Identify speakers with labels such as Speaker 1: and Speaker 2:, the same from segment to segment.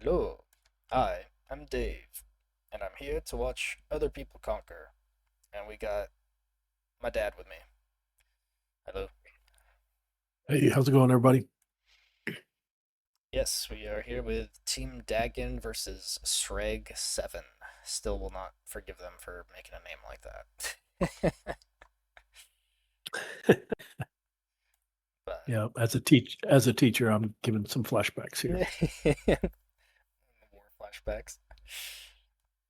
Speaker 1: Hello, hi, I'm Dave, and I'm here to watch other people conquer. And we got my dad with me. Hello.
Speaker 2: Hey, how's it going, everybody?
Speaker 1: Yes, we are here with Team Dagon versus Se7en. Still will not forgive them for making a name like that. But
Speaker 2: Yeah, as a teacher, I'm giving some flashbacks here.
Speaker 1: more flashbacks.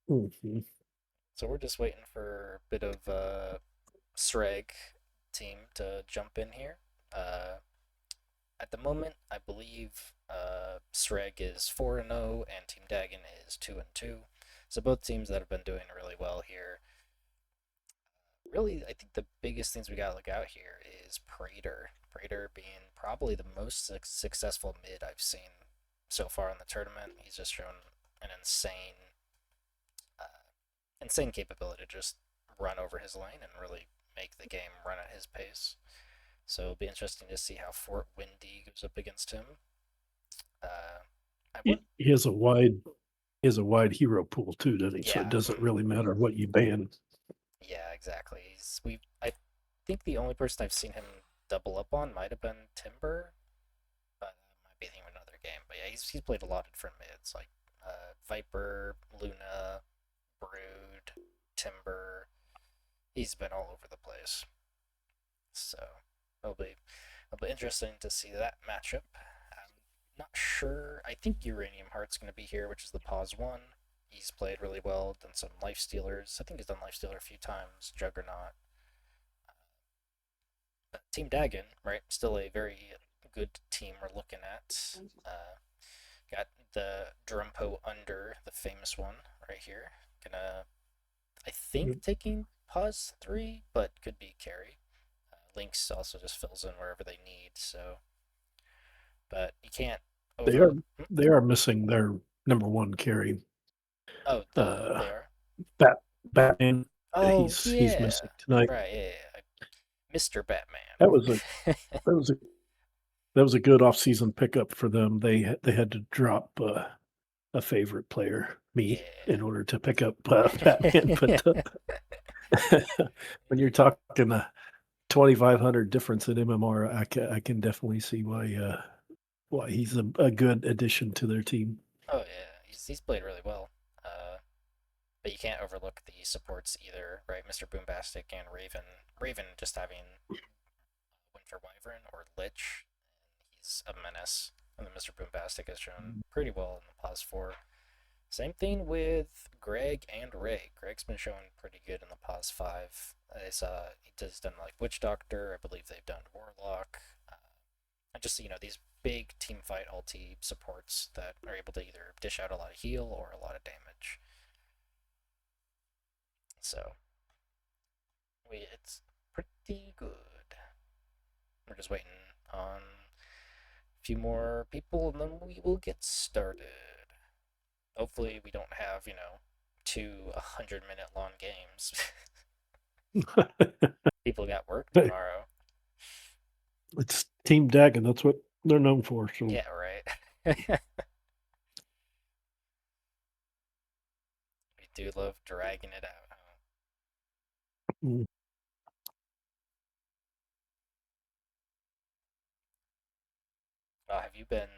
Speaker 2: Mhm.
Speaker 1: So we're just waiting for a bit of Sreg team to jump in here. Uh, At the moment, I believe Sreg is 4-0 and Team Dagon is 2-2. So both teams that have been doing really well here. Really, I think the biggest things we gotta look out here is Praetor. Praetor being probably the most successful mid I've seen so far in the tournament. He's just shown an insane capability to just run over his lane and really make the game run at his pace. So it'll be interesting to see how Fort Windy goes up against him. Uh, I would,
Speaker 2: He has a wide hero pool too, doesn't he? So it
Speaker 1: yeah,
Speaker 2: doesn't really matter what you ban.
Speaker 1: yeah, exactly. I think the only person I've seen him double up on might have been Timber, but that might be the of another game. But yeah, he's played a lot of different mids like Viper, Luna, Brood, Timber. He's been all over the place. So it'll be interesting to see that matchup. I'm not sure. I think Uranium Heart's going to be here, which is the pause one. He's played really well, done some Life Stealers. I think he's done Life Stealer a few times. Juggernaut. But Team Dagon, right? Still a very good team we're looking at. Got the Drumpo under the famous one right here. Gonna, I think, taking pause 3, but could be carry. Lynx also just fills in wherever they need, so but you can't
Speaker 2: They are
Speaker 1: overlook.
Speaker 2: they are missing their number one carry.
Speaker 1: Oh,
Speaker 2: Uh,
Speaker 1: they are.
Speaker 2: Bat Batman.
Speaker 1: Oh
Speaker 2: He's
Speaker 1: yeah,
Speaker 2: missing tonight.
Speaker 1: right. Yeah, yeah. Mr. Batman.
Speaker 2: That was a that was a that was a good off-season pickup for them. They had to drop a favorite player, me, in order to pick up Batman.
Speaker 1: Yeah.
Speaker 2: But when you're talking 2,500 difference in MMR, I can definitely see why he's a good addition to their team.
Speaker 1: Oh yeah, he's played really well. But you can't overlook the supports either, right? Mr. Boombastic and Raven. Raven just having Winter Wyvern or Lich, and he's a menace. And then Mr. Boombastic has shown pretty well in the pause 4. Same thing with Greg and Ray. Greg's been showing pretty good in the pause 5. I saw he does done like Witch Doctor. I believe they've done Warlock. And just these big team fight ulti supports that are able to either dish out a lot of heal or a lot of damage. So it's pretty good. We're just waiting on a few more people, and then we will get started. Hopefully, we don't have 2 100-minute long games. People got work tomorrow.
Speaker 2: It's Team Dagon. That's what they're known for. So
Speaker 1: Yeah, right. We do love dragging it out. Huh?
Speaker 2: mm,
Speaker 1: Have you been?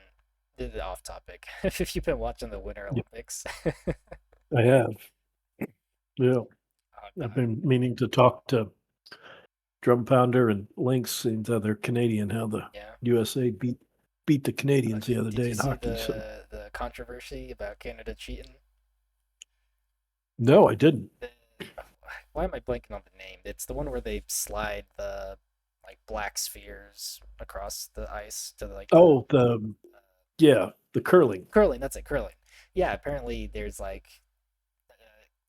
Speaker 1: This is off topic. Have you been watching the Winter
Speaker 2: yeah,
Speaker 1: Olympics?
Speaker 2: I have. Yeah,
Speaker 1: Oh
Speaker 2: I've
Speaker 1: God.
Speaker 2: been meaning to talk to Drum Pounder and Lynx, since they're Canadian. How the
Speaker 1: Yeah.
Speaker 2: USA beat the Canadians the other
Speaker 1: Did
Speaker 2: day
Speaker 1: you
Speaker 2: in
Speaker 1: see
Speaker 2: hockey. So
Speaker 1: the controversy about Canada cheating?
Speaker 2: no, I didn't.
Speaker 1: The, why am I blanking on the name? It's the one where they slide the like black spheres across the ice to like the
Speaker 2: Oh, the yeah, the curling.
Speaker 1: curling. That's it, curling. Yeah, apparently there's like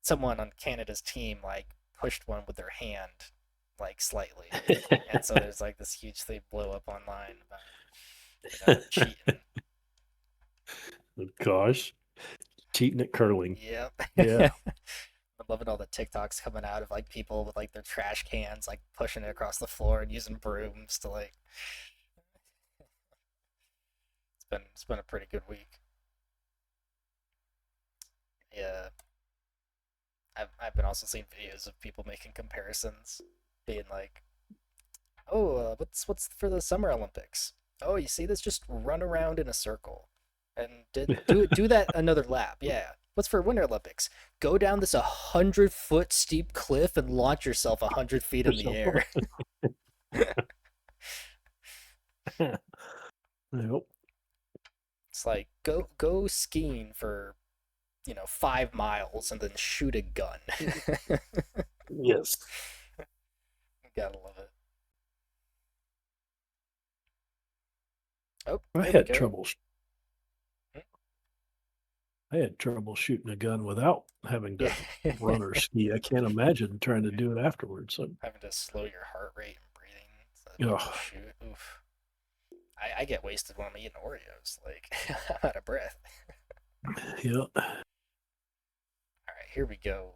Speaker 1: someone on Canada's team like pushed one with their hand like slightly, and so there's like this huge thing blow up online about cheating.
Speaker 2: Gosh, cheating at curling.
Speaker 1: Yeah.
Speaker 2: Yeah.
Speaker 1: I'm loving all the TikToks coming out of like people with like their trash cans like pushing it across the floor and using brooms to like it's been a pretty good week. Yeah, I've been also seeing videos of people making comparisons, being like, "Oh, what's for the Summer Olympics? Oh, you see this? Just run around in a circle, and do that another lap. Yeah. What's for Winter Olympics? Go down this 100-foot steep cliff and launch yourself 100 feet in the
Speaker 2: Yourself.
Speaker 1: air."
Speaker 2: Nope.
Speaker 1: It's like go skiing for 5 miles and then shoot a gun.
Speaker 2: Yes.
Speaker 1: Gotta love it. Oh,
Speaker 2: I
Speaker 1: there we
Speaker 2: had
Speaker 1: go.
Speaker 2: trouble. I had trouble shooting a gun without having
Speaker 1: Yeah.
Speaker 2: to run or ski. I can't imagine trying to do it afterwards. So,
Speaker 1: Having to slow your heart rate and breathing so that you can
Speaker 2: ugh,
Speaker 1: shoot. Oof. I get wasted when I'm eating Oreos. Like, I'm out of breath.
Speaker 2: yeah.
Speaker 1: All right, here we go.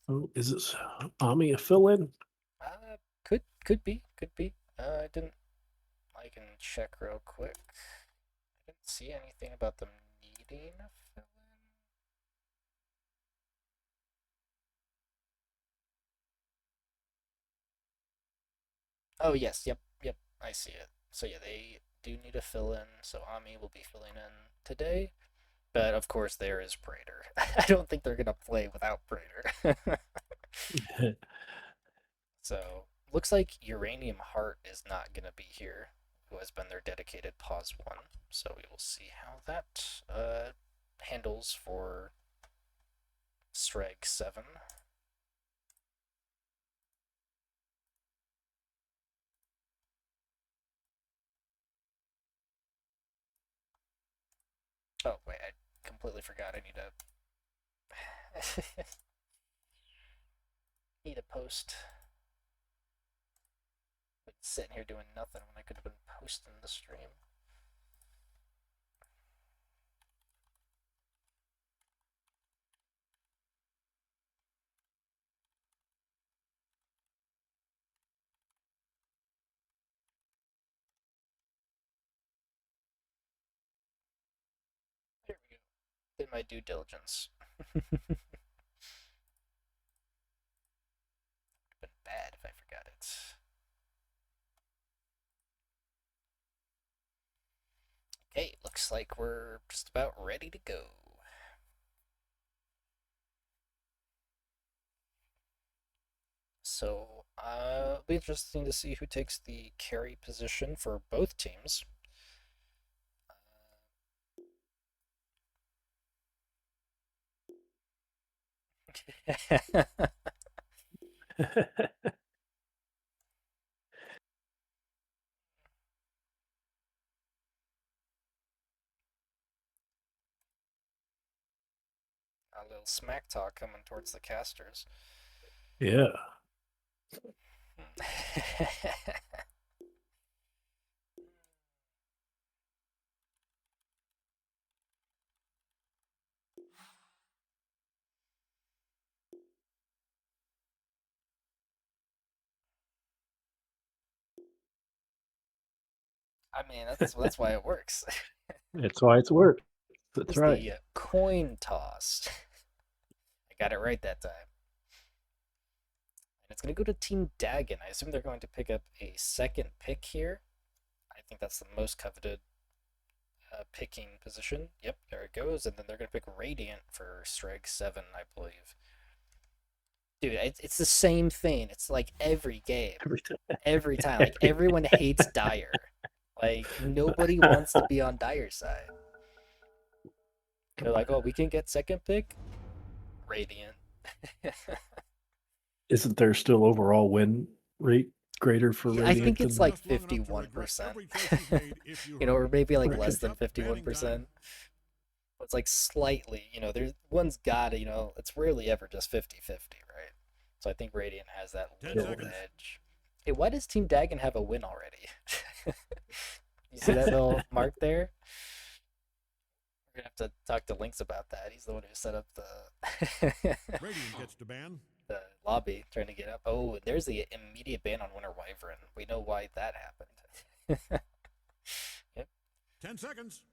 Speaker 2: Oh, is this Ami a fill-in?
Speaker 1: Could be. I didn't. I can check real quick. I didn't see anything about them needing a fill-in. Oh yes, yep. I see it. So yeah, they do need a fill-in. So Ami will be filling in today. But of course, there is Prater. I don't think they're gonna play without Prater. So looks like Uranium Heart is not gonna be here, who has been their dedicated pause one. So we will see how that handles for Se7en. Oh wait, I completely forgot. I need to post. Been sitting here doing nothing when I could have been posting the stream. There we go. Did my due diligence. Been bad if I forgot it. Okay, looks like we're just about ready to go. So, it'll be interesting to see who takes the carry position for both teams. A little smack talk coming towards the casters.
Speaker 2: yeah.
Speaker 1: I mean, that's why it works.
Speaker 2: That's why it's worked. That's
Speaker 1: It's
Speaker 2: right.
Speaker 1: the coin toss. I got it right that time. And it's going to go to Team Dagon. I assume they're going to pick up a second pick here. I think that's the most coveted picking position. Yep, there it goes. And then they're going to pick Radiant for Se7, I believe. Dude, it's the same thing. It's like every game.
Speaker 2: Every time.
Speaker 1: Every time. Like, everyone hates Dire. Like, nobody wants to be on Dire's side. They're like, oh, we can get second pick? Radiant.
Speaker 2: Isn't there still overall win rate greater for
Speaker 1: Yeah, I
Speaker 2: Radiant
Speaker 1: think it's
Speaker 2: than
Speaker 1: like 51%. Or maybe like less than 51%. It's like slightly, there's one's gotta, it's rarely ever just 50-50, right? So I think Radiant has that little edge. Hey, why does Team Dagon have a win already? You see that little mark there? We're gonna have to talk to Lynx about that. He's the one who set up the
Speaker 3: Radiant gets to ban.
Speaker 1: the lobby trying to get up. Oh, and there's the immediate ban on Winter Wyvern. We know why that happened. Yep.
Speaker 3: 10 seconds.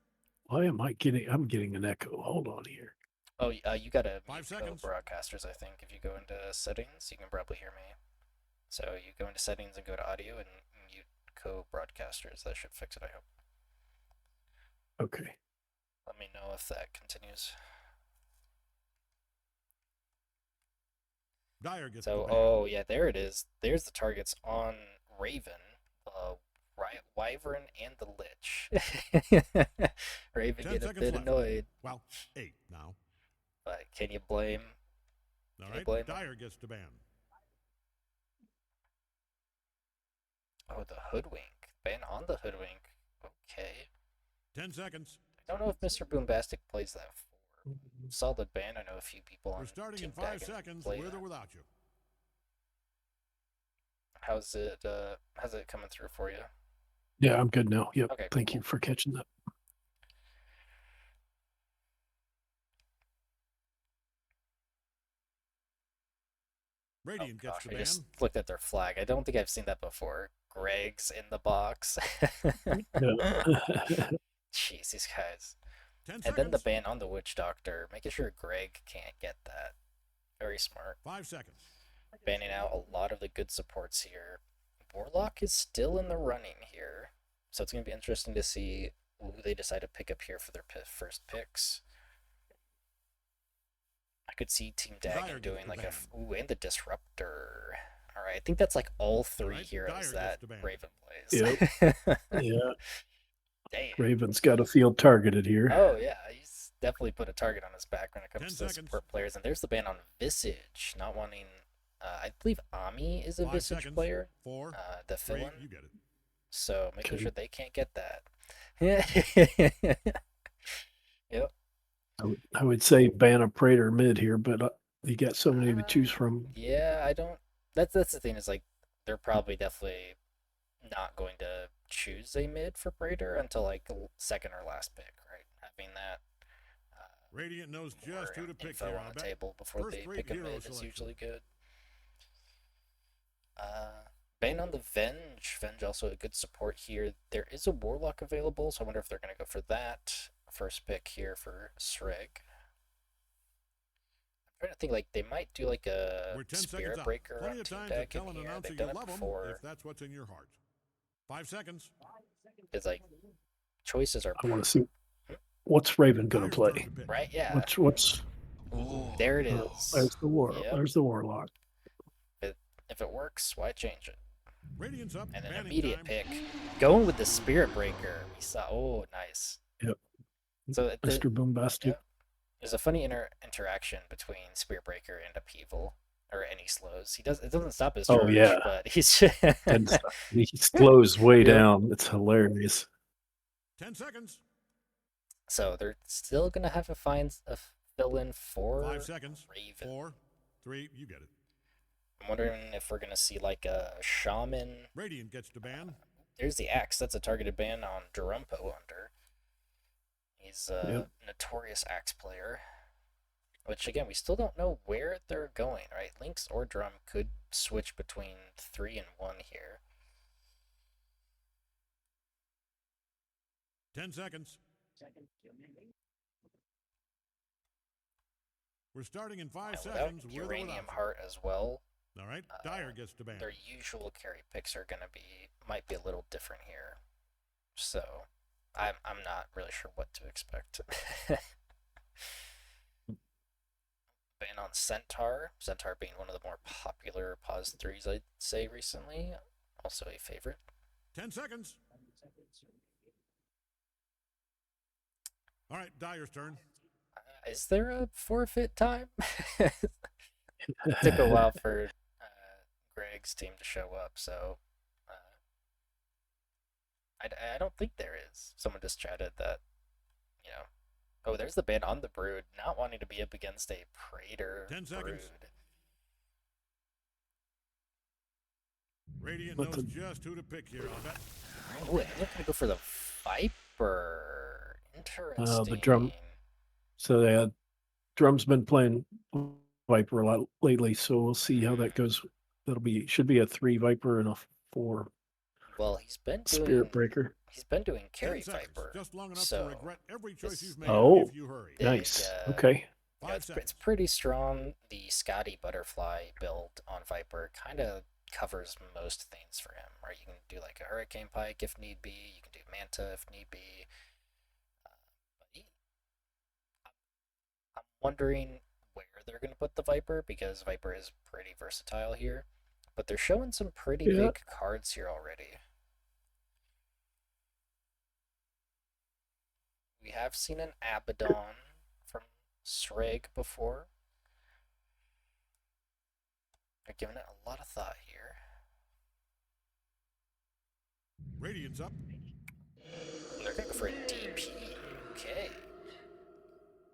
Speaker 2: Why am I getting? I'm getting an echo. Hold on here.
Speaker 1: Oh, you gotta
Speaker 3: 5
Speaker 1: mute
Speaker 3: seconds.
Speaker 1: co-broadcasters, I think. If you go into settings, you can probably hear me. So you go into settings and go to audio and mute co-broadcasters. That should fix it, I hope.
Speaker 2: Okay.
Speaker 1: Let me know if that continues.
Speaker 3: Dyer gets
Speaker 1: So,
Speaker 3: the ban.
Speaker 1: oh yeah, there it is. There's the targets on Raven, Wyvern, and the Lich. Raven
Speaker 3: 10
Speaker 1: get a
Speaker 3: seconds
Speaker 1: bit
Speaker 3: left.
Speaker 1: annoyed,
Speaker 3: Well, 8 now.
Speaker 1: but can you blame?
Speaker 3: All
Speaker 1: Can you
Speaker 3: right,
Speaker 1: blame him?
Speaker 3: Dyer gets the ban.
Speaker 1: Oh, the Hoodwink. Ban on the Hoodwink. Okay.
Speaker 3: 10 seconds.
Speaker 1: I don't know if Mr. Boombastic plays that for. Solid ban. I know a few people on
Speaker 3: We're starting
Speaker 1: Team
Speaker 3: in 5
Speaker 1: Dagon
Speaker 3: seconds,
Speaker 1: play
Speaker 3: with
Speaker 1: that.
Speaker 3: or without you.
Speaker 1: How's it coming through for you?
Speaker 2: Yeah, I'm good now. Yep.
Speaker 1: Okay,
Speaker 2: Thank
Speaker 1: cool.
Speaker 2: you for catching that.
Speaker 3: Radiant gets
Speaker 1: Gosh,
Speaker 3: the
Speaker 1: I
Speaker 3: ban.
Speaker 1: just looked at their flag. I don't think I've seen that before. Greg's in the box. Jeez, these guys.
Speaker 3: 10
Speaker 1: And then the
Speaker 3: seconds.
Speaker 1: ban on the Witch Doctor, making sure Greg can't get that. Very smart.
Speaker 3: 5 seconds.
Speaker 1: Banning out a lot of the good supports here. Warlock is still in the running here. So it's going to be interesting to see who they decide to pick up here for their first picks. I could see Team Dagon doing like ooh, and the Disruptor. Alright, I think that's like all three heroes that Raven plays.
Speaker 2: Yep. Yeah.
Speaker 1: Damn.
Speaker 2: Raven's got a field targeted here.
Speaker 1: Oh yeah, he's definitely put a target on his back when it comes
Speaker 3: 10
Speaker 1: to the
Speaker 3: seconds.
Speaker 1: support players. And there's the ban on Visage, not wanting. I believe Ami is a
Speaker 3: 5
Speaker 1: Visage
Speaker 3: seconds.
Speaker 1: player.
Speaker 3: 4,
Speaker 1: The
Speaker 3: 3,
Speaker 1: villain.
Speaker 3: you get it.
Speaker 1: So making
Speaker 2: Okay.
Speaker 1: sure they can't get that. Yep.
Speaker 2: I would say ban a Praetor mid here, but you got so many to choose from.
Speaker 1: Yeah, I don't. That's the thing is like they're probably definitely not going to choose a mid for Praetor until like the second or last pick, right? Having that
Speaker 3: Radiant knows just who to pick
Speaker 1: info
Speaker 3: here.
Speaker 1: on the table before they pick a mid is usually good. Bane on the Venge. Venge also a good support here. There is a Warlock available, so I wonder if they're going to go for that. First pick here for Sreg. I'm trying to think, like, they might do like a Spirit Breaker on Team Dagon here. They've done it before.
Speaker 3: If that's what's in your heart. 5 seconds.
Speaker 1: It's like, choices are...
Speaker 2: I want to see what's Raven going to play.
Speaker 1: Right, yeah.
Speaker 2: What's
Speaker 1: Ooh, there it is.
Speaker 2: There's the
Speaker 1: Yep.
Speaker 2: There's the Warlock.
Speaker 1: If it works, why change it?
Speaker 3: Radiant's up.
Speaker 1: And an immediate pick. Going with the Spirit Breaker. We saw, oh, nice.
Speaker 2: Yep.
Speaker 1: So
Speaker 2: Mr. Boombastic.
Speaker 1: Yep. There's a funny interaction between Spirit Breaker and Upheaval, or any slows. It doesn't stop his charge,
Speaker 2: Oh, yeah.
Speaker 1: but he's
Speaker 2: He slows way down. It's hilarious.
Speaker 3: 10 seconds.
Speaker 1: So they're still gonna have to find a fill-in for
Speaker 3: 5 seconds.
Speaker 1: Raven.
Speaker 3: 4, 3, you get it.
Speaker 1: I'm wondering if we're gonna see like a Shaman.
Speaker 3: Radiant gets the ban.
Speaker 1: There's the Axe. That's a targeted ban on Durumpo under. He's a notorious Axe player. Which, again, we still don't know where they're going, right? Lynx or Drum could switch between 3 and 1 here.
Speaker 3: 10 seconds. We're starting in 5 seconds.
Speaker 1: Uranium Heart as well.
Speaker 3: All right, Dyer gets the ban.
Speaker 1: Their usual carry picks are might be a little different here. So, I'm not really sure what to expect. Ban on Centaur. Centaur being one of the more popular pause 3s, I'd say, recently. Also a favorite.
Speaker 3: 10 seconds. All right, Dyer's turn.
Speaker 1: Is there a forfeit time? Took a while for Greg's team to show up, so I don't think there is. Someone just chatted that, you know. Oh, there's the ban on the Brood, not wanting to be up against a Praetor
Speaker 3: 10 seconds.
Speaker 1: Brood.
Speaker 3: Radiant knows just who to pick here, I'll bet.
Speaker 1: Oh, they're gonna go for the Viper. Interesting.
Speaker 2: The Drum. So they had Drum's been playing Viper a lot lately, so we'll see how that goes. Should be a 3 Viper and a 4.
Speaker 1: Well, he's been doing
Speaker 2: Spirit Breaker.
Speaker 1: He's been doing carry Viper.
Speaker 3: Just long enough
Speaker 1: so
Speaker 3: to regret every choice you've made
Speaker 2: oh,
Speaker 3: if you hurry.
Speaker 2: Nice. Okay.
Speaker 1: You know,
Speaker 3: 5
Speaker 1: it's
Speaker 3: seconds.
Speaker 1: pretty strong. The Scotty Butterfly build on Viper kind of covers most things for him, right? You can do like a Hurricane Pike if need be. You can do Manta if need be. But I'm wondering where they're going to put the Viper because Viper is pretty versatile here. But they're showing some pretty
Speaker 2: Yeah.
Speaker 1: big cards here already. We have seen an Abaddon from Sreg before. They're giving it a lot of thought here.
Speaker 3: Radiant's up.
Speaker 1: They're going to go for a DP. Okay.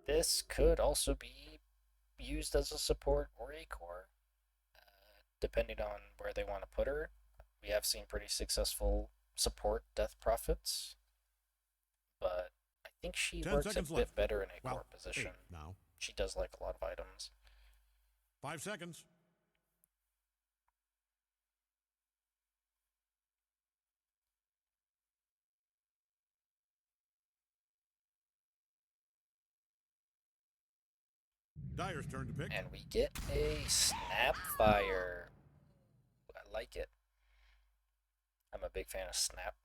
Speaker 1: This could also be used as a support or a core, depending on where they want to put her. We have seen pretty successful support Death Prophets, but I think she
Speaker 3: 10
Speaker 1: works a
Speaker 3: seconds
Speaker 1: bit
Speaker 3: left.
Speaker 1: better in a
Speaker 3: Well,
Speaker 1: core position.
Speaker 3: 8 now.
Speaker 1: She does like a lot of items.
Speaker 3: 5 seconds. Dyer's turn to pick.
Speaker 1: And we get a Snapfire. I like it. I'm a big fan of Snap.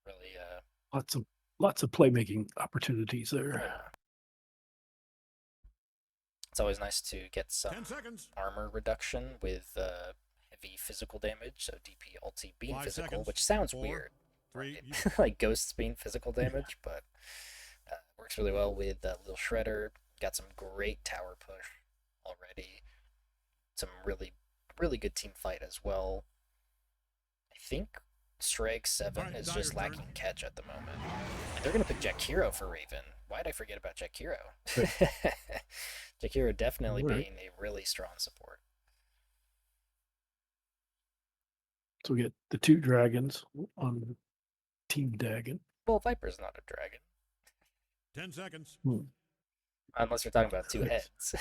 Speaker 1: Really,
Speaker 2: Lots of playmaking opportunities there.
Speaker 1: yeah. It's always nice to get some
Speaker 3: 10 seconds.
Speaker 1: armor reduction with heavy physical damage, so DP ulti being
Speaker 3: 5
Speaker 1: physical,
Speaker 3: seconds.
Speaker 1: which sounds
Speaker 3: 4,
Speaker 1: weird.
Speaker 3: 3.
Speaker 1: Right? Like ghosts being physical damage, but works really well with Little Shredder. Got some great tower push already. Some really, really good team fight as well. I think Streg Se7en
Speaker 3: Alright,
Speaker 1: is
Speaker 3: Dyer's
Speaker 1: just
Speaker 3: turn.
Speaker 1: lacking catch at the moment. And they're going to pick Jakiro for Raven. Why'd I forget about Jakiro? Jakiro definitely
Speaker 2: Right.
Speaker 1: being a really strong support.
Speaker 2: So we get the 2 dragons on Team Dagon.
Speaker 1: Well, Viper's not a dragon.
Speaker 3: 10 seconds.
Speaker 1: Unless you're talking about 2
Speaker 2: Right.
Speaker 1: heads.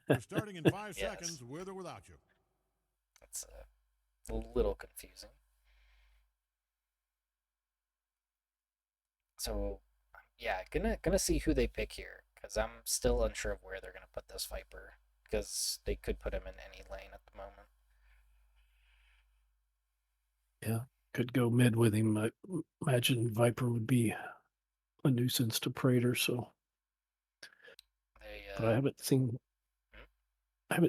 Speaker 3: We're starting in 5
Speaker 1: Yes.
Speaker 3: seconds with or without you.
Speaker 1: That's a little confusing. So, yeah, gonna see who they pick here, because I'm still unsure of where they're gonna put this Viper, because they could put him in any lane at the moment.
Speaker 2: Yeah, could go mid with him. I imagine Viper would be a nuisance to Praetor. So,
Speaker 1: They,
Speaker 2: but I haven't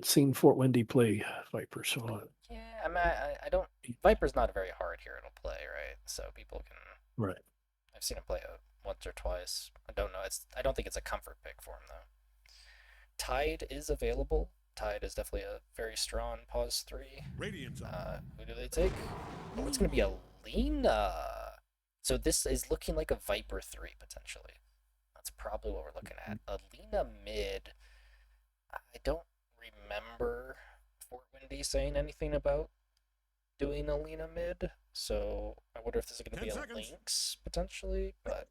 Speaker 2: seen Fort Wendy play Viper. So,
Speaker 1: yeah, I don't. Viper's not a very hard hero to play, right? So people can.
Speaker 2: right.
Speaker 1: I've seen him play once or twice. I don't know. I don't think it's a comfort pick for him though. Tide is available. Tide is definitely a very strong pause 3.
Speaker 3: Radiant's up.
Speaker 1: Who do they take? Oh, it's gonna be a Lena. So this is looking like a Viper 3 potentially. That's probably what we're looking at. A Lena mid. I don't remember Fort Windy saying anything about doing a Lena mid, so I wonder if this is going to
Speaker 3: 10
Speaker 1: be a
Speaker 3: seconds.
Speaker 1: Lynx potentially, but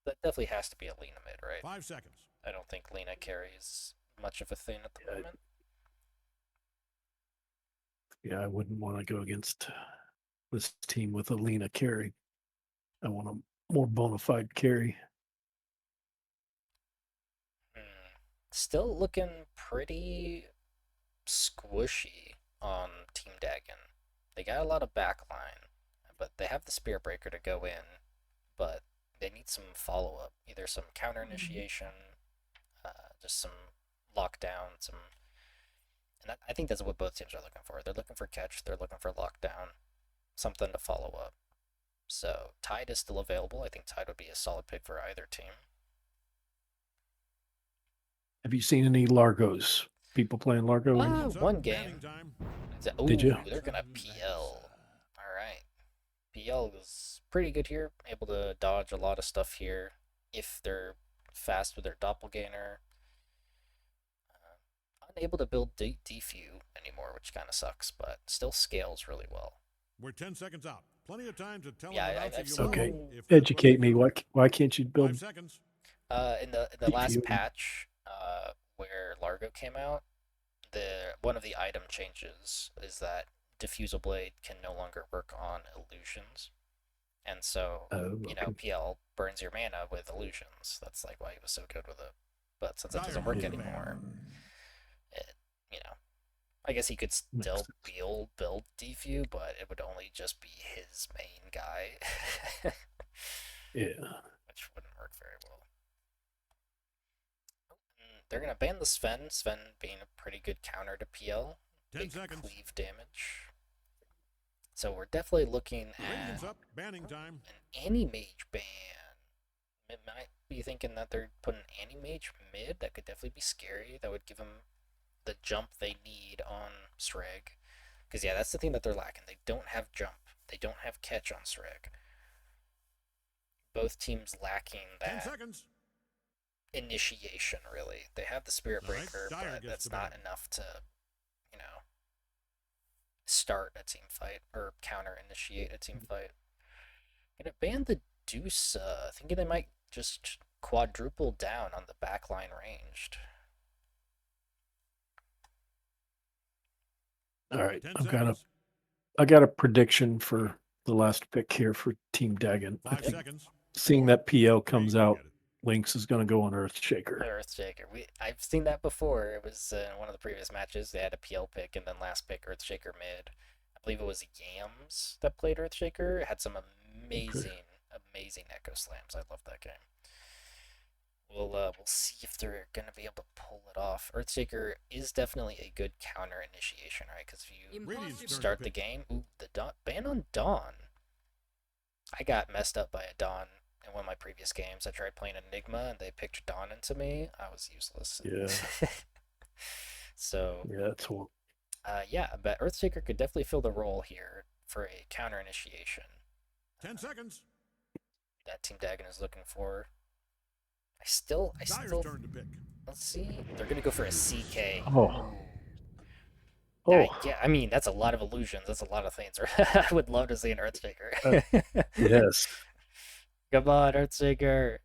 Speaker 1: that definitely has to be a Lena mid, right?
Speaker 3: 5 seconds.
Speaker 1: I don't think Lena carries much of a thing at the
Speaker 2: Yeah.
Speaker 1: moment.
Speaker 2: Yeah, I wouldn't want to go against this team with a Lena carry. I want a more bona fide carry.
Speaker 1: Still looking pretty squishy on Team Dagon. They got a lot of backline, but they have the Spirit Breaker to go in, but they need some follow up, either some counter initiation, just some lockdown, and I think that's what both teams are looking for. They're looking for catch, they're looking for lockdown, something to follow up. So Tide is still available. I think Tide would be a solid pick for either team.
Speaker 2: Have you seen any Largos? People playing Largo?
Speaker 3: Radiant's up.
Speaker 1: One
Speaker 3: Banning
Speaker 1: game.
Speaker 3: time.
Speaker 2: Did you?
Speaker 1: They're gonna PL. Alright. PL is pretty good here. Able to dodge a lot of stuff here if they're fast with their doppelganger. Unable to build defu anymore, which kind of sucks, but still scales really well.
Speaker 3: We're 10 seconds out. Plenty of time to tell
Speaker 1: Yeah,
Speaker 3: them about
Speaker 1: I've
Speaker 3: you.
Speaker 1: seen-
Speaker 2: Okay.
Speaker 3: If that's
Speaker 2: Educate
Speaker 3: what
Speaker 2: me.
Speaker 3: they do.
Speaker 2: Why can't you
Speaker 3: 5
Speaker 2: build?
Speaker 3: seconds.
Speaker 1: In the
Speaker 2: If
Speaker 1: last
Speaker 2: you-
Speaker 1: patch, where Largo came out, one of the item changes is that Diffusal Blade can no longer work on illusions. And so, you know,
Speaker 2: Okay.
Speaker 1: PL burns your mana with illusions. That's like why he was so good with it. But since it
Speaker 3: Dire
Speaker 1: doesn't work
Speaker 2: Yeah.
Speaker 1: anymore, it, you know, I guess he could
Speaker 2: Makes
Speaker 1: still
Speaker 2: sense.
Speaker 1: build Defew, but it would only just be his main guy,
Speaker 2: Yeah.
Speaker 1: which wouldn't work very well. They're gonna ban the Se7en. Se7en being a pretty good counter to PL.
Speaker 3: 10
Speaker 1: Big
Speaker 3: seconds.
Speaker 1: cleave damage. So we're definitely looking
Speaker 3: Radiance
Speaker 1: at
Speaker 3: up. Banning time.
Speaker 1: an anti-mage ban. It might be thinking that they're putting anti-mage mid. That could definitely be scary. That would give them the jump they need on Sreg. Because, yeah, that's the thing that they're lacking. They don't have jump. They don't have catch on Sreg. Both teams lacking
Speaker 3: 10
Speaker 1: that
Speaker 3: seconds.
Speaker 1: initiation, really. They have the Spirit
Speaker 3: All right,
Speaker 1: Breaker,
Speaker 3: Dire
Speaker 1: but
Speaker 3: gets
Speaker 1: that's
Speaker 3: the
Speaker 1: not
Speaker 3: ban.
Speaker 1: enough to, you know, start a team fight or counter initiate a team fight. Gonna ban the Deuce, thinking they might just quadruple down on the backline ranged.
Speaker 2: All right.
Speaker 3: 10
Speaker 2: I
Speaker 3: seconds.
Speaker 2: got a prediction for the last pick here for Team Dagon. I
Speaker 3: 5
Speaker 2: think
Speaker 3: seconds.
Speaker 2: seeing
Speaker 3: 4,
Speaker 2: that PL
Speaker 3: 3,
Speaker 2: comes out,
Speaker 3: get it.
Speaker 2: Lynx is going to go on Earthshaker.
Speaker 1: Earthshaker. I've seen that before. It was in one of the previous matches. They had a PL pick and then last pick Earthshaker mid. I believe it was Yams that played Earthshaker. It had some amazing, amazing Echo Slams. I love that game. We'll see if they're gonna be able to pull it off. Earthshaker is definitely a good counter initiation, right? Because if you
Speaker 3: Radiant's turn to
Speaker 1: start the
Speaker 3: pick.
Speaker 1: game, ooh, the ban on Dawn. I got messed up by a Dawn in one of my previous games. I tried playing Enigma and they picked Dawn into me. I was useless.
Speaker 2: Yeah.
Speaker 1: So
Speaker 2: Yeah, that's one.
Speaker 1: yeah, but Earthshaker could definitely fill the role here for a counter initiation
Speaker 3: 10 seconds.
Speaker 1: that Team Dagon is looking for. I still,
Speaker 3: Dire's turn to pick.
Speaker 1: let's see. They're gonna go for a CK.
Speaker 2: Oh. Oh.
Speaker 1: Yeah, I mean that's a lot of illusions. That's a lot of things. I would love to see an Earthshaker.
Speaker 2: Yes.
Speaker 1: Come on, Earthshaker.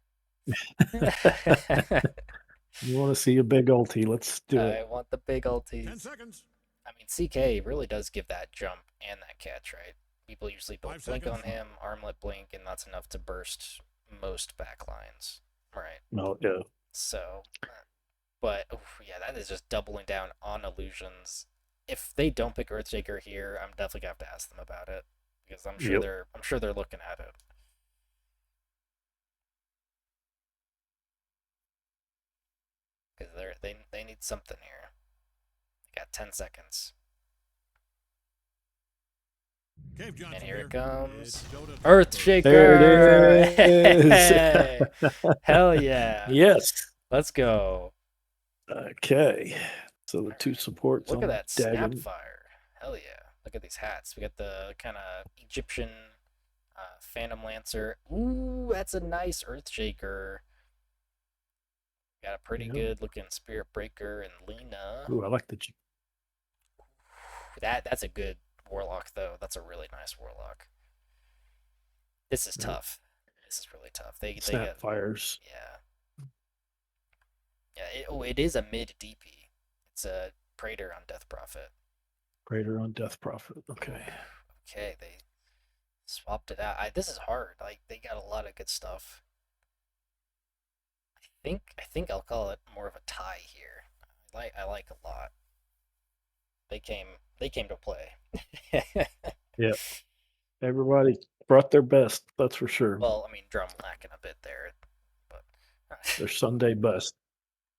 Speaker 2: You want to see a big ulti? Let's do
Speaker 1: I
Speaker 2: it.
Speaker 1: want the big
Speaker 3: 10
Speaker 1: ulties.
Speaker 3: seconds.
Speaker 1: I mean, CK really does give that jump and that catch, right? People usually build
Speaker 3: 5
Speaker 1: blink on
Speaker 3: seconds.
Speaker 1: him, armlet blink, and that's enough to burst most backlines, right?
Speaker 2: No, yeah.
Speaker 1: So, but yeah, that is just doubling down on illusions. If they don't pick Earthshaker here, I'm definitely gonna have to ask them about it because I'm sure
Speaker 2: Yep.
Speaker 1: they're looking at it. Because they need something here. They got 10 seconds.
Speaker 3: Cave Johnson
Speaker 1: And here
Speaker 3: here.
Speaker 1: it comes.
Speaker 3: It's Dota
Speaker 1: Earthshaker!
Speaker 2: There it is.
Speaker 1: Hey! Hell yeah.
Speaker 2: Yes.
Speaker 1: Let's go.
Speaker 2: Okay. So the two supports
Speaker 1: Look
Speaker 2: on
Speaker 1: at that
Speaker 2: Dagon.
Speaker 1: Snapfire. Hell yeah. Look at these hats. We got the kind of Egyptian Phantom Lancer. Ooh, that's a nice Earthshaker. Got a pretty
Speaker 2: Yep.
Speaker 1: good looking Spirit Breaker and Lena.
Speaker 2: Ooh, I like the
Speaker 1: That's a good Warlock though. That's a really nice Warlock. This is
Speaker 2: Yep.
Speaker 1: tough. This is really tough. They get
Speaker 2: Snapfires.
Speaker 1: yeah. Yeah, it is a mid DP. It's a Praetor on Death Prophet.
Speaker 2: Praetor on Death Prophet. Okay.
Speaker 1: Okay, they swapped it out. This is hard. Like they got a lot of good stuff. I think I'll call it more of a tie here. I like a lot. They came to play.
Speaker 2: Yeah. Everybody brought their best, that's for sure.
Speaker 1: Well, I mean, Drum lacking a bit there, but
Speaker 2: Their Sunday best.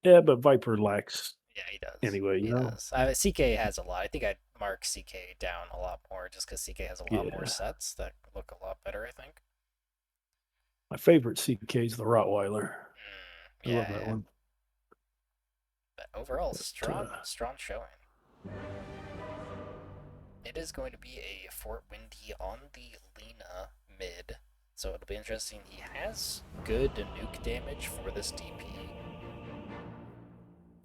Speaker 2: Yeah, but Viper lacks
Speaker 1: yeah, he does.
Speaker 2: anyway,
Speaker 1: He
Speaker 2: you know.
Speaker 1: does. CK has a lot. I think I'd mark CK down a lot more just because CK has a lot more
Speaker 2: Yeah.
Speaker 1: sets that look a lot better. I think.
Speaker 2: My favorite CK is the Rottweiler. I
Speaker 1: Yeah,
Speaker 2: love that one.
Speaker 1: but overall, strong
Speaker 2: uh,
Speaker 1: showing. It is going to be a Fort Windy on the Lena mid, so it'll be interesting. He has good nuke damage for this DP,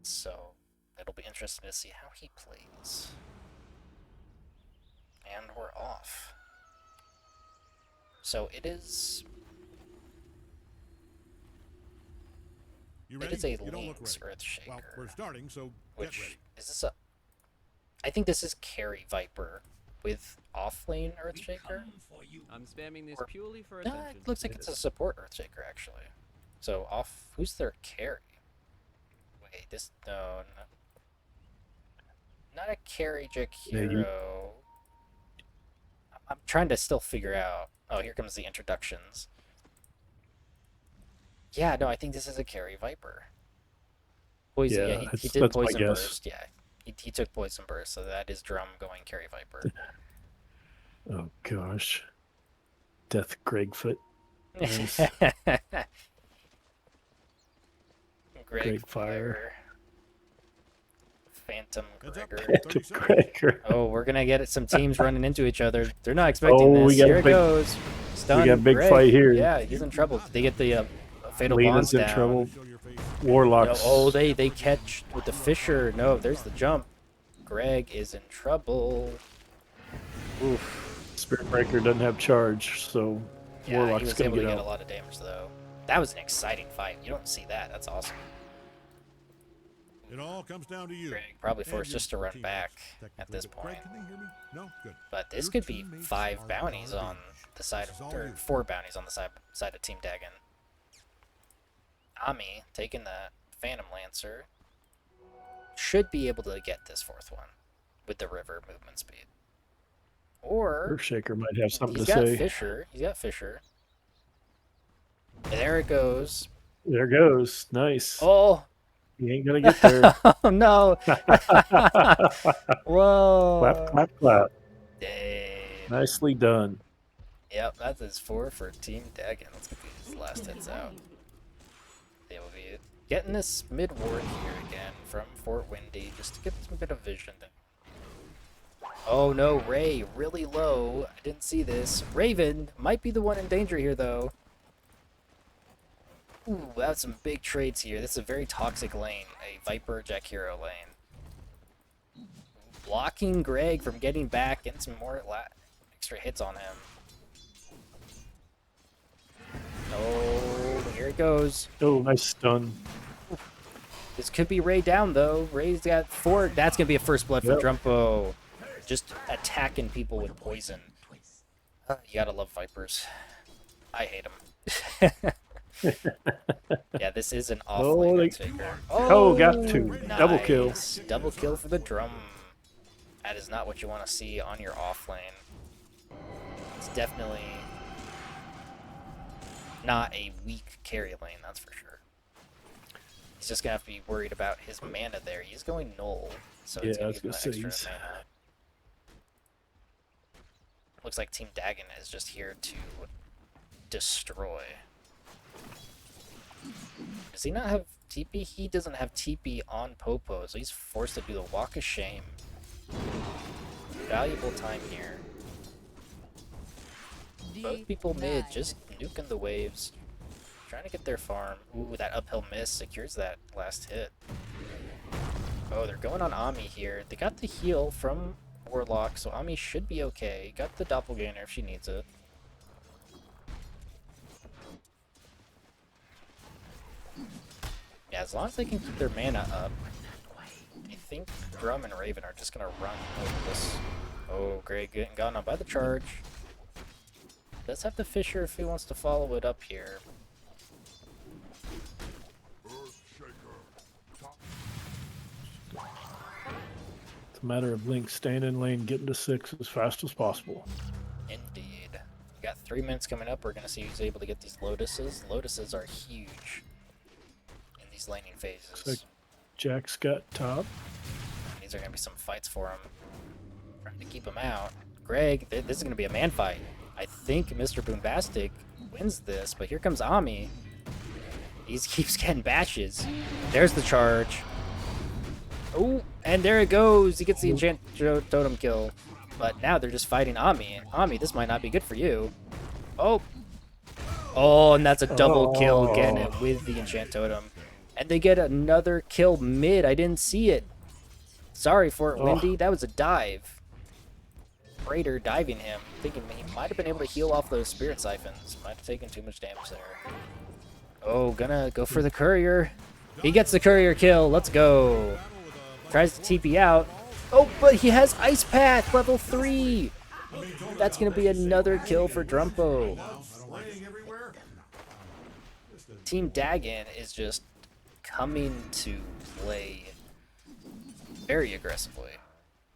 Speaker 1: so it'll be interesting to see how he plays. And we're off. So it is.
Speaker 3: You
Speaker 1: It
Speaker 3: ready?
Speaker 1: is a
Speaker 3: You don't look
Speaker 1: Lynx
Speaker 3: ready.
Speaker 1: Earthshaker.
Speaker 3: Well, we're starting, so
Speaker 1: which
Speaker 3: get ready.
Speaker 1: is this a? I think this is Carry Viper with off-lane Earthshaker.
Speaker 4: I'm spamming this
Speaker 1: Or-
Speaker 4: purely for
Speaker 1: Nah,
Speaker 4: attention.
Speaker 1: it looks like it's a support Earthshaker, actually. So, who's their carry? Wait, no. Not a carry
Speaker 2: Yeah, you-
Speaker 1: Jakiro. I'm trying to still figure out. Oh, here comes the introductions. Yeah, no, I think this is a carry Viper. Poison. Yeah, he did
Speaker 2: that's my
Speaker 1: Poison
Speaker 2: guess.
Speaker 1: Burst. Yeah, he took Poison Burst, so that is Drum going carry Viper.
Speaker 2: Oh gosh. Death Gregfoot. Nice.
Speaker 1: Greg
Speaker 2: Fire.
Speaker 1: Phantom
Speaker 3: Heads up.
Speaker 1: Gregor.
Speaker 3: 30 seconds.
Speaker 2: Gregor.
Speaker 1: Oh, we're gonna get some teams running into each other. They're not expecting
Speaker 2: Oh, we
Speaker 1: this.
Speaker 2: got a
Speaker 1: Here it
Speaker 2: big-
Speaker 1: goes. Stun.
Speaker 2: got a big
Speaker 1: Greg.
Speaker 2: fight here.
Speaker 1: Yeah, he's in trouble. They get the fatal
Speaker 2: Lena's
Speaker 1: bonds
Speaker 2: in
Speaker 1: down.
Speaker 2: trouble.
Speaker 3: Show your face.
Speaker 1: No,
Speaker 2: Warlocks.
Speaker 1: oh, they catch with the Fisher. No, there's the jump. Greg is in trouble. Oof.
Speaker 2: Spirit Breaker doesn't have charge, so
Speaker 1: Yeah, he
Speaker 2: Warlock's
Speaker 1: was
Speaker 2: gonna
Speaker 1: able to
Speaker 2: get
Speaker 1: get a
Speaker 2: out.
Speaker 1: lot of damage though. That was an exciting fight. You don't see that. That's awesome.
Speaker 3: It all comes down to you.
Speaker 1: Greg probably
Speaker 3: And
Speaker 1: forced
Speaker 3: your
Speaker 1: just to run
Speaker 3: teammates,
Speaker 1: back at
Speaker 3: technically,
Speaker 1: this
Speaker 3: but Greg,
Speaker 1: point.
Speaker 3: can they hear me? No? Good.
Speaker 1: But this
Speaker 3: Your
Speaker 1: could be
Speaker 3: teammates
Speaker 1: 5
Speaker 3: are
Speaker 1: bounties on the side
Speaker 3: This is all
Speaker 1: or
Speaker 3: you.
Speaker 1: 4 bounties on the side of Team Dagon. Ami taking that Phantom Lancer should be able to get this 4th one with the river movement speed. Or
Speaker 2: Earthshaker might have something
Speaker 1: he's
Speaker 2: to
Speaker 1: got
Speaker 2: say.
Speaker 1: Fisher. He's got Fisher. And there it goes.
Speaker 2: There goes. Nice.
Speaker 1: Oh,
Speaker 2: He ain't gonna get there.
Speaker 1: oh no. Whoa.
Speaker 2: Clap, clap, clap.
Speaker 1: Dang.
Speaker 2: Nicely done.
Speaker 1: Yep, that is 4 for Team Dagon. Let's get these last hits out. They will be getting this mid ward here again from Fort Windy just to get some bit of vision. Oh no, Ray, really low. I didn't see this. Raven might be the one in danger here though. Ooh, that's some big trades here. This is a very toxic lane, a Viper Jakiro lane. Blocking Greg from getting back, getting some more extra hits on him. Oh, here it goes.
Speaker 2: Oh, nice stun.
Speaker 1: This could be Ray down though. Ray's got 4. That's gonna be a first blood for
Speaker 2: Yep.
Speaker 1: Drumpo. Just attacking people with poison. You gotta love Vipers. I hate them. Yeah, this is an
Speaker 2: Oh,
Speaker 1: off-lane
Speaker 2: they-
Speaker 1: taker.
Speaker 2: Oh, got 2. Double kill.
Speaker 1: Nice. Double kill for the Drum. That is not what you want to see on your off lane. It's definitely not a weak carry lane, that's for sure. He's just gonna have to be worried about his mana there. He's going null, so it's
Speaker 2: Yeah, I
Speaker 1: gonna
Speaker 2: was
Speaker 1: give him
Speaker 2: gonna
Speaker 1: that
Speaker 2: say
Speaker 1: extra
Speaker 2: he's-
Speaker 1: mana. Looks like Team Dagon is just here to destroy. Does he not have TP? He doesn't have TP on Popo, so he's forced to do the Walk of Shame. Valuable time here. Both people mid, just nuking the waves. Trying to get their farm. Ooh, that uphill miss secures that last hit. Oh, they're going on Ami here. They got the heal from Warlock, so Ami should be okay. Got the Doppelganger if she needs it. Yeah, as long as they can keep their mana up, I think Drum and Raven are just gonna run over this. Oh, Greg getting gotten on by the charge. Does have the Fisher if he wants to follow it up here.
Speaker 2: It's a matter of Link staying in lane, getting to 6 as fast as possible.
Speaker 1: Indeed. We got 3 minutes coming up. We're gonna see who's able to get these Lotuses. Lotuses are huge in these laning phases.
Speaker 2: like- Jack's got top.
Speaker 1: These are gonna be some fights for him. Trying to keep him out. Greg, this is gonna be a man fight. I think Mr. Boombastic wins this, but here comes Ami. He keeps getting bashes. There's the charge. Oh, and there it goes. He gets the enchant totem kill. But now they're just fighting Ami. Ami, this might not be good for you. Oh. Oh, and that's a double kill again with the enchant totem. And they get another kill mid. I didn't see it. Sorry, Fort Windy. That was a dive. Raider diving him, thinking he might have been able to heal off those spirit siphons. Might have taken too much damage there. Oh, gonna go for the courier. He gets the courier kill. Let's go. Tries to TP out. Oh, but he has Ice Path, level 3. That's going to be another kill for Drumpo. Team Dagon is just coming to play very aggressively.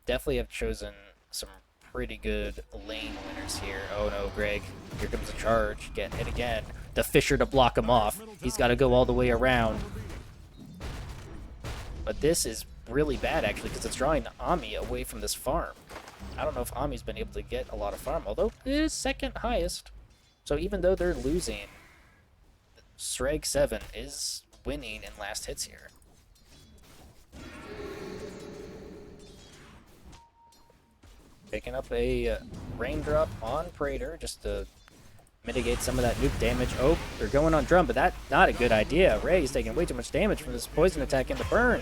Speaker 1: Definitely have chosen some pretty good lane winners here. Oh no, Greg. Here comes a charge. Getting hit again. The Fisher to block him off. He's got to go all the way around. But this is really bad, actually, because it's drawing Ami away from this farm. I don't know if Ami's been able to get a lot of farm, although it is second highest. So even though they're losing, Se7en is winning in last hits here. Picking up a raindrop on Praetor just to mitigate some of that nuke damage. Oh, they're going on Drum, but that's not a good idea. Ray's taking way too much damage from this poison attack in the burn,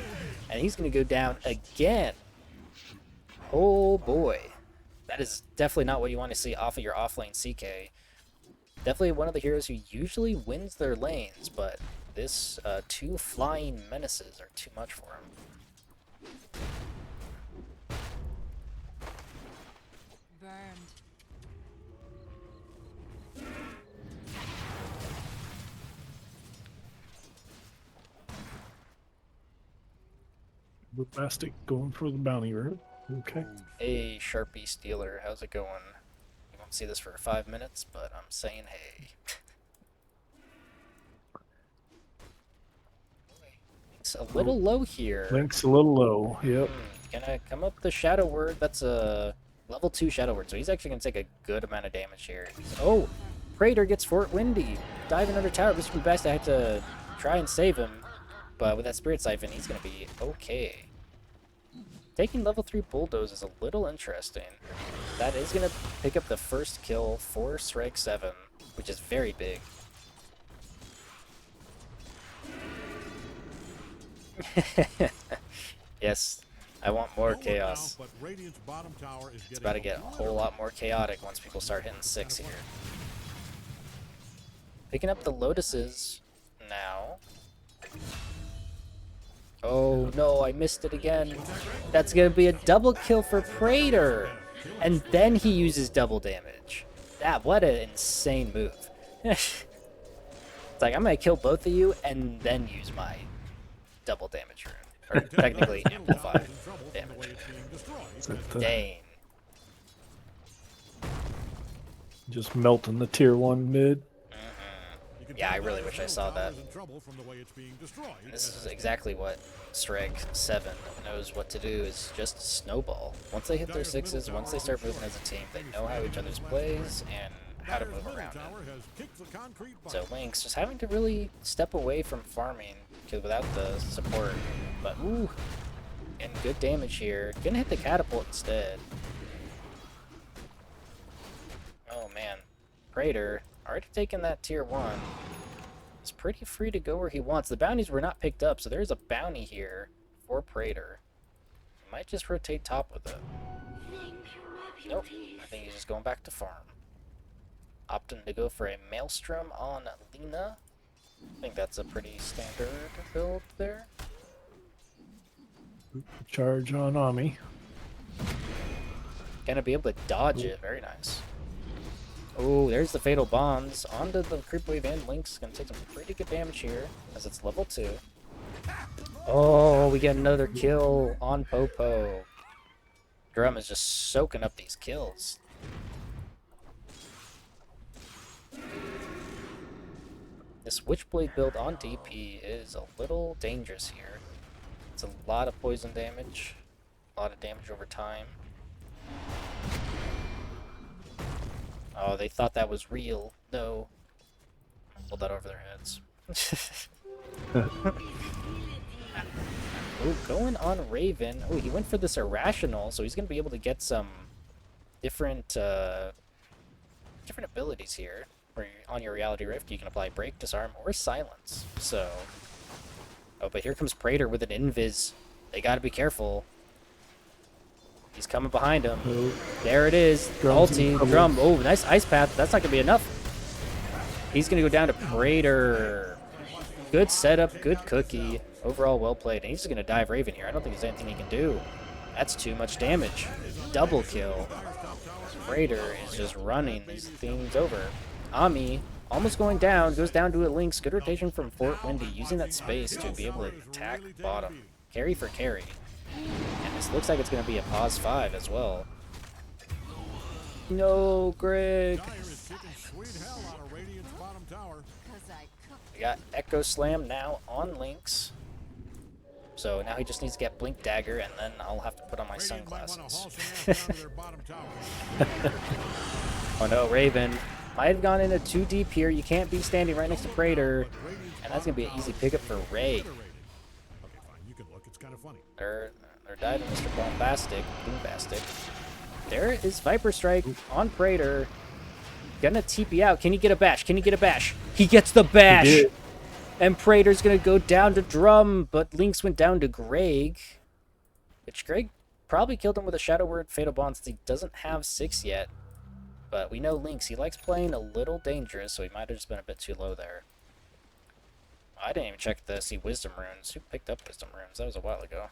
Speaker 1: and he's going to go down again. Oh boy. That is definitely not what you want to see off of your offlane CK. Definitely one of the heroes who usually wins their lanes, but this two flying menaces are too much for him.
Speaker 4: Burned.
Speaker 2: Bombastic going for the bounty route. Okay.
Speaker 1: Hey, Sharpie Stealer, how's it going? You won't see this for 5 minutes, but I'm saying hey. It's a little low here.
Speaker 2: Link's a little low. Yep.
Speaker 1: Gonna come up the Shadow Word. That's a level 2 Shadow Word, so he's actually gonna take a good amount of damage here. Oh, Praetor gets Fort Windy. Diving under tower. Mr. Bombastic, I have to try and save him, but with that Spirit Siphon, he's gonna be okay. Taking level 3 Bulldoze is a little interesting. That is going to pick up the first kill for Se7en, which is very big. Yes, I want more chaos. It's about to get a whole lot more chaotic once people start hitting 6 here. Picking up the Lotuses now. Oh no, I missed it again. That's gonna be a double kill for Praetor. And then he uses double damage. What an insane move. It's like, I'm gonna kill both of you and then use my double damage rune. Or technically amplified damage. Dang.
Speaker 2: Just melting the tier 1 mid.
Speaker 1: Yeah, I really wish I saw that. This is exactly what Se7en knows what to do, is just snowball. Once they hit their 6s, once they start moving as a team, they know how each other's plays and how to move around it. So Link's just having to really step away from farming because without the support. But ooh, and good damage here. Gonna hit the catapult instead. Oh man, Praetor already taken that tier 1. He's pretty free to go where he wants. The bounties were not picked up, so there's a bounty here for Praetor. He might just rotate top with it. Nope, I think he's just going back to farm. Opting to go for a Maelstrom on Lina. I think that's a pretty standard build there.
Speaker 2: Charge on Ami.
Speaker 1: Gonna be able to dodge it, very nice. Oh, there's the Fatal Bombs. Onto the Creep Wave, and Link's gonna take some pretty good damage here, as it's level 2. Oh, we get another kill on Popo. Drum is just soaking up these kills. This Witchblade build on DP is a little dangerous here. It's a lot of poison damage, a lot of damage over time. Oh, they thought that was real. No. Hold that over their heads. Oh, going on Raven. Oh, he went for this Irrational, so he's going to be able to get some different different abilities here. Where on your Reality Rift, you can apply Break, Disarm, or Silence. So... Oh, but here comes Praetor with an Invis. They got to be careful. He's coming behind him.
Speaker 2: Oh.
Speaker 1: There it is. Ulti, Drum. Oh, nice Ice Path. That's not going to be enough. He's going to go down to Praetor. Good setup. Good cookie. Overall, well played. And he's just going to dive Raven here. I don't think there's anything he can do. That's too much damage. Double kill. Praetor is just running these things over. Ami, almost going down, goes down to a Lynx. Good rotation from Fort Windy, using that space to be able to attack bottom. Carry for carry. And this looks like it's going to be a pause 5 as well. No, Greg. We got Echo Slam now on Lynx. So now he just needs to get Blink Dagger, and then I'll have to put on my sunglasses. Oh no, Raven. Might have gone into too deep here. You can't be standing right next to Praetor. And that's going to be an easy pickup for Ray. They're diving Mr. Boombastic. There is Viper Strike on Praetor. Gonna TP out. Can he get a bash? Can he get a bash? He gets the bash! And Praetor's gonna go down to Drum, but Lynx went down to Greg. Which Greg probably killed him with a Shadow Word Fatal Bond since he doesn't have 6 yet. But we know Lynx, he likes playing a little dangerous, so he might have just been a bit too low there. I didn't even check to see Wisdom Runes. Who picked up Wisdom Runes? That was a while ago.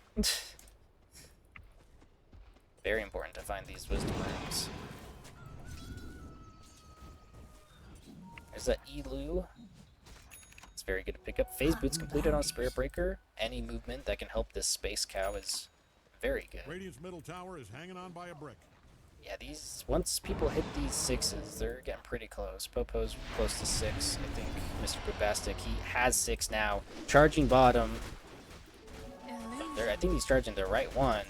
Speaker 1: Very important to find these Wisdom Runes. There's that Elu. It's very good to pick up. Phase Boots completed on Spirit Breaker. Any movement that can help this Space Cow is very good.
Speaker 3: Radiant's middle tower is hanging on by a brick.
Speaker 1: Yeah, once people hit these 6s, they're getting pretty close. Popo's close to 6. I think Mr. Boombastic, he has 6 now. Charging bottom. I think he's charging the right one.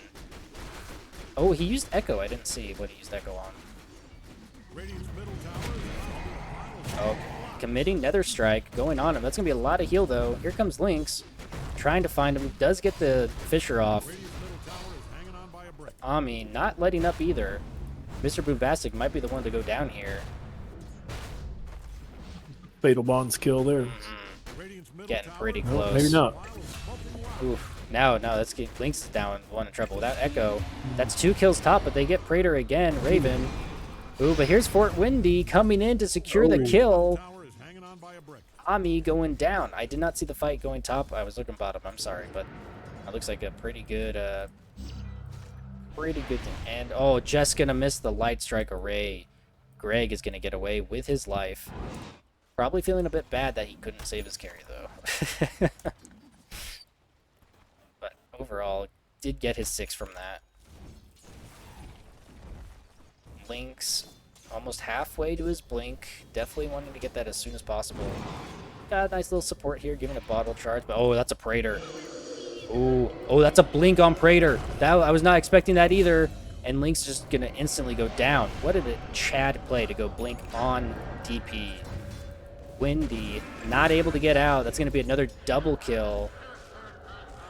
Speaker 1: Oh, he used Echo. I didn't see what he used Echo on.
Speaker 3: Radiant's middle tower is
Speaker 1: Oh, committing Nether Strike going on him. That's going to be a lot of heal, though. Here comes Lynx. Trying to find him. Does get the Fisher off. Ami not letting up either. Mr. Boombastic might be the one to go down here.
Speaker 2: Fatal Bond's kill there.
Speaker 1: Getting pretty
Speaker 2: No,
Speaker 1: close.
Speaker 2: maybe not.
Speaker 1: Oof. Now, let's get Lynx down. One in trouble without Echo. That's 2 kills top, but they get Praetor again. Raven. Ooh, but here's Fort Windy coming in to secure the kill. Ami going down. I did not see the fight going top. I was looking bottom. I'm sorry, but it looks like a pretty good thing. And, oh, just going to miss the Light Strike Array. Greg is going to get away with his life. Probably feeling a bit bad that he couldn't save his carry, though. But overall, did get his 6 from that. Lynx almost halfway to his blink. Definitely wanting to get that as soon as possible. Got a nice little support here, giving a bottle charge. But, oh, that's a Praetor. Ooh. Oh, that's a blink on Praetor. I was not expecting that either. And Lynx just going to instantly go down. What did a Chad play to go blink on DP? Windy, not able to get out. That's going to be another double kill.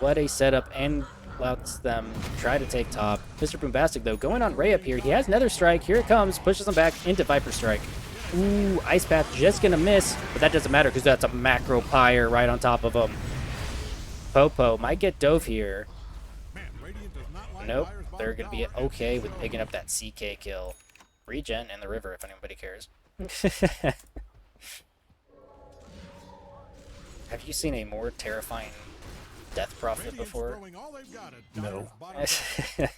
Speaker 1: What a setup, and lets them try to take top. Mr. Boombastic, though, going on Ray up here. He has Nether Strike. Here it comes. Pushes him back into Viper Strike. Ooh, Ice Path just going to miss, but that doesn't matter because that's a Macro Pyre right on top of him. Popo might get dove here. Nope, they're going to be okay with picking up that CK kill. Regen in the river, if anybody cares. Have you seen a more terrifying Death Prophet before?
Speaker 2: No.
Speaker 1: No.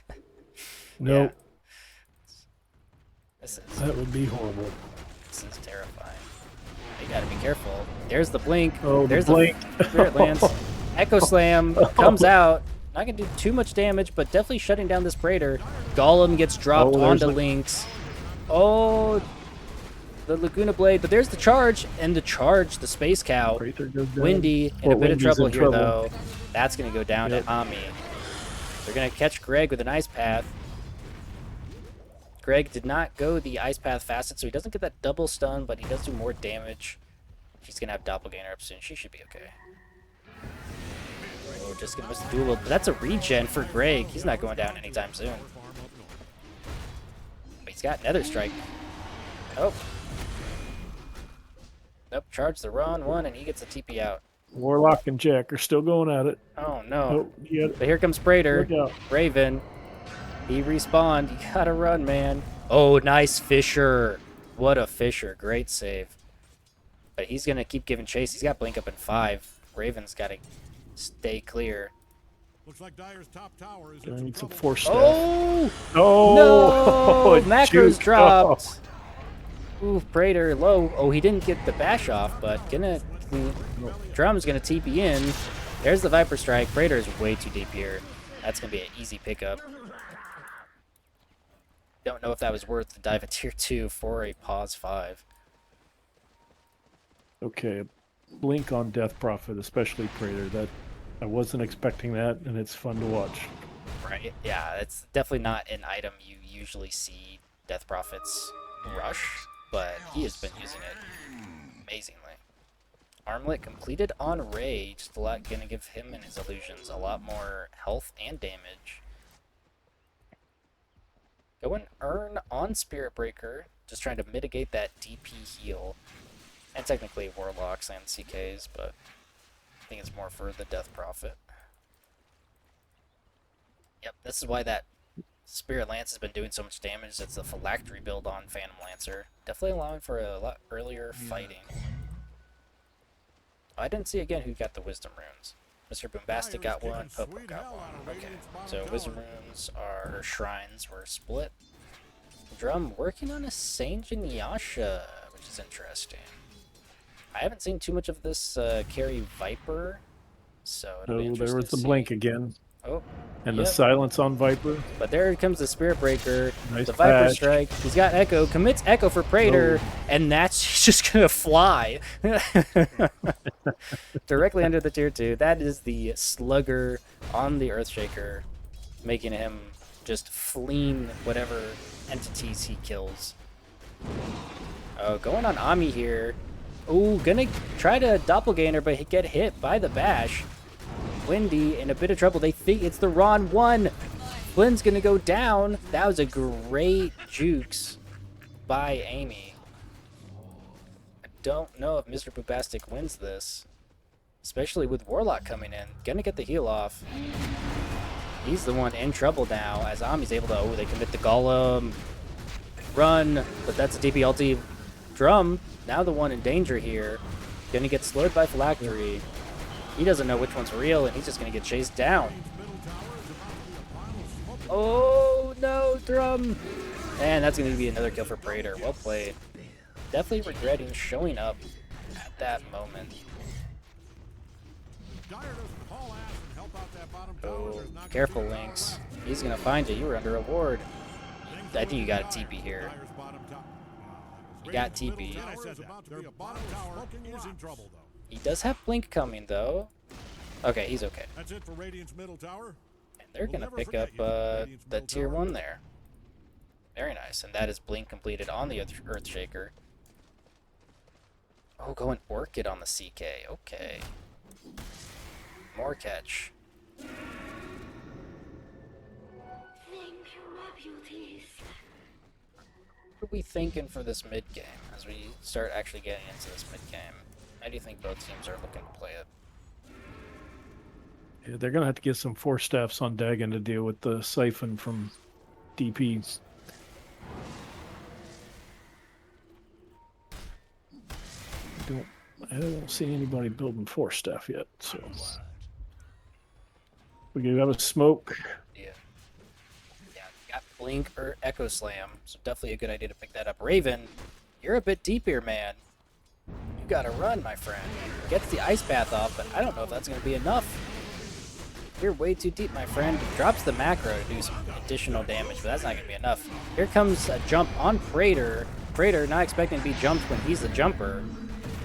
Speaker 2: No.
Speaker 1: That
Speaker 2: would be horrible.
Speaker 1: This is terrifying. You gotta be careful. There's the blink.
Speaker 2: Oh,
Speaker 1: There's
Speaker 2: the blink.
Speaker 1: Spirit Lance. Echo Slam comes out. Not gonna do too much damage, but definitely shutting down this Praetor. Golem gets dropped onto Lynx. Oh, the Laguna Blade, but there's the charge, and the Space Cow. Windy in a bit of trouble here, though. That's going to go down to Ami. They're going to catch Greg with an Ice Path. Greg did not go the Ice Path fastest, so he doesn't get that double stun, but he does do more damage. She's going to have Doppelganger up soon. She should be okay. Oh, just going to miss the duel. But that's a regen for Greg. He's not going down anytime soon. But he's got Nether Strike. Oh. Nope, charge the Ron one, and he gets a TP out.
Speaker 2: Warlock and Jack are still going at it.
Speaker 1: Oh, no.
Speaker 2: Oh,
Speaker 1: But here comes Praetor. Raven. He respawned. You gotta run, man. Oh, nice Fisher. What a Fisher. Great save. But he's gonna keep giving chase. He's got Blink up in 5. Raven's gotta stay clear.
Speaker 3: Looks like Dyer's top tower is
Speaker 2: Gonna
Speaker 3: in
Speaker 2: need some
Speaker 3: trouble.
Speaker 2: force staff.
Speaker 1: Oh!
Speaker 2: Oh,
Speaker 1: No! Macros
Speaker 2: juke.
Speaker 1: dropped. Ooh, Praetor low. Oh, he didn't get the bash off, but Drum's gonna TP in. There's the Viper Strike. Praetor is way too deep here. That's gonna be an easy pickup. Don't know if that was worth the dive at tier 2 for a pause 5.
Speaker 2: Okay, blink on Death Prophet, especially Praetor. That I wasn't expecting that, and it's fun to watch.
Speaker 1: Right? Yeah, it's definitely not an item you usually see Death Prophet's rush, but he has been using it amazingly. Armlet completed on Ray, just gonna give him and his illusions a lot more health and damage. Go and earn on Spirit Breaker, just trying to mitigate that DP heal. And technically Warlocks and CKs, but I think it's more for the Death Prophet. Yep, this is why that Spirit Lance has been doing so much damage. It's the Phylactery build on Phantom Lancer. Definitely allowing for a lot earlier fighting. I didn't see again who got the Wisdom Runes. Mr. Boombastic got one, Popo got one. Okay, so Wisdom Runes or Shrines were split. Drum working on a Saint Yasha, which is interesting. I haven't seen too much of this carry Viper, so it'll be
Speaker 2: Oh,
Speaker 1: interesting
Speaker 2: there was
Speaker 1: to
Speaker 2: the
Speaker 1: see.
Speaker 2: blink again.
Speaker 1: Oh,
Speaker 2: And
Speaker 1: yep.
Speaker 2: the silence on Viper.
Speaker 1: But there comes the Spirit Breaker,
Speaker 2: Nice
Speaker 1: the Viper
Speaker 2: patch.
Speaker 1: Strike. He's got Echo, commits Echo for Praetor, and that's just gonna fly directly under the tier 2. That is the Slugger on the Earthshaker, making him just fleeing whatever entities he kills. Oh, going on Ami here. Oh, gonna try to doppelganger, but get hit by the bash. Windy in a bit of trouble. They think it's the Ron 1. Flynn's gonna go down. That was a great jukes by Amy. I don't know if Mr. Boombastic wins this, especially with Warlock coming in. Gonna get the heal off. He's the one in trouble now as Ami's able to, they commit the Golem. Run, but that's a DP ulti. Drum, now the one in danger here. Gonna get slowed by Phylactery. He doesn't know which one's real, and he's just gonna get chased down. Oh no, Drum! And that's gonna be another kill for Praetor. Well played. Definitely regretting showing up at that moment. Oh, careful, Lynx. He's gonna find you. You were under a ward. I think you got a TP here. You got TP. He does have Blink coming, though. Okay, he's okay.
Speaker 3: That's it for Radiant's middle tower.
Speaker 1: And they're going to pick up the tier 1 there. Very nice. And that is Blink completed on the Earthshaker. Oh, going Orchid on the CK. Okay. More catch. What are we thinking for this mid game as we start actually getting into this mid game? How do you think both teams are looking to play it?
Speaker 2: Yeah, they're going to have to get some force staffs on Dagon to deal with the Se7en from DPs. I don't see anybody building force staff yet, so we can have a smoke.
Speaker 1: Yeah, got Blink or Echo Slam, so definitely a good idea to pick that up. Raven, you're a bit deep here, man. You gotta run, my friend. Gets the Ice Path off, but I don't know if that's gonna be enough. You're way too deep, my friend. Drops the macro to do some additional damage, but that's not gonna be enough. Here comes a jump on Praetor. Praetor not expecting to be jumped when he's the jumper.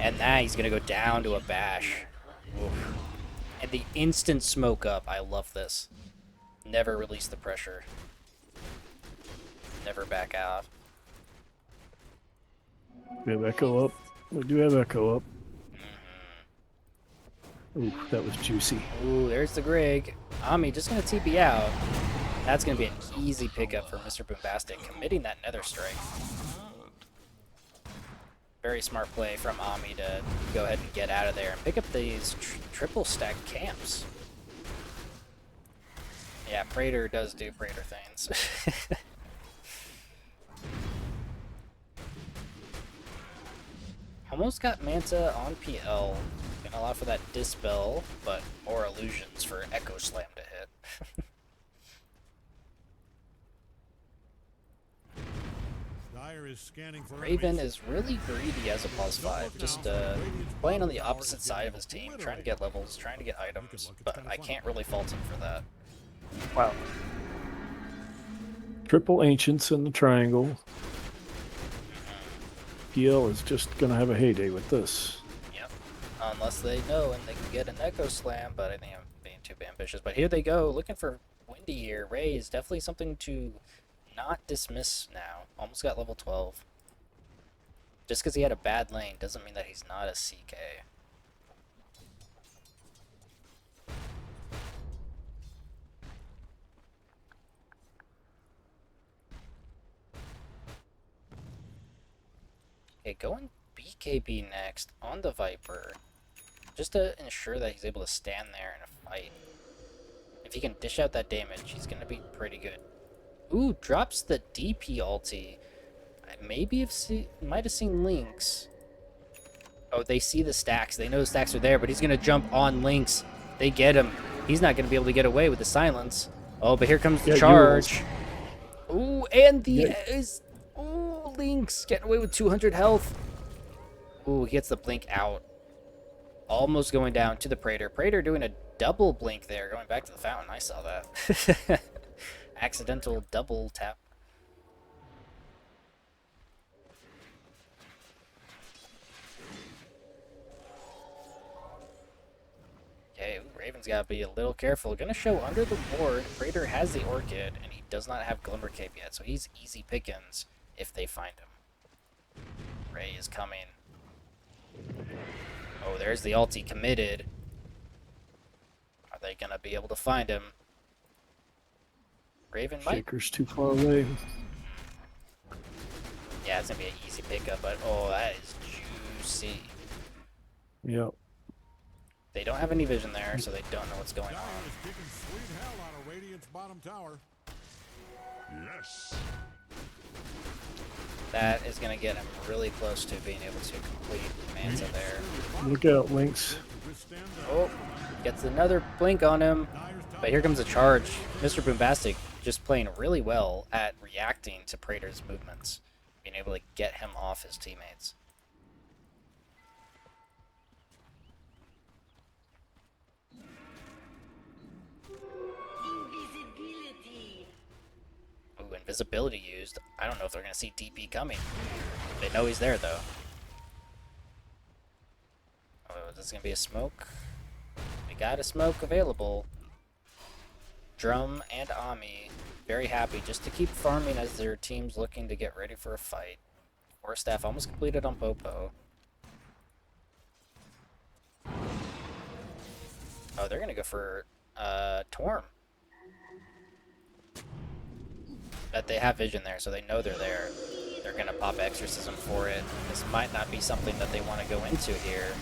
Speaker 1: And now he's gonna go down to a bash. Oof. And the instant smoke up. I love this. Never release the pressure. Never back out.
Speaker 2: We have Echo up. We do have Echo up. Ooh, that was juicy.
Speaker 1: Ooh, there's the Grig. Ami just gonna TP out. That's gonna be an easy pickup for Mr. Boombastic, committing that Nether Strike. Very smart play from Ami to go ahead and get out of there and pick up these triple stack camps. Yeah, Praetor does do Praetor things. Almost got Manta on PL. Gonna allow for that Dispel, but more illusions for Echo Slam to hit.
Speaker 3: Dire is scanning for
Speaker 1: Raven
Speaker 3: enemies.
Speaker 1: is really greedy as a +5, just playing on the opposite side of his team, trying to get levels, trying to get items, but I can't really fault him for that.
Speaker 2: Wow. Triple Ancients in the triangle. PL is just going to have a heyday with this.
Speaker 1: Yep. Unless they know and they can get an Echo Slam, but I think I'm being too ambitious. But here they go, looking for Windy here. Ray is definitely something to not dismiss now. Almost got level 12. Just because he had a bad lane doesn't mean that he's not a CK. Okay, going BKB next on the Viper, just to ensure that he's able to stand there in a fight. If he can dish out that damage, he's going to be pretty good. Ooh, drops the DP ulti. I might have seen Lynx. Oh, they see the stacks. They know the stacks are there, but he's going to jump on Lynx. They get him. He's not going to be able to get away with the silence. Oh, but here comes the charge. Ooh, and the... Ooh, Lynx getting away with 200 health. Ooh, he gets the blink out. Almost going down to the Praetor. Praetor doing a double blink there, going back to the fountain. I saw that. Accidental double tap. Okay, Raven's got to be a little careful. Gonna show under the ward. Praetor has the Orchid, and he does not have Glimmer Cape yet, so he's easy pickings if they find him. Ray is coming. Oh, there's the ulti committed. Are they gonna be able to find him? Raven might.
Speaker 2: Shaker's too far away.
Speaker 1: Yeah, it's gonna be an easy pickup, but oh, that is juicy.
Speaker 2: Yep.
Speaker 1: They don't have any vision there, so they don't know what's going
Speaker 3: Dire
Speaker 1: on.
Speaker 3: is kicking sweet hell out of Radiant's bottom tower. Yes.
Speaker 1: That is gonna get him really close to being able to complete Manta there.
Speaker 2: Look out, Lynx.
Speaker 3: Withstand
Speaker 1: Oh, gets another blink on him. But here comes a charge. Mr. Boombastic just playing really well at reacting to Praetor's movements, being able to get him off his teammates. Ooh, invisibility used. I don't know if they're going to see DP coming. They know he's there, though. Oh, is this going to be a smoke? We got a smoke available. Drum and Ami very happy just to keep farming as their team's looking to get ready for a fight. War staff almost completed on Popo. Oh, they're gonna go for Torm. But they have vision there, so they know they're there. They're gonna pop Exorcism for it. This might not be something that they want to go into here.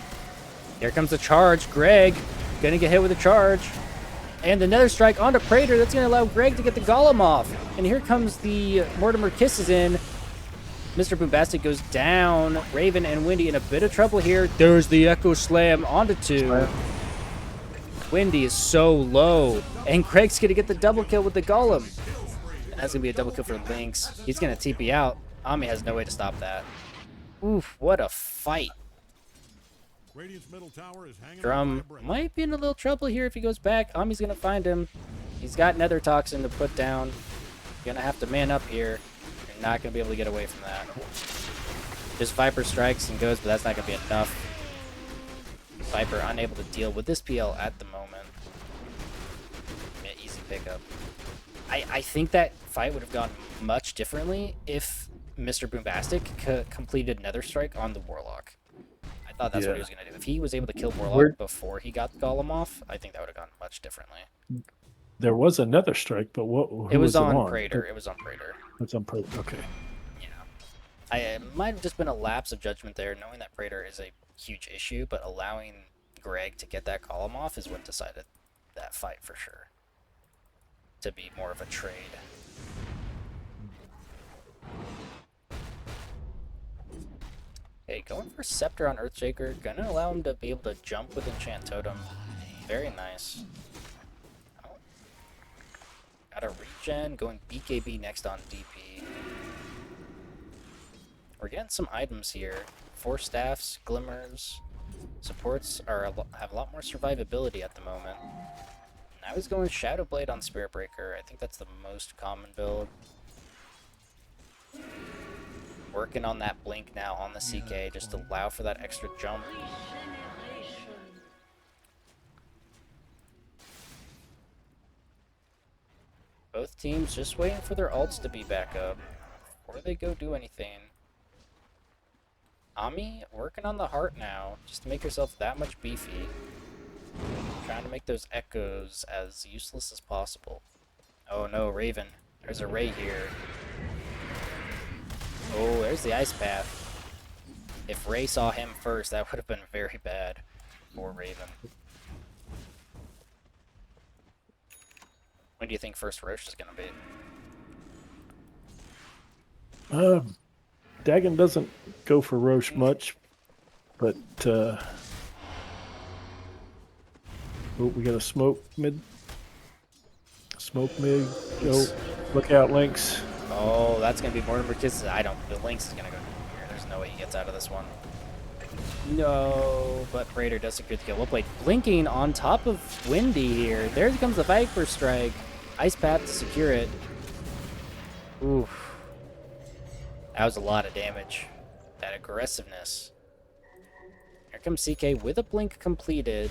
Speaker 1: Here comes the charge. Greg gonna get hit with a charge. And another strike onto Praetor. That's going to allow Greg to get the Golem off. And here comes the Mortimer Kisses in. Mr. Boombastic goes down. Raven and Windy in a bit of trouble here. There's the Echo Slam onto 2. Windy is so low. And Greg's going to get the double kill with the Golem. And that's going to be a double kill for Lynx. He's going to TP out. Ami has no way to stop that. Oof, what a fight.
Speaker 3: Radiant's middle tower is hanging
Speaker 1: Drum might be in a little trouble here if he goes back. Ami's gonna find him. He's got Nether Toxin to put down. Gonna have to man up here. You're not gonna be able to get away from that. Just Viper strikes and goes, but that's not gonna be enough. Viper unable to deal with this PL at the moment. Yeah, easy pickup. I think that fight would have gone much differently if Mr. Boombastic completed Nether Strike on the Warlock. I thought that's what he was going to do. If he was able to kill Warlock before he got the Golem off, I think that would have gone much differently.
Speaker 2: There was another strike, but
Speaker 1: It was on Praetor. It was on Praetor.
Speaker 2: It's on Praetor. Okay.
Speaker 1: Yeah. It might have just been a lapse of judgment there, knowing that Praetor is a huge issue, but allowing Greg to get that Golem off is what decided that fight for sure. To be more of a trade. Okay, going for Scepter on Earthshaker. Gonna allow him to be able to jump with Enchant Totem. Very nice. Oh. Got a regen. Going BKB next on DP. We're getting some items here. 4 staffs, glimmers. Supports have a lot more survivability at the moment. Now he's going Shadow Blade on Spirit Breaker. I think that's the most common build. Working on that blink now on the CK, just to allow for that extra jump. Both teams just waiting for their ults to be back up before they go do anything. Ami working on the heart now, just to make herself that much beefy. Trying to make those echoes as useless as possible. Oh no, Raven. There's a Ray here. Oh, there's the ice path. If Ray saw him first, that would have been very bad for Raven. When do you think first Roche is going to be?
Speaker 2: Dagon doesn't go for Roche much, but oh, we got a smoke mid. Smoke mid. Oh, look out, Lynx.
Speaker 1: Oh, that's going to be Mortimer Kisses. The Lynx is going to go here. There's no way he gets out of this one. No, but Praetor does secure the kill. Well played. Blinking on top of Windy here. There comes the Viper Strike. Ice Path to secure it. Oof. That was a lot of damage. That aggressiveness. Here comes CK with a blink completed.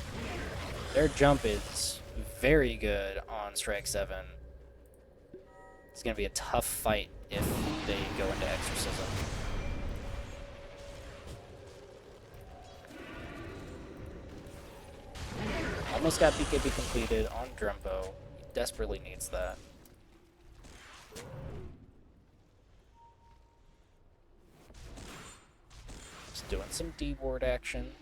Speaker 1: Their jump is very good on Strike 7. It's going to be a tough fight if they go into Exorcism. Almost got BKB completed on Drumbo. He desperately needs that. Just doing some D-ward action.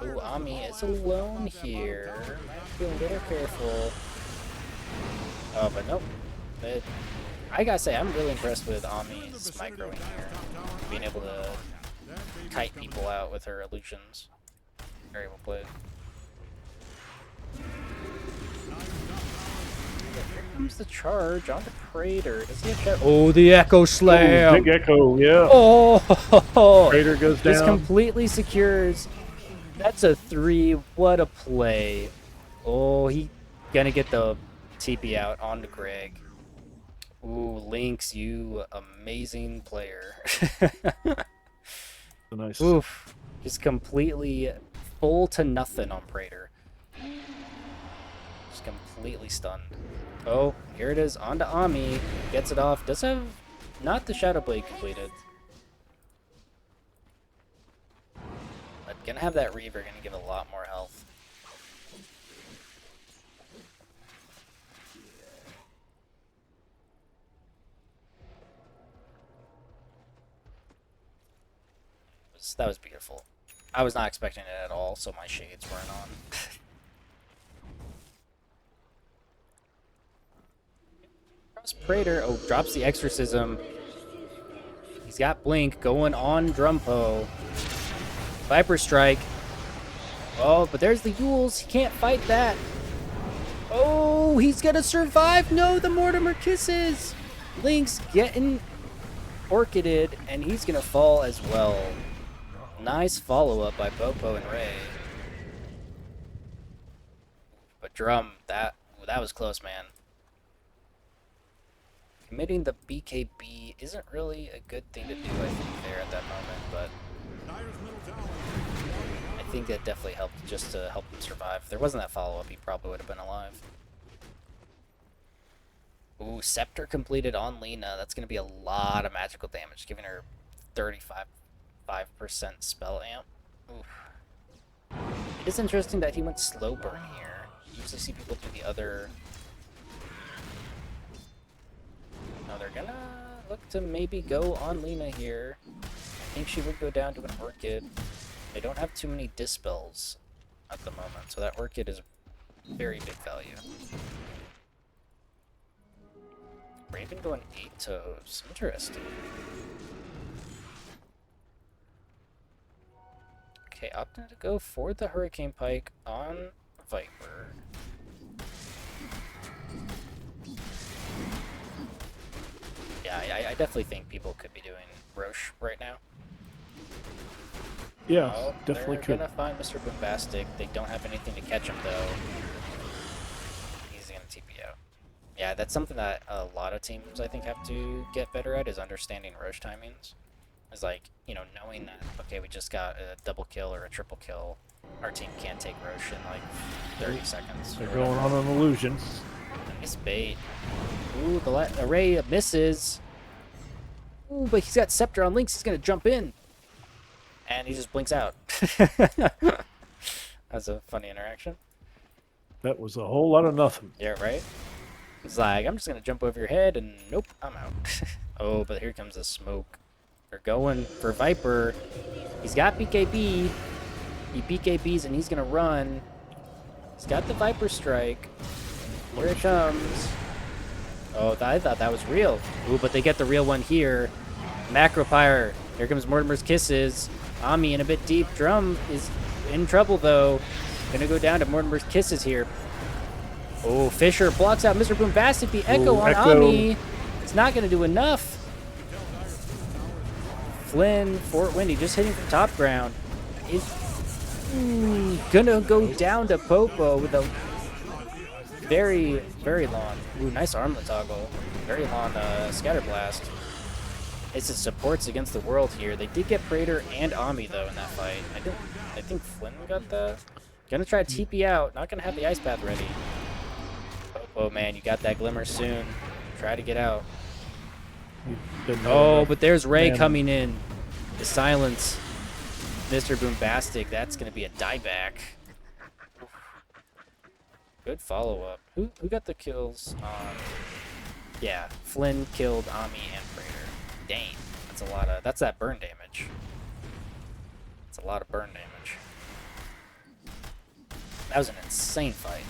Speaker 1: Ooh, Ami is alone here. Might be a little careful. Oh, but nope. I gotta say, I'm really impressed with Ami's microing here. Being able to kite people out with her illusions. Very well played. Here comes the charge onto Praetor. Does he have Oh, the Echo Slam!
Speaker 2: Ooh, big Echo, yeah.
Speaker 1: Oh!
Speaker 2: Praetor goes down.
Speaker 1: Just completely secures. That's a 3. What a play. Oh, he gonna get the TP out onto Greg. Ooh, Lynx, you amazing player.
Speaker 2: Nice.
Speaker 1: Oof. Just completely full to nothing on Praetor. Just completely stunned. Oh, here it is. Onto Ami. Gets it off. Does have not the Shadow Blade completed. But gonna have that Reaver, gonna give a lot more health. That was beautiful. I was not expecting it at all, so my shades weren't on. Cross Praetor. Oh, drops the Exorcism. He's got Blink going on Drumpo. Viper Strike. Oh, but there's the Yules. He can't fight that. Oh, he's gonna survive. No, the Mortimer Kisses. Lynx getting orchided, and he's gonna fall as well. Nice follow-up by Bopo and Ray. But Drum, that was close, man. Committing the BKB isn't really a good thing to do, I think, there at that moment, but I think that definitely helped just to help him survive. If there wasn't that follow-up, he probably would have been alive. Ooh, Scepter completed on Lena. That's going to be a lot of magical damage, giving her 35% spell amp. Oof. It is interesting that he went slow burn here. You usually see people do the other. No, they're gonna look to maybe go on Lena here. I think she would go down to an Orchid. They don't have too many dispels at the moment, so that Orchid is very big value. Raven going 8 toes. Interesting. Okay, opting to go for the Hurricane Pike on Viper. Yeah, I definitely think people could be doing Roche right now.
Speaker 2: Yeah,
Speaker 1: Oh,
Speaker 2: definitely
Speaker 1: they're
Speaker 2: could.
Speaker 1: gonna find Mr. Bombastic. They don't have anything to catch him though. He's gonna TP out. Yeah, that's something that a lot of teams I think have to get better at is understanding Roche timings. Is like, you know, knowing that okay, we just got a double kill or a triple kill. Our team can't take Roche in like 30 seconds.
Speaker 2: They're
Speaker 1: or
Speaker 2: going
Speaker 1: whatever.
Speaker 2: on an illusion.
Speaker 1: Nice bait. Ooh, the array misses. Ooh, but he's got Scepter on Lynx. He's gonna jump in. And he just blinks out. That's a funny interaction.
Speaker 2: That was a whole lot of nothing.
Speaker 1: Yeah, right? He's like, I'm just gonna jump over your head, and nope, I'm out. Oh, but here comes the smoke. They're going for Viper. He's got BKB. He BKBs, and he's gonna run. He's got the Viper strike. Here it comes. Oh, I thought that was real. Ooh, but they get the real one here. Macropyre. Here comes Mortimer's Kisses. Ami in a bit deep. Drum is in trouble, though. Gonna go down to Mortimer's Kisses here. Oh, Fisher blocks out Mr. Boombastic. The Echo on
Speaker 2: Echo.
Speaker 1: Ami. It's not gonna do enough. Flynn, Fort Windy, just hitting from top ground. Is gonna go down to Popo with a very, very long. Ooh, nice armlet toggle. Very long scatter blast. It's his supports against the world here. They did get Praetor and Ami though in that fight. I think Flynn got the. Gonna try to TP out. Not gonna have the ice path ready. Oh man, you got that glimmer soon. Try to get out. Oh, but there's Ray coming in. The silence. Mr. Boombastic. That's gonna be a dieback. Good follow-up. Who got the kills on... Yeah, Flynn killed Ami and Praetor. Dang. That's a lot of... That's that burn damage. That's a lot of burn damage. That was an insane fight.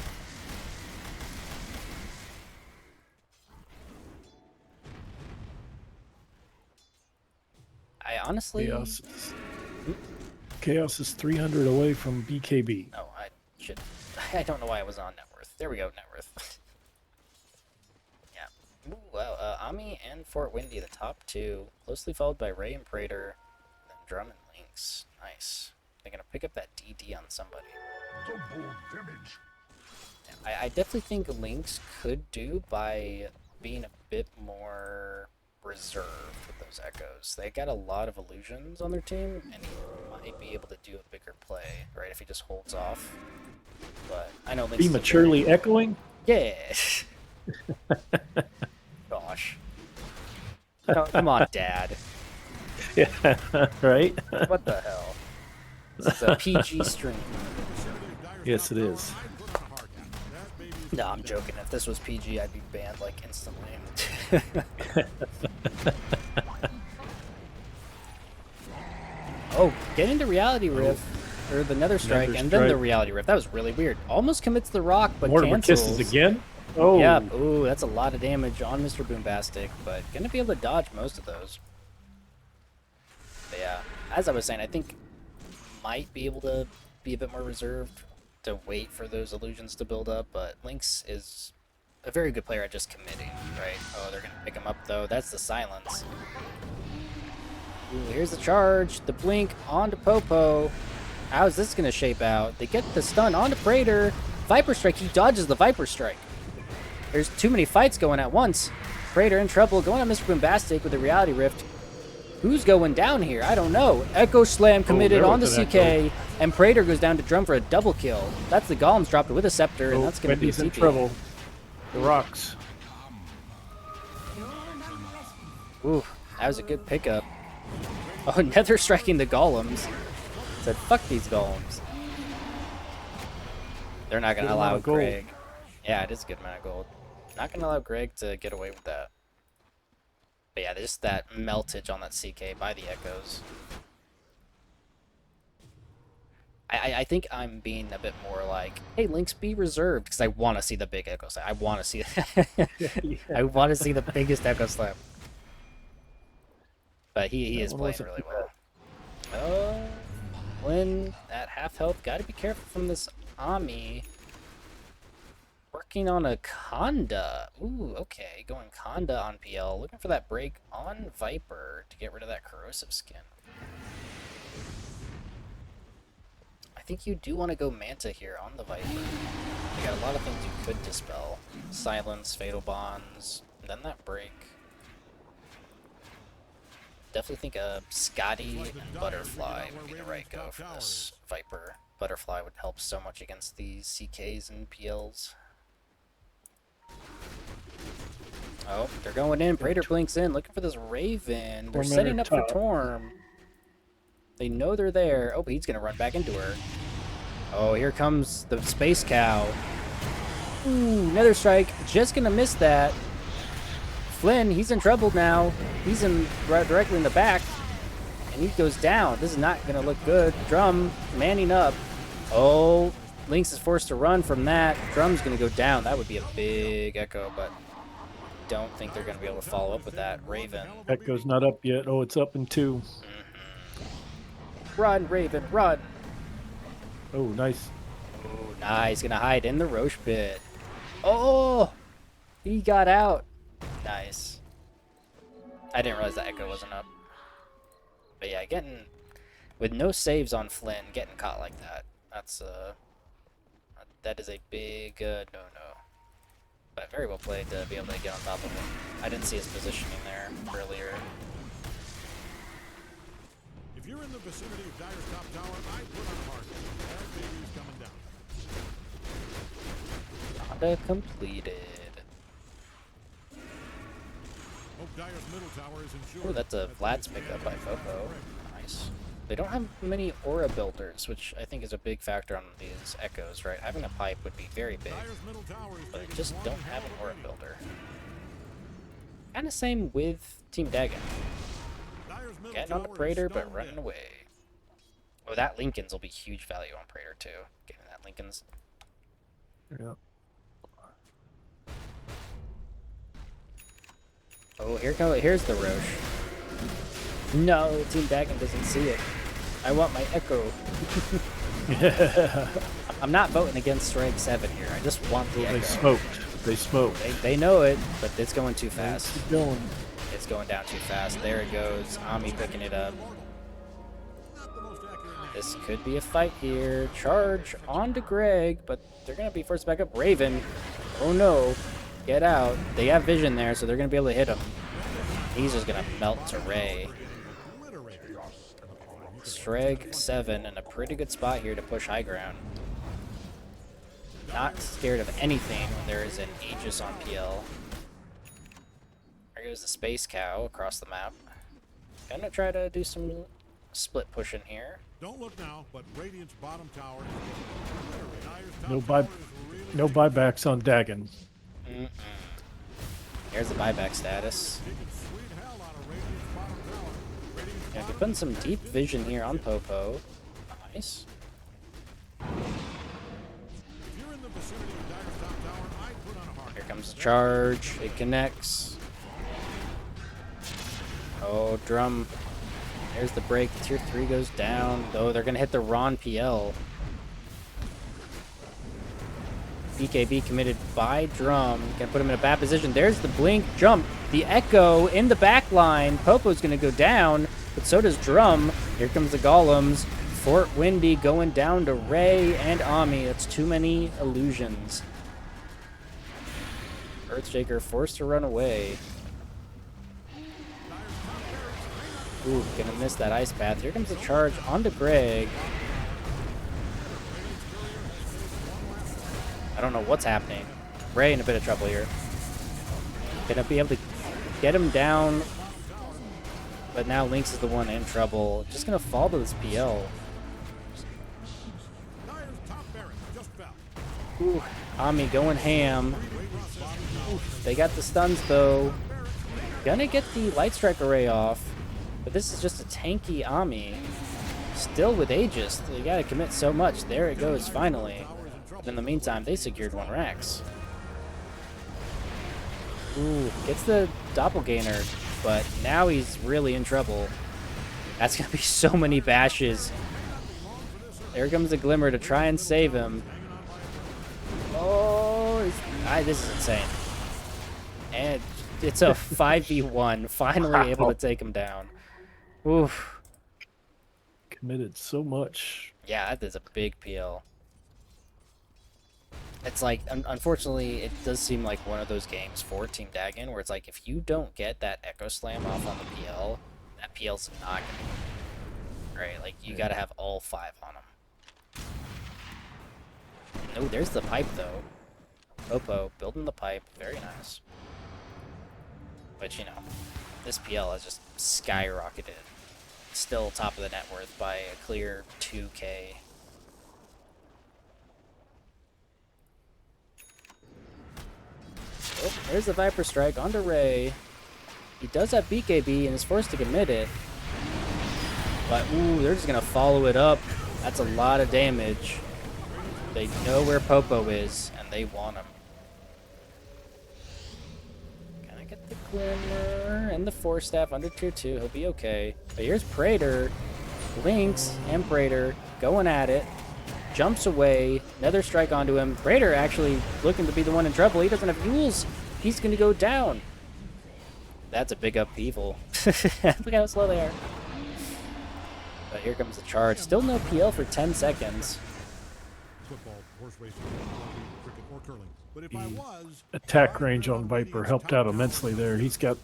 Speaker 1: I honestly...
Speaker 2: Chaos is 300 away from BKB.
Speaker 1: Oh, I don't know why I was on net worth. There we go, net worth. Yeah. Ooh, wow, Ami and Fort Windy, the top two, closely followed by Ray and Praetor, then Drum and Lynx. Nice. They're gonna pick up that DD on somebody. Yeah, I definitely think Lynx could do by being a bit more reserved with those echoes. They got a lot of illusions on their team, and he might be able to do a bigger play, right, if he just holds off. But I know Lynx
Speaker 2: Prematurely echoing?
Speaker 1: Yeah. Gosh. Come on, Dad.
Speaker 2: Yeah, right?
Speaker 1: What the hell? This is a PG stream.
Speaker 2: Yes, it is.
Speaker 1: No, I'm joking. If this was PG, I'd be banned, like, instantly. Oh, getting the Reality Rift, or the Nether Strike, and then the Reality Rift. That was really weird. Almost commits the rock, but
Speaker 2: Mortimer
Speaker 1: cancels.
Speaker 2: Kisses again? Oh.
Speaker 1: Yep. Ooh, that's a lot of damage on Mr. Boombastic, but gonna be able to dodge most of those. But yeah, as I was saying, I think might be able to be a bit more reserved to wait for those illusions to build up, but Lynx is a very good player at just committing, right? Oh, they're gonna pick him up though. That's the silence. Ooh, here's the charge, the blink onto Popo. How's this gonna shape out? They get the stun onto Praetor. Viper Strike, he dodges the Viper Strike. There's too many fights going at once. Praetor in trouble, going on Mr. Boombastic with the Reality Rift. Who's going down here? I don't know. Echo Slam committed on the CK, and Praetor goes down to Drum for a double kill. That's the Golems dropped with a Scepter, and that's going to be a
Speaker 2: in
Speaker 1: TP.
Speaker 2: trouble. The rocks.
Speaker 1: Ooh, that was a good pickup. Oh, Nether striking the Golems. Said, fuck these Golems. They're not going to allow Greg. Yeah, it is a good amount of gold. Not going to allow Greg to get away with that. But yeah, just that meltage on that CK by the Echoes. I think I'm being a bit more like, hey, Lynx, be reserved, because I want to see the big Echo Slam. I want to see I want to see the biggest Echo Slam. But he is playing really well. Oh, Flynn at half health. Got to be careful from this Ami. Work Walking on a Conda. Ooh, okay. Going Conda on PL. Looking for that break on Viper to get rid of that corrosive skin. I think you do want to go Manta here on the Viper. You got a lot of things you could dispel. Silence, Fatal Bonds, then that break. Definitely think a Scotty and Butterfly would be the right go for this Viper. Butterfly would help so much against these CKs and PLs. Oh, they're going in. Praetor blinks in, looking for this Raven. They're setting up for Torm. They know they're there. Oh, but he's going to run back into her. Oh, here comes the Space Cow. Ooh, Nether Strike. Just going to miss that. Flynn, he's in trouble now. He's in directly in the back. And he goes down. This is not going to look good. Drum manning up. Oh, Lynx is forced to run from that. Drum's going to go down. That would be a big echo, but don't think they're going to be able to follow up with that. Raven.
Speaker 2: Echo's not up yet. Oh, it's up in 2.
Speaker 1: Run, Raven, run.
Speaker 2: Oh, nice.
Speaker 1: Oh, nice. Going to hide in the Roche pit. Oh, he got out. Nice. I didn't realize the echo wasn't up. But yeah, getting with no saves on Flynn, getting caught like that. That is a big no-no. But very well played to be able to get on top of him. I didn't see his positioning there earlier.
Speaker 3: If you're in the vicinity of Dyer's top tower, I put on a mark. That baby's coming down.
Speaker 1: Honda completed.
Speaker 3: Hope Dyer's middle tower is insured.
Speaker 1: Oh, that's a Vlad's pickup by Fopo. Nice. They don't have many aura builders, which I think is a big factor on these echoes, right? Having a pipe would be very big, but they just don't have an aura builder. Kind of same with Team Dagon. Getting on the Praetor, but running away. Oh, that Lincoln's will be huge value on Praetor too. Getting that Lincoln's.
Speaker 2: Yeah.
Speaker 1: Oh, here's the Roche. No, Team Dagon doesn't see it. I want my echo. I'm not voting against Se7en here. I just want the echo.
Speaker 2: They smoked. They smoked.
Speaker 1: They know it, but it's going too fast.
Speaker 2: Keep going.
Speaker 1: It's going down too fast. There it goes. Ami picking it up. This could be a fight here. Charge onto Greg, but they're going to be forced back up. Raven. Oh no. Get out. They have vision there, so they're going to be able to hit him. He's just going to melt to Ray. Se7en in a pretty good spot here to push high ground. Not scared of anything when there is an Aegis on PL. There goes the Space Cow across the map. Gonna try to do some split pushing here.
Speaker 3: Don't look now, but Radiant's bottom tower.
Speaker 2: No buybacks on Dagon.
Speaker 1: Here's the buyback status. Yeah, we're putting some deep vision here on Popo. Nice. Here comes the charge. It connects. Oh, Drum. There's the break. Tier 3 goes down. Oh, they're going to hit the Ron PL. BKB committed by Drum. Gonna put him in a bad position. There's the blink jump. The echo in the back line. Popo's gonna go down, but so does Drum. Here comes the Golems. Fort Windy going down to Ray and Ami. That's too many illusions. Earthshaker forced to run away. Ooh, gonna miss that ice path. Here comes the charge onto Greg. I don't know what's happening. Ray in a bit of trouble here. Gonna be able to get him down, but now Lynx is the one in trouble. Just gonna fall to this PL. Ooh, Ami going ham. Ooh, they got the stuns though. Gonna get the Light Strike Array off, but this is just a tanky Ami. Still with Aegis. They gotta commit so much. There it goes, finally. But in the meantime, they secured 1 Rax. Ooh, gets the Doppelganger, but now he's really in trouble. That's going to be so many bashes. There comes the Glimmer to try and save him. Oh, This is insane. And it's a 5v1. Finally able to take him down. Oof.
Speaker 2: Committed so much.
Speaker 1: Yeah, that is a big PL. It's like, unfortunately, it does seem like one of those games for Team Dagon where it's like, if you don't get that Echo Slam off on the PL, that PL's not going to win. Right? Like, you got to have all 5 on them. No, there's the pipe, though. Popo building the pipe. Very nice. But, you know, this PL has just skyrocketed. Still top of the net worth by a clear 2K. Oh, there's the Viper Strike onto Ray. He does have BKB and is forced to commit it. But, ooh, they're just going to follow it up. That's a lot of damage. They know where Popo is, and they want him. Gonna get the Glimmer and the Force Staff under tier 2. He'll be okay. But here's Praetor. Lynx and Praetor going at it. Jumps away. Another strike onto him. Praetor actually looking to be the one in trouble. He doesn't have Yules. He's going to go down. That's a big upheaval. Look how slow they are. But here comes the charge. Still no PL for 10 seconds.
Speaker 3: Football, horse racing, cricket, or curling. But if I was,
Speaker 2: Attack range on Viper helped out immensely there. He's got,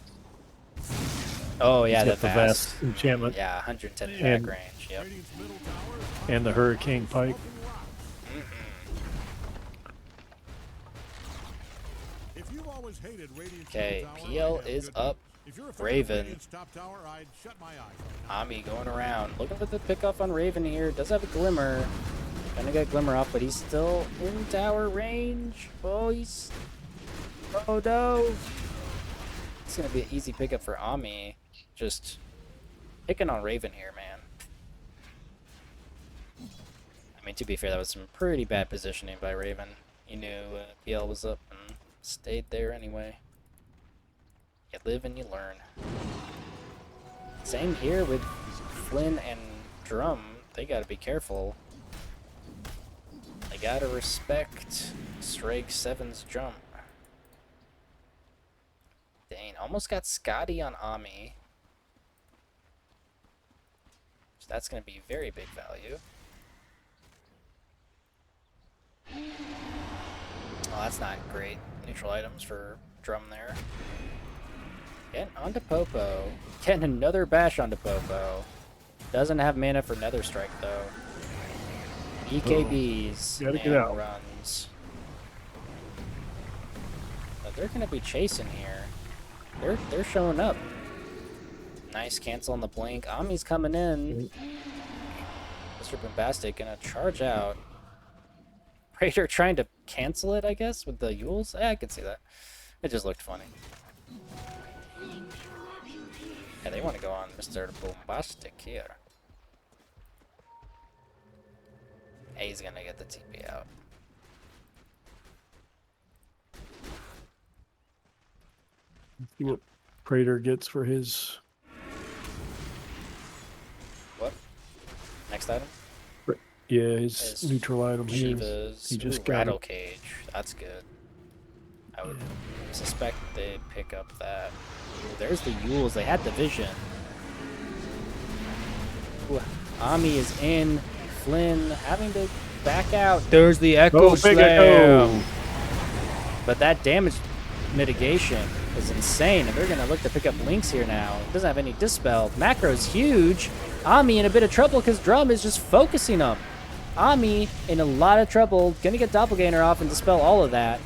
Speaker 1: Oh, yeah,
Speaker 2: he's
Speaker 1: the
Speaker 2: got the
Speaker 1: vast.
Speaker 2: vast enchantment
Speaker 1: Yeah, 110 attack
Speaker 2: And-
Speaker 1: range. Yep.
Speaker 3: Radiant's middle tower is
Speaker 2: and the Hurricane Pike.
Speaker 3: if you've always hated Radiant's
Speaker 1: Okay,
Speaker 3: middle tower,
Speaker 1: PL
Speaker 3: I have
Speaker 1: is
Speaker 3: good
Speaker 1: up.
Speaker 3: news. If you're a fan of
Speaker 1: Raven.
Speaker 3: Radiant's top tower, I'd shut my eyes right now.
Speaker 1: Ami going around. Looking for the pickoff on Raven here. Does have a Glimmer. Gonna get Glimmer off, but he's still in tower range. Oh, he's... Oh, no. It's gonna be an easy pickup for Ami. Just picking on Raven here, man. I mean, to be fair, that was some pretty bad positioning by Raven. He knew PL was up and stayed there anyway. You live and you learn. Same here with Flynn and Drum. They gotta be careful. They gotta respect Se7en's jump. Dang, almost got Scotty on Ami. So that's gonna be very big value. Oh, that's not great. Neutral items for Drum there. Getting onto Popo. Getting another bash onto Popo. Doesn't have mana for Nether Strike though. EKBs
Speaker 2: Gotta get
Speaker 1: and
Speaker 2: out.
Speaker 1: runs. But they're gonna be chasing here. They're showing up. Nice cancel on the blink. Ami's coming in. Mr. Bombastic gonna charge out. Praetor trying to cancel it, I guess, with the Yules. Yeah, I can see that. It just looked funny. Yeah, they want to go on Mr. Bombastic here. Hey, he's gonna get the TP out.
Speaker 2: See what Praetor gets for his.
Speaker 1: What? Next item?
Speaker 2: Yeah, his
Speaker 1: His
Speaker 2: neutral item here.
Speaker 1: Shivas.
Speaker 2: He just
Speaker 1: Ooh,
Speaker 2: got
Speaker 1: Rattle
Speaker 2: it.
Speaker 1: Cage. That's good. I would suspect they pick up that. Ooh, there's the Yules. They had the vision. Ooh, Ami is in. Flynn having to back out. There's the Echo
Speaker 2: Big
Speaker 1: Slam.
Speaker 2: Echo!
Speaker 1: But that damage mitigation is insane, and they're going to look to pick up Lynx here now. Doesn't have any Dispel. Macro's huge. Ami in a bit of trouble because Drum is just focusing him. Ami in a lot of trouble. Going to get Doppelganger off and dispel all of that.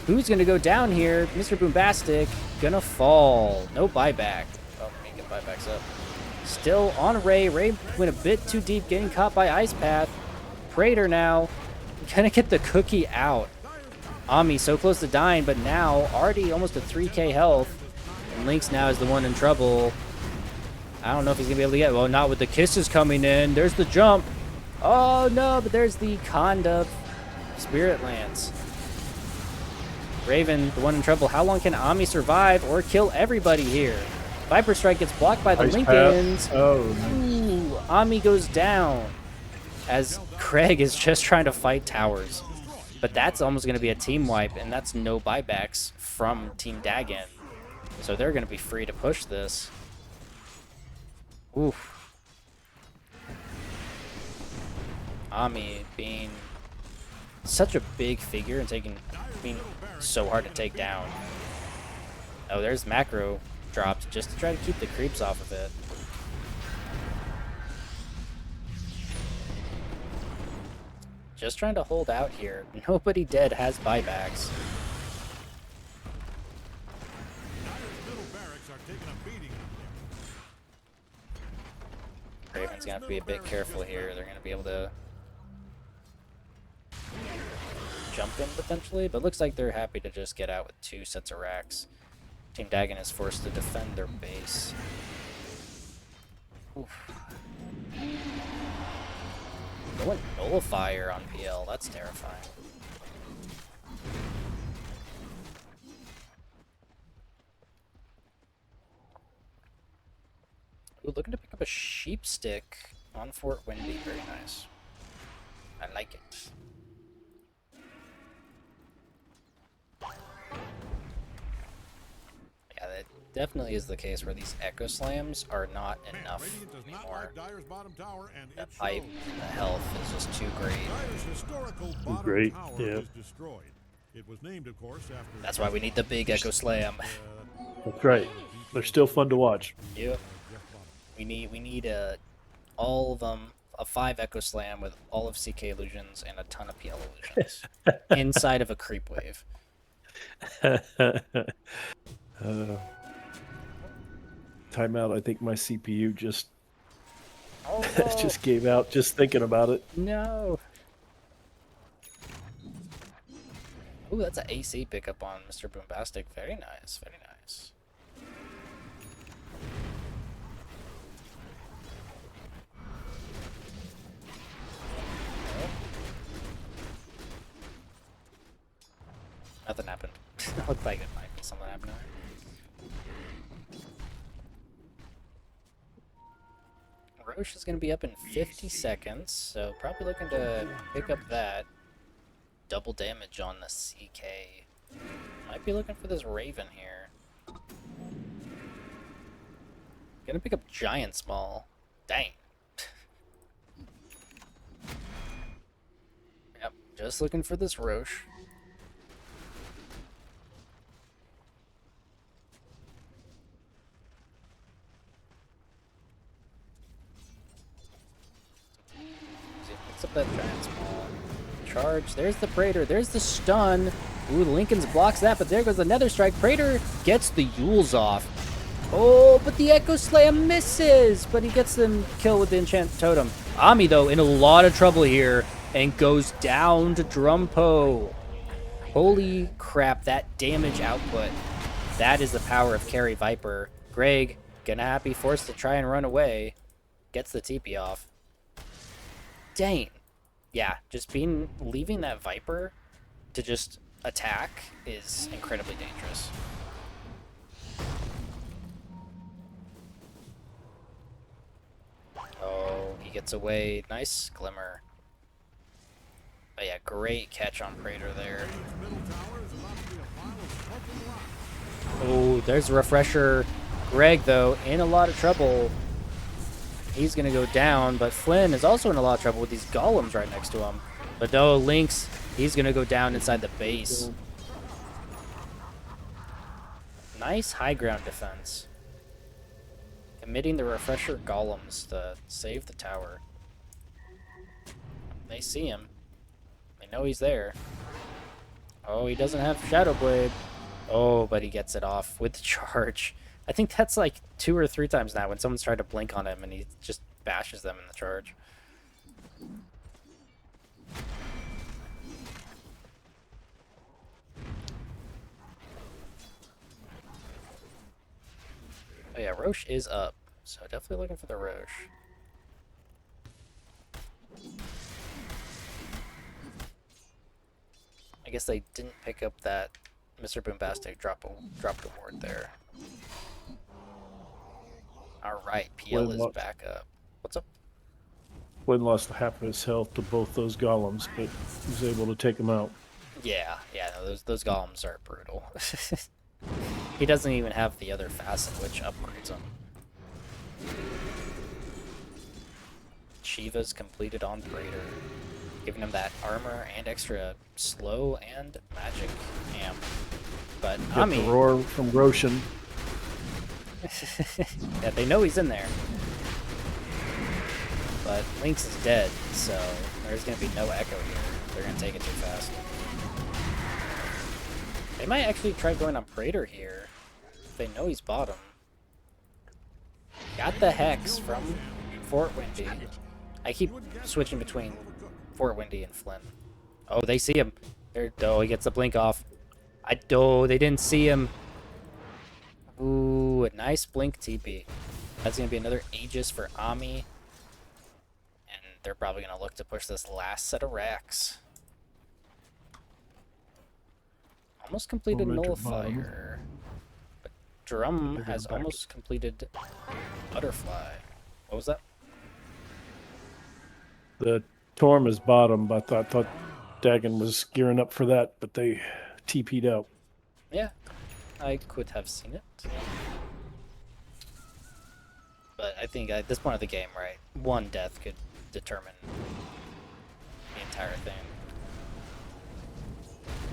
Speaker 1: Who's going to go down here? Mr. Boombastic going to fall. No buyback. Oh, we can get buybacks up. Still on Ray. Ray went a bit too deep, getting caught by Ice Path. Praetor now going to get the cookie out. Ami so close to dying, but now already almost at 3k health. And Lynx now is the one in trouble. I don't know if he's going to be able to get... Well, not with the kisses coming in. There's the jump. Oh, no, but there's the Conda Spirit Lance. Raven, the one in trouble. How long can Ami survive or kill everybody here? Viper Strike gets blocked by the
Speaker 2: Ice
Speaker 1: Lincolns.
Speaker 2: Path. Oh,
Speaker 1: Ooh, Ami goes down as Craig is just trying to fight towers. But that's almost going to be a team wipe, and that's no buybacks from Team Dagon. So they're going to be free to push this. Oof. Ami being such a big figure and being so hard to take down. Oh, there's macro dropped just to try to keep the creeps off of it. Just trying to hold out here. Nobody dead has buybacks. Raven's gonna have to be a bit careful here. They're gonna be able to jump in potentially, but looks like they're happy to just get out with 2 sets of racks. Team Dagon is forced to defend their base. Oof. Going nullifier on PL, that's terrifying. Ooh, looking to pick up a sheep stick on Fort Windy, very nice. I like it. Yeah, that definitely is the case where these Echo Slams are not enough anymore. The pipe and the health is just too great.
Speaker 2: Too great, yeah.
Speaker 3: It was named, of course, after
Speaker 1: That's why we need the big Echo Slam.
Speaker 2: That's right. They're still fun to watch.
Speaker 1: Yep. We need all of them, a 5 Echo Slam with all of CK illusions and a ton of PL illusions inside of a creep wave.
Speaker 2: Timeout. I think my CPU just
Speaker 1: Oh, no.
Speaker 2: just gave out just thinking about it.
Speaker 1: No. Ooh, that's an AC pickup on Mr. Boombastic. Very nice, very nice. Nothing happened. Looked like it might be something happening. Roche is going to be up in 50 seconds, so probably looking to pick up that. Double damage on the CK. Might be looking for this Raven here. Gonna pick up Giant Small. Dang. Yep, just looking for this Roche. Picks up that Giant Small. Charge. There's the Praetor. There's the stun. Ooh, Lincoln's blocks that, but there goes the Nether Strike. Praetor gets the Yules off. Oh, but the Echo Slam misses, but he gets them killed with the Enchant Totem. Ami, though, in a lot of trouble here and goes down to Drumpo. Holy crap, that damage output. That is the power of Carry Viper. Greg, gonna be forced to try and run away. Gets the TP off. Dang. Yeah, just leaving that Viper to just attack is incredibly dangerous. Oh, he gets away. Nice Glimmer. But yeah, great catch on Praetor there. Oh, there's a Refresher. Greg, though, in a lot of trouble. He's going to go down, but Flynn is also in a lot of trouble with these golems right next to him. But no, Lynx, he's going to go down inside the base. Nice high ground defense. Committing the Refresher golems to save the tower. They see him. They know he's there. Oh, he doesn't have Shadow Blade. Oh, but he gets it off with the charge. I think that's like 2 or 3 times now when someone's tried to blink on him and he just bashes them in the charge. Oh yeah, Roche is up, so definitely looking for the Roche. I guess they didn't pick up that Mr. Boombastic dropped a ward there. Alright, PL is back up. What's up?
Speaker 2: Flynn lost half of his health to both those golems, but he was able to take them out.
Speaker 1: Yeah, no, those golems are brutal. He doesn't even have the other facet which upgrades him. Shiva's completed on Praetor, giving him that armor and extra slow and magic amp. But
Speaker 2: Get
Speaker 1: Ami,
Speaker 2: the roar from Roshan.
Speaker 1: yeah, they know he's in there. But Lynx is dead, so there's gonna be no echo here. They're gonna take it too fast. They might actually try going on Praetor here. If they know he's bottom. Got the Hex from Fort Windy. I keep switching between Fort Windy and Flynn. Oh, they see him. Oh, he gets the blink off. They didn't see him. Ooh, a nice blink TP. That's going to be another Aegis for Ami. And they're probably going to look to push this last set of racks. Almost completed
Speaker 2: Momentum bottom.
Speaker 1: Nullifier. But Drum has almost completed Butterfly. What was that?
Speaker 2: The Torm is bottom, but I thought Dagon was gearing up for that, but they TP'd out.
Speaker 1: Yeah, I could have seen it. But I think at this point of the game, right, one death could determine the entire thing.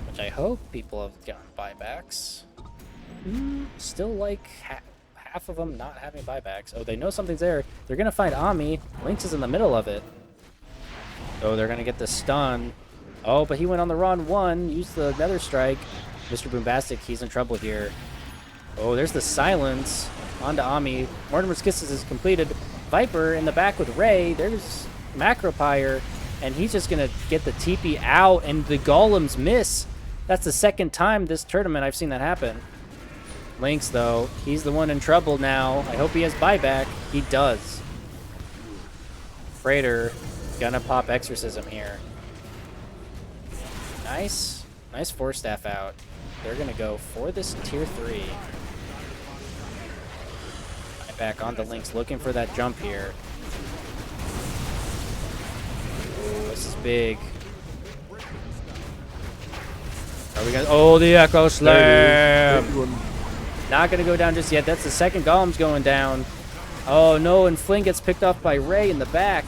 Speaker 1: Which I hope people have gotten buybacks. Still like half of them not having buybacks. Oh, they know something's there. They're going to find Ami. Lynx is in the middle of it. Oh, they're going to get the stun. Oh, but he went on the wrong one. Used the Nether Strike. Mr. Boombastic, he's in trouble here. Oh, there's the silence. Onto Ami. Mortimer's Kisses is completed. Viper in the back with Ray. There's Macropyre. And he's just going to get the TP out, and the golems miss. That's the second time this tournament I've seen that happen. Lynx, though, he's the one in trouble now. I hope he has buyback. He does. Praetor gonna pop Exorcism here. Nice. Nice Force Staff out. They're gonna go for this tier 3. Back onto Lynx, looking for that jump here. Ooh, this is big. Are we gonna? Oh, the Echo Slam! Not gonna go down just yet. That's the second golem's going down. Oh no, and Flynn gets picked off by Ray in the back.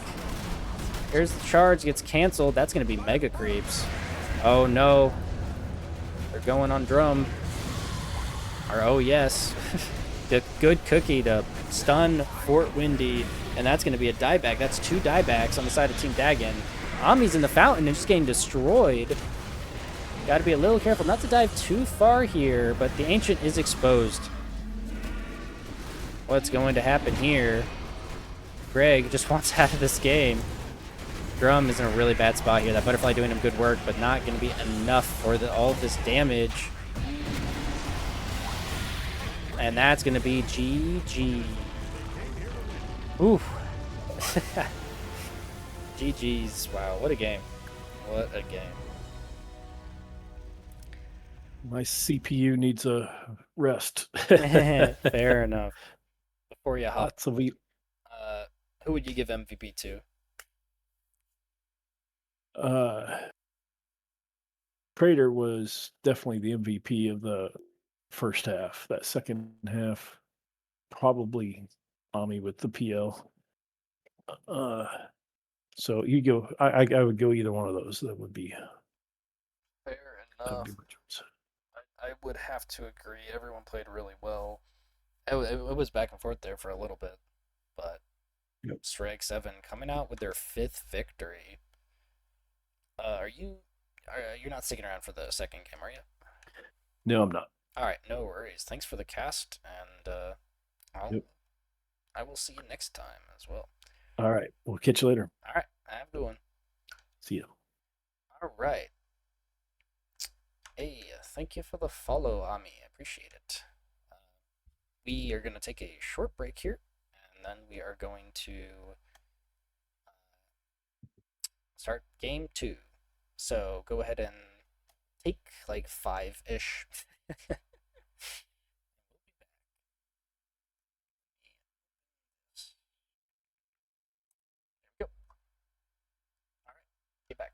Speaker 1: Here's the charge, gets canceled. That's gonna be mega creeps. Oh no. They're going on Drum. Or oh yes. The good cookie to stun Fort Windy, and that's going to be a dieback. That's 2 diebacks on the side of Team Dagon. Ami's in the fountain and just getting destroyed. Got to be a little careful not to dive too far here, but the Ancient is exposed. What's going to happen here? Greg just wants out of this game. Drum is in a really bad spot here. That Butterfly doing him good work, but not going to be enough for all of this damage. And that's going to be GG. Ooh. GG's. Wow, what a game. What a game.
Speaker 2: My CPU needs a rest.
Speaker 1: Fair enough. Before you hop,
Speaker 2: Lots of
Speaker 1: who would you give MVP to?
Speaker 2: Praetor was definitely the MVP of the first half. That second half, probably Ami with the PL. So you go. I would go either one of those. That would be
Speaker 1: Fair
Speaker 2: that'd
Speaker 1: enough.
Speaker 2: be my choice.
Speaker 1: I would have to agree. Everyone played really well. It was back and forth there for a little bit, but
Speaker 2: Yep.
Speaker 1: Se7en coming out with their 5th victory. You're not sticking around for the second game, are you?
Speaker 2: No, I'm not.
Speaker 1: All right, no worries. Thanks for the cast, and I will see you next time as well.
Speaker 2: All right. We'll catch you later.
Speaker 1: All right, have a good one.
Speaker 2: See you.
Speaker 1: All right. Hey, thank you for the follow, Ami. I appreciate it. We are going to take a short break here, and then we are going to start game 2. So go ahead and take like 5-ish. Go. All right, get back.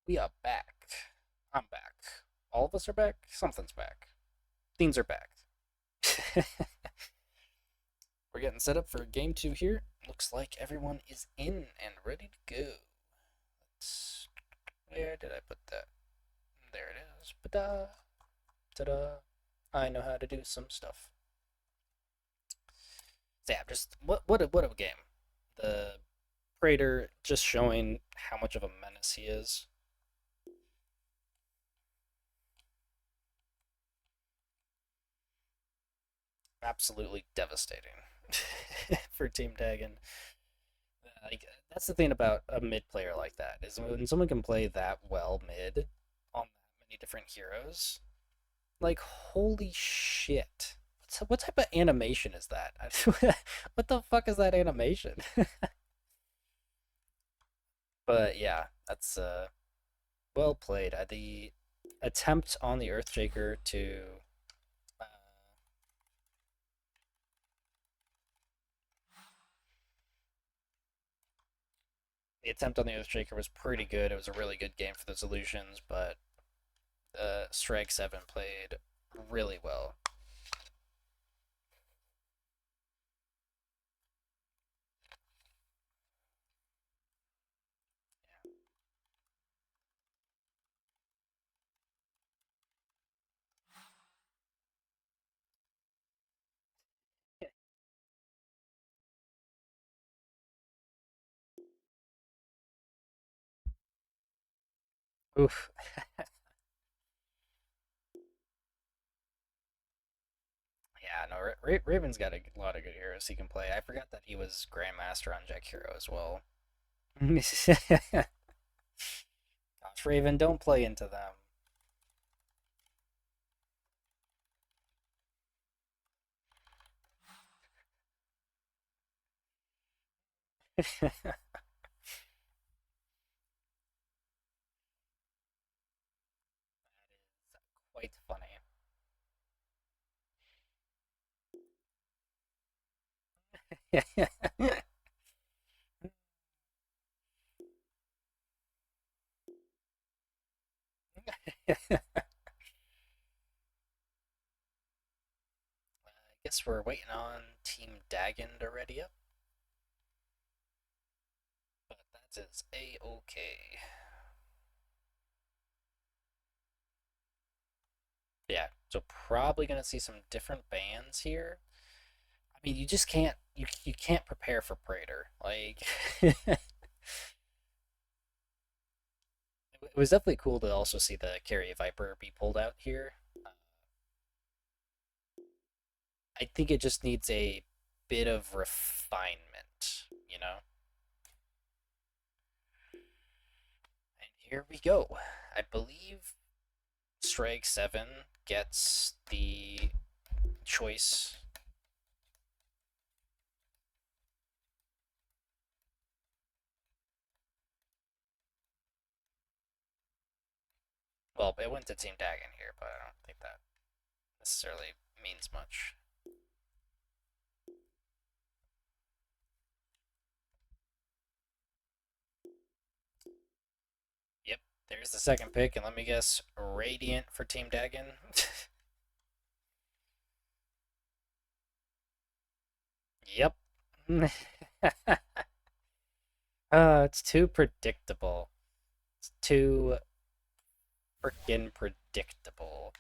Speaker 1: We are back. I'm back. All of us are back. Something's back. Things are back. We're getting set up for game 2 here. Looks like everyone is in and ready to go. Where did I put that? There it is. Ta-da. Ta-da. I know how to do some stuff. So yeah, just what a game. The Praetor just showing how much of a menace he is. Absolutely devastating for Team Dagon. Like, that's the thing about a mid player like that, is when someone can play that well mid on that many different heroes, like, holy shit. What type of animation is that? What the fuck is that animation? But yeah, that's well played. The attempt on the Earthshaker to the attempt on the Earthshaker was pretty good. It was a really good game for the Solutions, but Se7en played really well. Oof. Yeah, no, Raven's got a lot of good heroes he can play. I forgot that he was Grandmaster on Jack Hero as well. Gosh, Raven, don't play into them. Quite funny. I guess we're waiting on Team Dagon to ready up. But that is a-okay. Yeah, so probably gonna see some different bands here. I mean, you just can't you can't prepare for Praetor. Like it was definitely cool to also see the Carry Viper be pulled out here. I think it just needs a bit of refinement, you know? And here we go. I believe Se7en gets the choice. Well, it went to Team Dagon here, but I don't think that necessarily means much. Yep, there's the second pick, and let me guess, Radiant for Team Dagon. Yep. It's too predictable. It's too freaking predictable.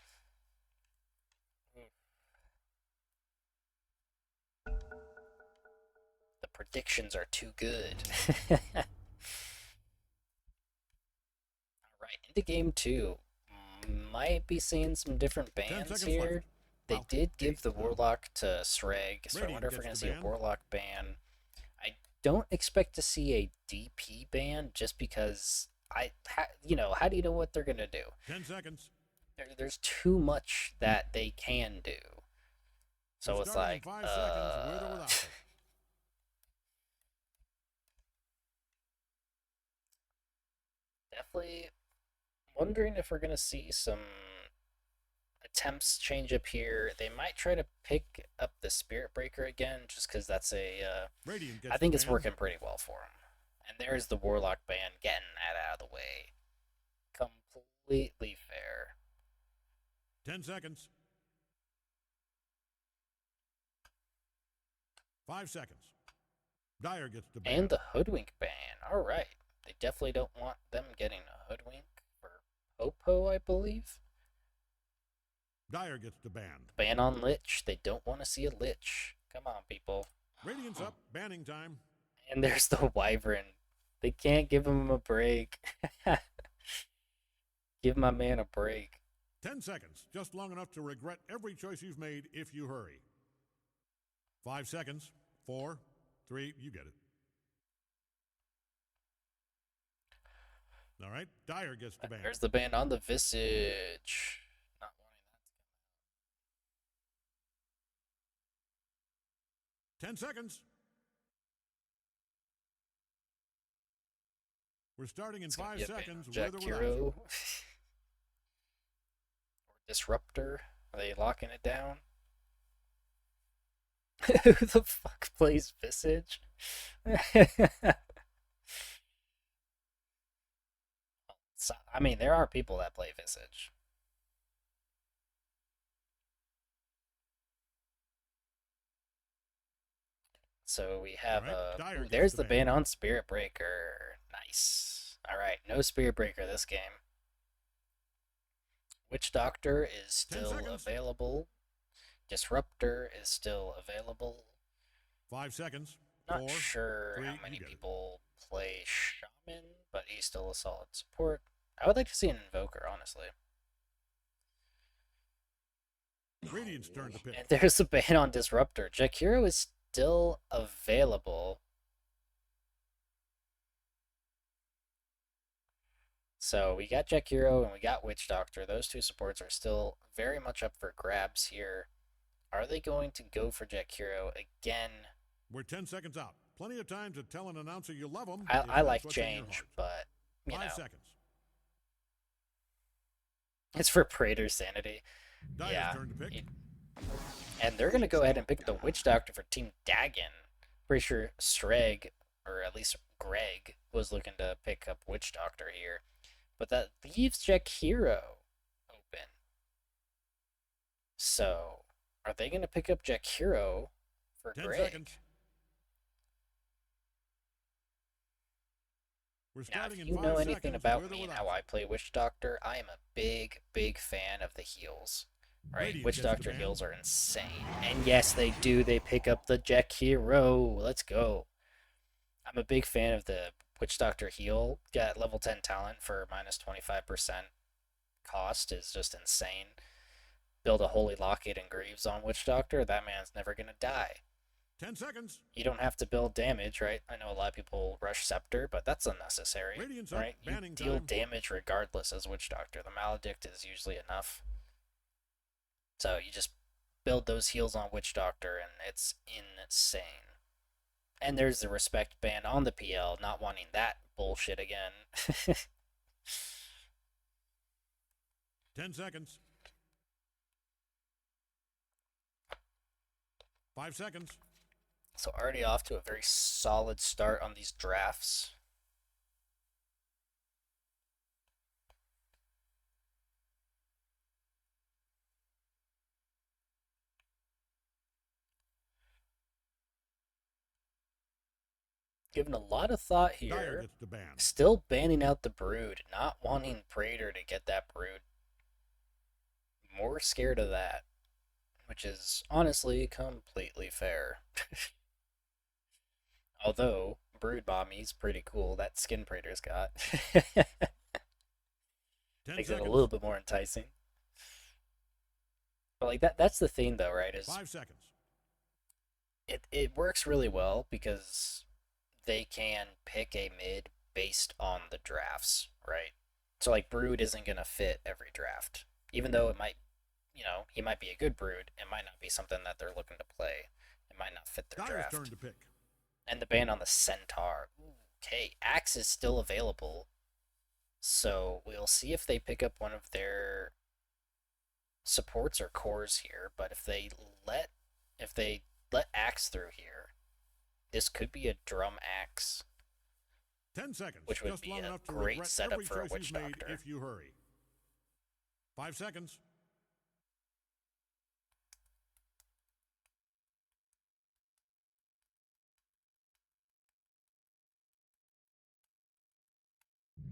Speaker 1: The predictions are too good. Alright, into game 2. Might be seeing some different bans here.
Speaker 3: Left.
Speaker 1: They did give the Warlock to Sreg, so I wonder if we're going to see a Warlock ban. I don't expect to see a DP ban just because how do you know what they're going to do?
Speaker 3: 10 seconds.
Speaker 1: There's too much that they can do. So it's like,
Speaker 3: 5 seconds with or without it.
Speaker 1: Definitely wondering if we're going to see some attempts change up here. They might try to pick up the Spirit Breaker again, just because that's I think it's working pretty well for them. And there's the Warlock band getting that out of the way. Completely fair.
Speaker 3: 10 seconds. 5 seconds. Dyer gets the ban.
Speaker 1: And the hoodwink ban. All right. They definitely don't want them getting a hoodwink for Popo, I believe.
Speaker 3: Dyer gets the ban.
Speaker 1: Ban on Lich. They don't want to see a Lich. Come on, people.
Speaker 3: Radiant's up. Banning time.
Speaker 1: And there's the Wyvern. They can't give him a break. Give my man a break.
Speaker 3: 10 seconds. Just long enough to regret every choice you've made if you hurry. 5 seconds. 4, 3, you get it. All right. Dyer gets the ban.
Speaker 1: There's the ban on the Visage. Not wanting that.
Speaker 3: 10 seconds. We're starting in
Speaker 1: It's gonna
Speaker 3: 5
Speaker 1: be a ban
Speaker 3: seconds
Speaker 1: on
Speaker 3: with
Speaker 1: Jack
Speaker 3: or without
Speaker 1: Hero.
Speaker 3: you.
Speaker 1: Or Disruptor. Are they locking it down? Who the fuck plays Visage? So, I mean, there are people that play Visage. So we have
Speaker 3: Dyer gets
Speaker 1: there's
Speaker 3: the
Speaker 1: the
Speaker 3: ban.
Speaker 1: ban on Spirit Breaker. Nice. Alright, no Spirit Breaker this game. Witch Doctor is
Speaker 3: 10
Speaker 1: still
Speaker 3: seconds.
Speaker 1: available. Disruptor is still available.
Speaker 3: 5 seconds.
Speaker 1: Not
Speaker 3: 4,
Speaker 1: sure
Speaker 3: 3,
Speaker 1: how
Speaker 3: you
Speaker 1: many
Speaker 3: get it.
Speaker 1: people play Shaman, but he's still a solid support. I would like to see an Invoker, honestly.
Speaker 3: Radiant's turn to pick.
Speaker 1: And there's a ban on Disruptor. Jakiro is still available. So we got Jakiro and we got Witch Doctor. Those two supports are still very much up for grabs here. Are they going to go for Jakiro again?
Speaker 3: We're 10 seconds out. Plenty of time to tell an announcer you love them.
Speaker 1: I like change, but, you
Speaker 3: 5
Speaker 1: know,
Speaker 3: seconds.
Speaker 1: it's for Praetor's sanity.
Speaker 3: Dyer's
Speaker 1: Yeah.
Speaker 3: turn to pick.
Speaker 1: And they're going to go ahead and pick the Witch Doctor for Team Dagon. Pretty sure Streg, or at least Greg, was looking to pick up Witch Doctor here. But that leaves Jakiro open. So, are they going to pick up Jakiro for
Speaker 3: 10
Speaker 1: Greg?
Speaker 3: seconds. We're
Speaker 1: Now,
Speaker 3: starting
Speaker 1: if
Speaker 3: in
Speaker 1: you
Speaker 3: 5
Speaker 1: know
Speaker 3: seconds.
Speaker 1: anything about
Speaker 3: with or
Speaker 1: me and
Speaker 3: without
Speaker 1: how I play Witch Doctor, I am a big, big fan of the heals. Right?
Speaker 3: Radiant
Speaker 1: Witch
Speaker 3: gets the
Speaker 1: Doctor
Speaker 3: ban.
Speaker 1: heals are insane. And yes, they do. They pick up the Jakiro. Let's go. I'm a big fan of the Witch Doctor heal. Got level 10 talent for minus 25% cost is just insane. Build a Holy Locket and Greaves on Witch Doctor. That man's never going to die.
Speaker 3: 10 seconds.
Speaker 1: You don't have to build damage, right? I know a lot of people rush Scepter, but that's unnecessary,
Speaker 3: Radiant's up.
Speaker 1: right? You
Speaker 3: Banning
Speaker 1: deal
Speaker 3: time.
Speaker 1: damage regardless as Witch Doctor. The Maledict is usually enough. So you just build those heals on Witch Doctor, and it's insane. And there's the respect ban on the PL, not wanting that bullshit again.
Speaker 3: 10 seconds. 5 seconds.
Speaker 1: So already off to a very solid start on these drafts. Given a lot of thought
Speaker 3: Dyer
Speaker 1: here.
Speaker 3: gets the ban.
Speaker 1: Still banning out the Brood, not wanting Praetor to get that Brood. More scared of that, which is honestly completely fair. Although, Brood Bomby's pretty cool, that skin Praetor's got.
Speaker 3: 10
Speaker 1: Makes
Speaker 3: seconds.
Speaker 1: it a little bit more enticing. But like that's the thing though, right? Is
Speaker 3: 5 seconds.
Speaker 1: it works really well because they can pick a mid based on the drafts, right? So like Brood isn't gonna fit every draft. Even though it might, he might be a good Brood, it might not be something that they're looking to play. It might not fit their
Speaker 3: Dyer's
Speaker 1: draft.
Speaker 3: turn to pick.
Speaker 1: And the ban on the Centaur. Okay, Axe is still available. So we'll see if they pick up one of their supports or cores here, but if they let Axe through here, this could be a drum Axe.
Speaker 3: 10 seconds.
Speaker 1: Which would
Speaker 3: Just
Speaker 1: be
Speaker 3: long
Speaker 1: a
Speaker 3: enough to
Speaker 1: great
Speaker 3: regret
Speaker 1: setup
Speaker 3: every
Speaker 1: for a
Speaker 3: choice
Speaker 1: Witch
Speaker 3: you've made
Speaker 1: Doctor.
Speaker 3: if you hurry. 5 seconds.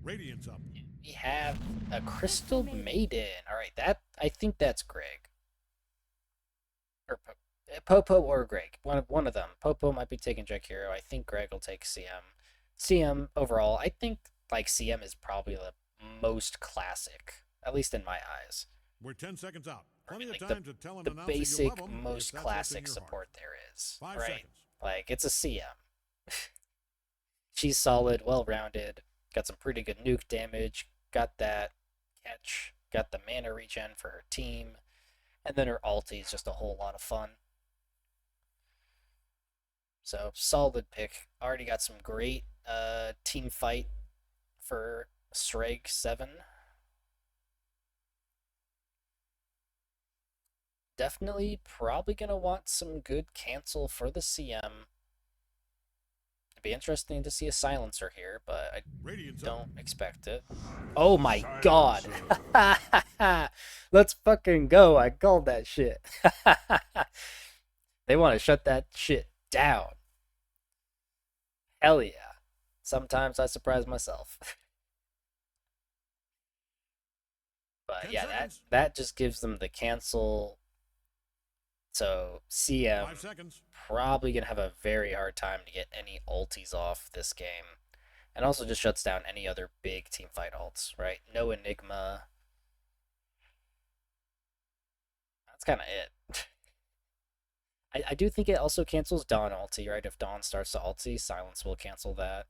Speaker 3: Radiant's up.
Speaker 1: We have a Crystal Maiden. All right, I think that's Greg. Or Popo or Greg. One of them. Popo might be taking Jack Hero. I think Greg will take CM. CM overall, I think like CM is probably the most classic, at least in my eyes.
Speaker 3: We're 10 seconds out. Plenty
Speaker 1: Like
Speaker 3: of time to tell an
Speaker 1: the
Speaker 3: announcer you
Speaker 1: basic,
Speaker 3: love 'em
Speaker 1: most
Speaker 3: if that's
Speaker 1: classic
Speaker 3: what's in your
Speaker 1: support
Speaker 3: heart.
Speaker 1: there is.
Speaker 3: 5
Speaker 1: right?
Speaker 3: seconds.
Speaker 1: Like it's a CM. She's solid, well-rounded, got some pretty good nuke damage, got that catch, got the mana regen for her team, and then her ulti is just a whole lot of fun. So, solid pick. Already got some great team fight for Se7en. Definitely probably going to want some good cancel for the CM. It'd be interesting to see a silencer here, but I don't expect it. Oh my god! Let's fucking go! I called that shit. They want to shut that shit down. Hell yeah. Sometimes I surprise myself. But yeah, that just gives them the cancel. So CM probably gonna have a very hard time to get any ultis off this game. And also just shuts down any other big teamfight ults, right? No Enigma. That's kind of it. I do think it also cancels Dawn ulti, right? If Dawn starts to ulti, Silence will cancel that.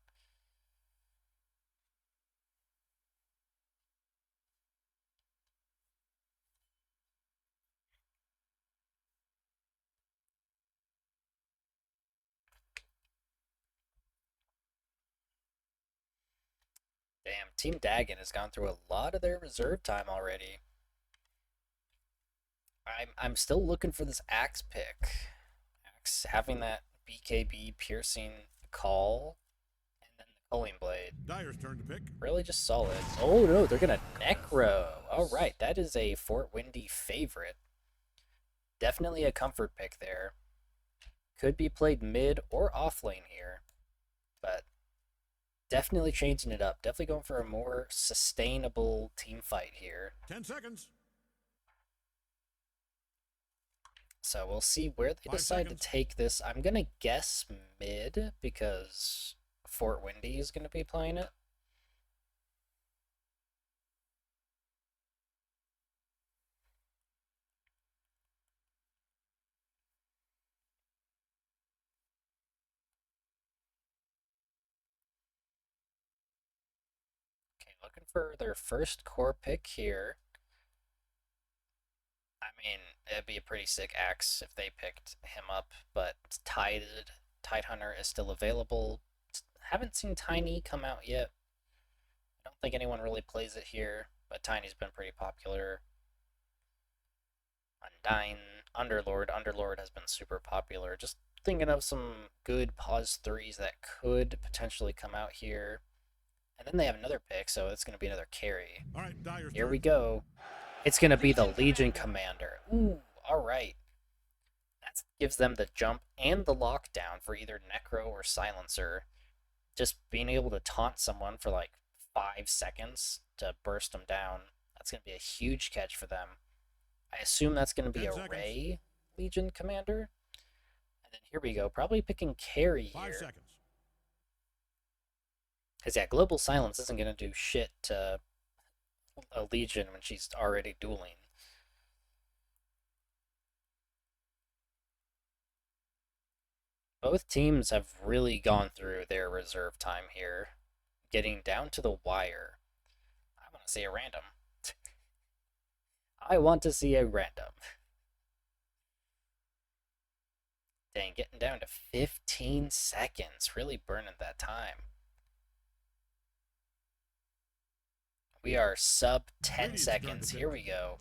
Speaker 1: Damn, Team Dagon has gone through a lot of their reserve time already. I'm still looking for this Axe pick. Axe having that BKB piercing call, and then the Culling Blade.
Speaker 3: Dyer's turn to pick.
Speaker 1: Really just solid. Oh no, they're gonna Necro. Alright, that is a Fort Windy favorite. Definitely a comfort pick there. Could be played mid or off lane here, but definitely changing it up. Definitely going for a more sustainable team fight here.
Speaker 3: 10 seconds.
Speaker 1: So we'll see where they decide to take this. I'm going to guess mid because Fort Windy is going to be playing it. Okay, looking for their first core pick here. I mean, it'd be a pretty sick Axe if they picked him up, but Tidehunter is still available. Haven't seen Tiny come out yet. I don't think anyone really plays it here, but Tiny's been pretty popular. Undyne, Underlord has been super popular. Just thinking of some good pause 3s that could potentially come out here. And then they have another pick, so it's going to be another carry.
Speaker 3: All right,
Speaker 1: here we go. It's going to be the Legion Commander. Ooh, alright. That gives them the jump and the lockdown for either Necro or Silencer. Just being able to taunt someone for like 5 seconds to burst them down. That's going to be a huge catch for them. I assume that's going to be a Ray Legion Commander. And then here we go. Probably picking carry here.
Speaker 3: 5 seconds.
Speaker 1: Because yeah, Global Silence isn't going to do shit to a Legion when she's already dueling. Both teams have really gone through their reserve time here, getting down to the wire. I want to see a random. I want to see a random. Dang, getting down to 15 seconds. Really burning that time. We are sub 10 seconds. Here we go.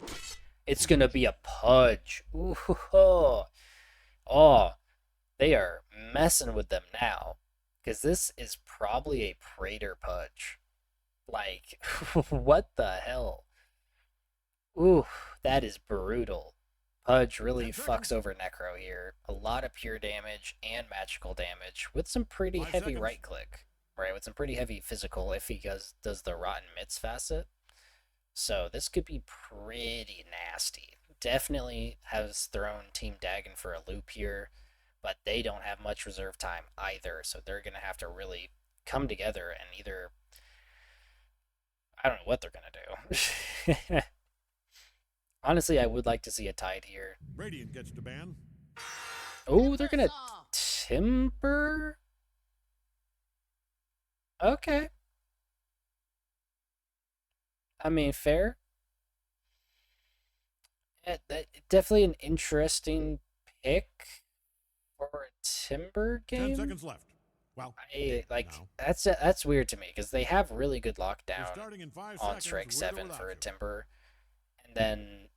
Speaker 1: It's going to be a pudge. Ooh, oh, they are messing with them now. Because this is probably a Praetor pudge. Like, what the hell? Ooh, that is brutal. Pudge really
Speaker 3: 10 seconds.
Speaker 1: fucks over Necro here. A lot of pure damage and magical damage with some pretty
Speaker 3: 5
Speaker 1: heavy
Speaker 3: seconds.
Speaker 1: right click. Right, with some pretty heavy physical if he does the Rotten Mitts facet. So this could be pretty nasty. Definitely has thrown Team Dagon for a loop here, but they don't have much reserve time either, so they're going to have to really come together and either. I don't know what they're going to do. Honestly, I would like to see a tide here.
Speaker 3: Radiant gets to ban.
Speaker 1: Oh, they're going to Timber? Okay. I mean, fair. Definitely an interesting pick for a Timber
Speaker 3: 10
Speaker 1: game.
Speaker 3: seconds left. Well, now.
Speaker 1: That's weird to me because they have really good
Speaker 3: We're
Speaker 1: lockdown
Speaker 3: starting in 5
Speaker 1: on
Speaker 3: seconds.
Speaker 1: Strike
Speaker 3: with or
Speaker 1: 7
Speaker 3: without
Speaker 1: for a
Speaker 3: you.
Speaker 1: Timber, and then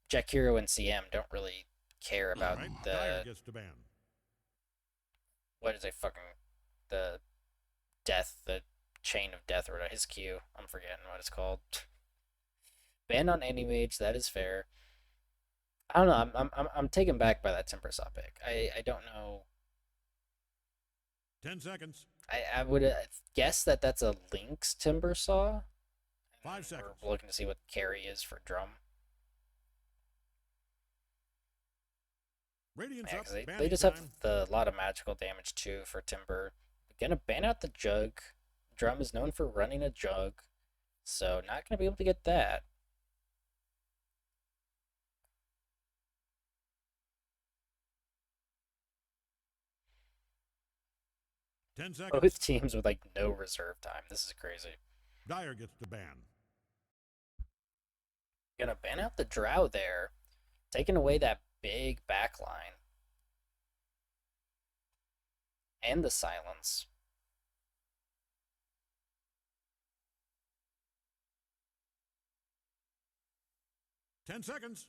Speaker 1: Jack Hero and CM don't really care
Speaker 3: All
Speaker 1: about
Speaker 3: right,
Speaker 1: the
Speaker 3: Dyer gets to ban.
Speaker 1: what is it fucking the the chain of death or whatever, his Q. I'm forgetting what it's called. Ban on any mage, that is fair. I don't know. I'm taken back by that Timber Saw pick. I don't know.
Speaker 3: 10 seconds.
Speaker 1: I would guess that that's a Lynx Timber Saw.
Speaker 3: 5 seconds.
Speaker 1: We're looking to see what carry is for drum.
Speaker 3: Radiant's
Speaker 1: Yeah,
Speaker 3: up.
Speaker 1: 'cause they
Speaker 3: Banning
Speaker 1: just
Speaker 3: time.
Speaker 1: have a lot of magical damage too for Timber. Gonna ban out the Jug. Drum is known for running a Jug, so not gonna be able to get that.
Speaker 3: Ten seconds.
Speaker 1: Both teams with like no reserve time. This is crazy.
Speaker 3: Dyer gets to ban.
Speaker 1: Gonna ban out the Drow there, taking away that big backline. And the silence.
Speaker 3: Ten seconds.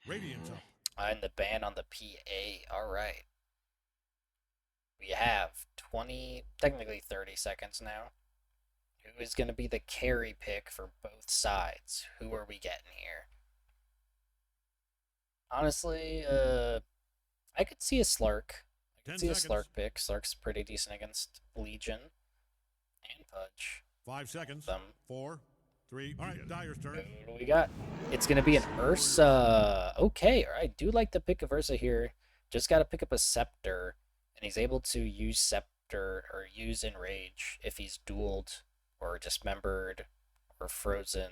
Speaker 3: Radiant's up.
Speaker 1: And the ban on the PA. Alright. We have 20, technically 30 seconds now. Who is going to be the carry pick for both sides? Who are we getting here? Honestly, I could see a Slark. I could
Speaker 3: 10
Speaker 1: see a
Speaker 3: seconds.
Speaker 1: Slark pick. Slark's pretty decent against Legion and Pudge.
Speaker 3: 5 seconds.
Speaker 1: Them.
Speaker 3: 4, 3. All right, Dyer's turn.
Speaker 1: What do we got? It's going to be an Ursa. Okay, I do like the pick of Ursa here. Just got to pick up a Scepter, and he's able to use Scepter or use Enrage if he's dueled or dismembered or frozen.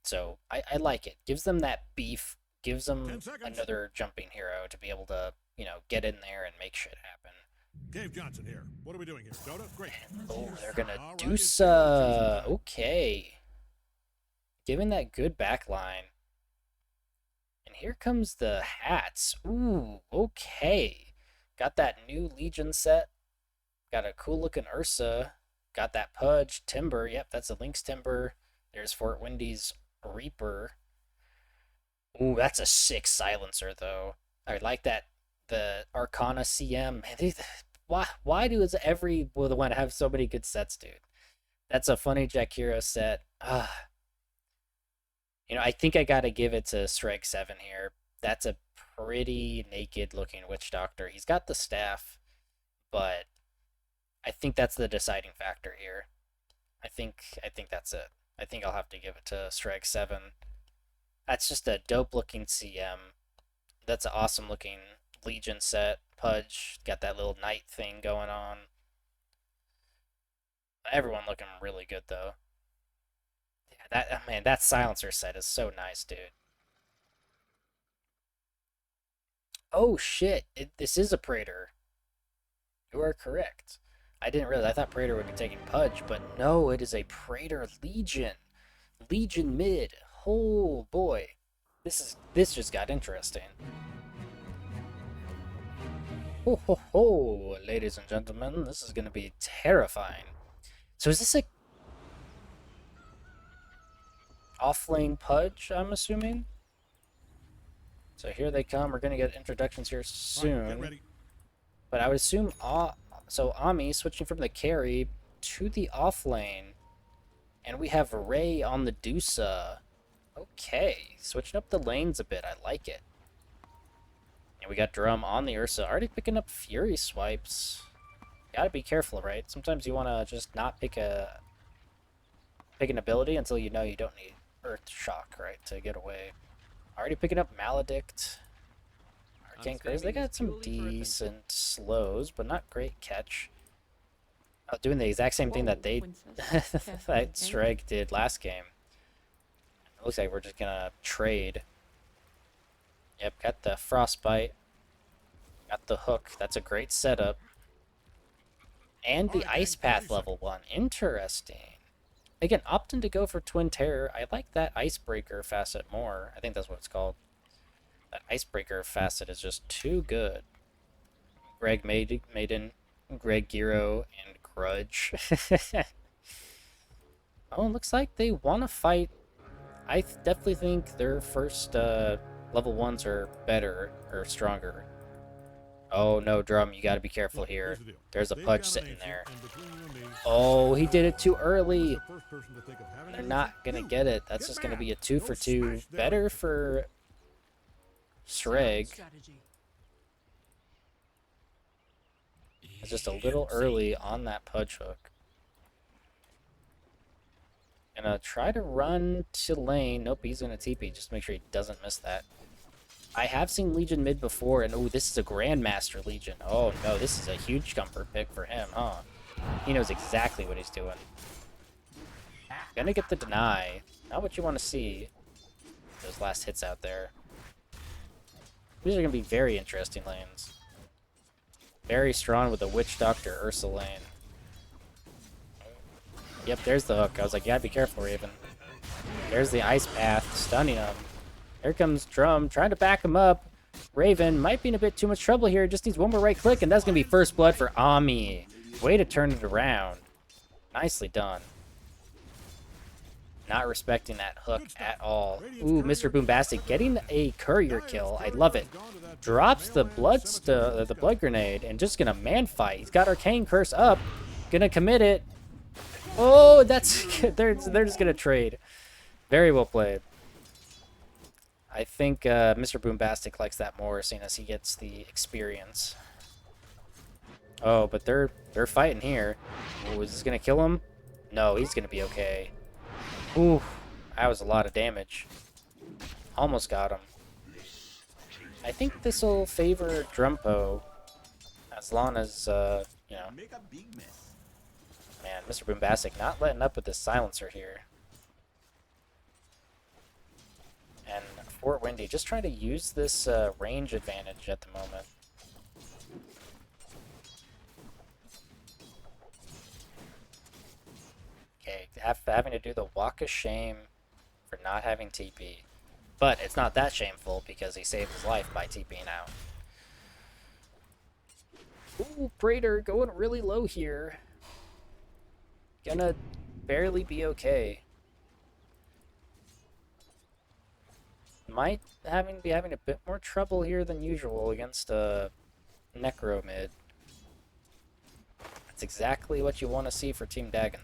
Speaker 1: So I like it. Gives them that beef. Gives
Speaker 3: 10
Speaker 1: them
Speaker 3: seconds.
Speaker 1: another jumping hero to be able to, get in there and make shit happen.
Speaker 3: Cave Johnson here. What are we doing here? Dota? Great.
Speaker 1: Oh, they're gonna
Speaker 3: All right,
Speaker 1: do
Speaker 3: it's zero time.
Speaker 1: okay. Given that good backline. And here comes the hats. Ooh, okay. Got that new Legion set. Got a cool looking Ursa. Got that Pudge, Timber. Yep, that's a Lynx Timber. There's Fort Windy's Reaper. Ooh, that's a sick silencer, though. I like that. The Arcana CM. Man, why do every one have so many good sets, dude? That's a funny Jack Hero set. I think I gotta give it to Strike 7 here. That's a pretty naked looking Witch Doctor. He's got the staff, but I think that's the deciding factor here. I think that's it. I think I'll have to give it to Strike 7. That's just a dope looking CM. That's an awesome looking Legion set. Pudge got that little knight thing going on. Everyone looking really good though. Yeah, that silencer set is so nice, dude. Oh shit! This is a Praetor. You are correct. I didn't realize. I thought Praetor would be taking Pudge, but no, it is a Praetor Legion. Legion mid. Oh boy, this just got interesting. Ho ho ho, ladies and gentlemen, this is gonna be terrifying. So is this a off-lane Pudge, I'm assuming? So here they come. We're gonna get introductions here soon.
Speaker 3: Right, get ready.
Speaker 1: But I would assume so Ami switching from the carry to the off lane. And we have Ray on the Dusa. Okay, switching up the lanes a bit. I like it. And we got Drum on the Ursa, already picking up Fury swipes. Gotta be careful, right? Sometimes you want to just not pick an ability until you know you don't need Earth Shock, right, to get away. Already picking up Maledict. Arcane Curse. They got some decent slows, but not great catch. Doing the exact same thing that that Strike did last game. It looks like we're just gonna trade. Yep, got the Frostbite. Got the hook. That's a great setup. And the Ice Path level 1. Interesting. Again, opting to go for Twin Terror. I like that Icebreaker facet more. I think that's what it's called. That Icebreaker facet is just too good. Greg Maiden, Greg Giro, and Grudge. Oh, it looks like they want to fight. I definitely think their first level 1s are better, or stronger. Oh, no, Drum, you gotta be careful here. There's a Pudge sitting there. Oh, he did it too early. They're not gonna get it. That's just gonna be a 2 for 2. Better for Shreg. It's just a little early on that Pudge hook. Gonna try to run to lane. Nope, he's gonna TP. Just make sure he doesn't miss that. I have seen Legion mid before, and oh, this is a Grandmaster Legion. Oh no, this is a huge comfort pick for him, huh? He knows exactly what he's doing. Gonna get the deny. Not what you want to see. Those last hits out there. These are gonna be very interesting lanes. Very strong with the Witch Doctor Ursa lane. Yep, there's the hook. I was like, yeah, be careful, Raven. There's the Ice Path, stunning him. Here comes Drum, trying to back him up. Raven might be in a bit too much trouble here. Just needs one more right click, and that's going to be first blood for Ami. Way to turn it around. Nicely done. Not respecting that hook at all. Ooh, Mr. Boombastic getting a courier kill. I love it. Drops the blood grenade and just gonna man fight. He's got Arcane Curse up. Gonna commit it. Oh, that's they're just gonna trade. Very well played. I think Mr. Boombastic likes that more, seeing as he gets the experience. Oh, but they're fighting here. Ooh, is this gonna kill him? No, he's gonna be okay. Ooh, that was a lot of damage. Almost got him. I think this will favor Drumpo, as long as, you know. Man, Mr. Boombastic not letting up with this silencer here. And Fort Windy just trying to use this range advantage at the moment. Okay, having to do the walk of shame for not having TP. But it's not that shameful because he saved his life by TPing out. Ooh, Praetor going really low here. Gonna barely be okay. Might be having a bit more trouble here than usual against a Necro mid. That's exactly what you want to see for Team Dagon,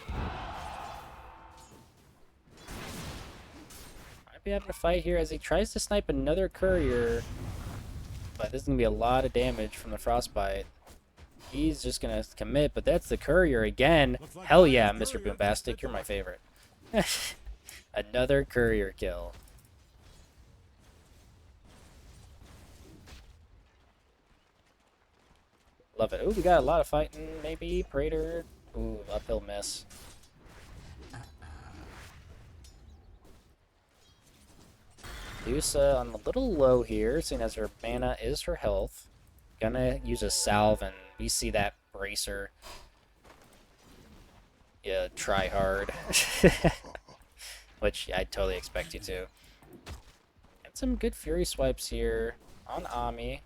Speaker 1: though. Might be having a fight here as he tries to snipe another courier, but this is gonna be a lot of damage from the Frostbite. He's just gonna commit, but that's the courier again. Hell yeah, Mr. Boombastic, you're my favorite. Another courier kill. Love it. Ooh, we got a lot of fighting. Maybe Praetor. Ooh, uphill miss. Dusa on a little low here, seeing as her mana is her health. Gonna use a salve, and we see that bracer. Yeah, try hard. Which I totally expect you to. Get some good Fury swipes here on Ami.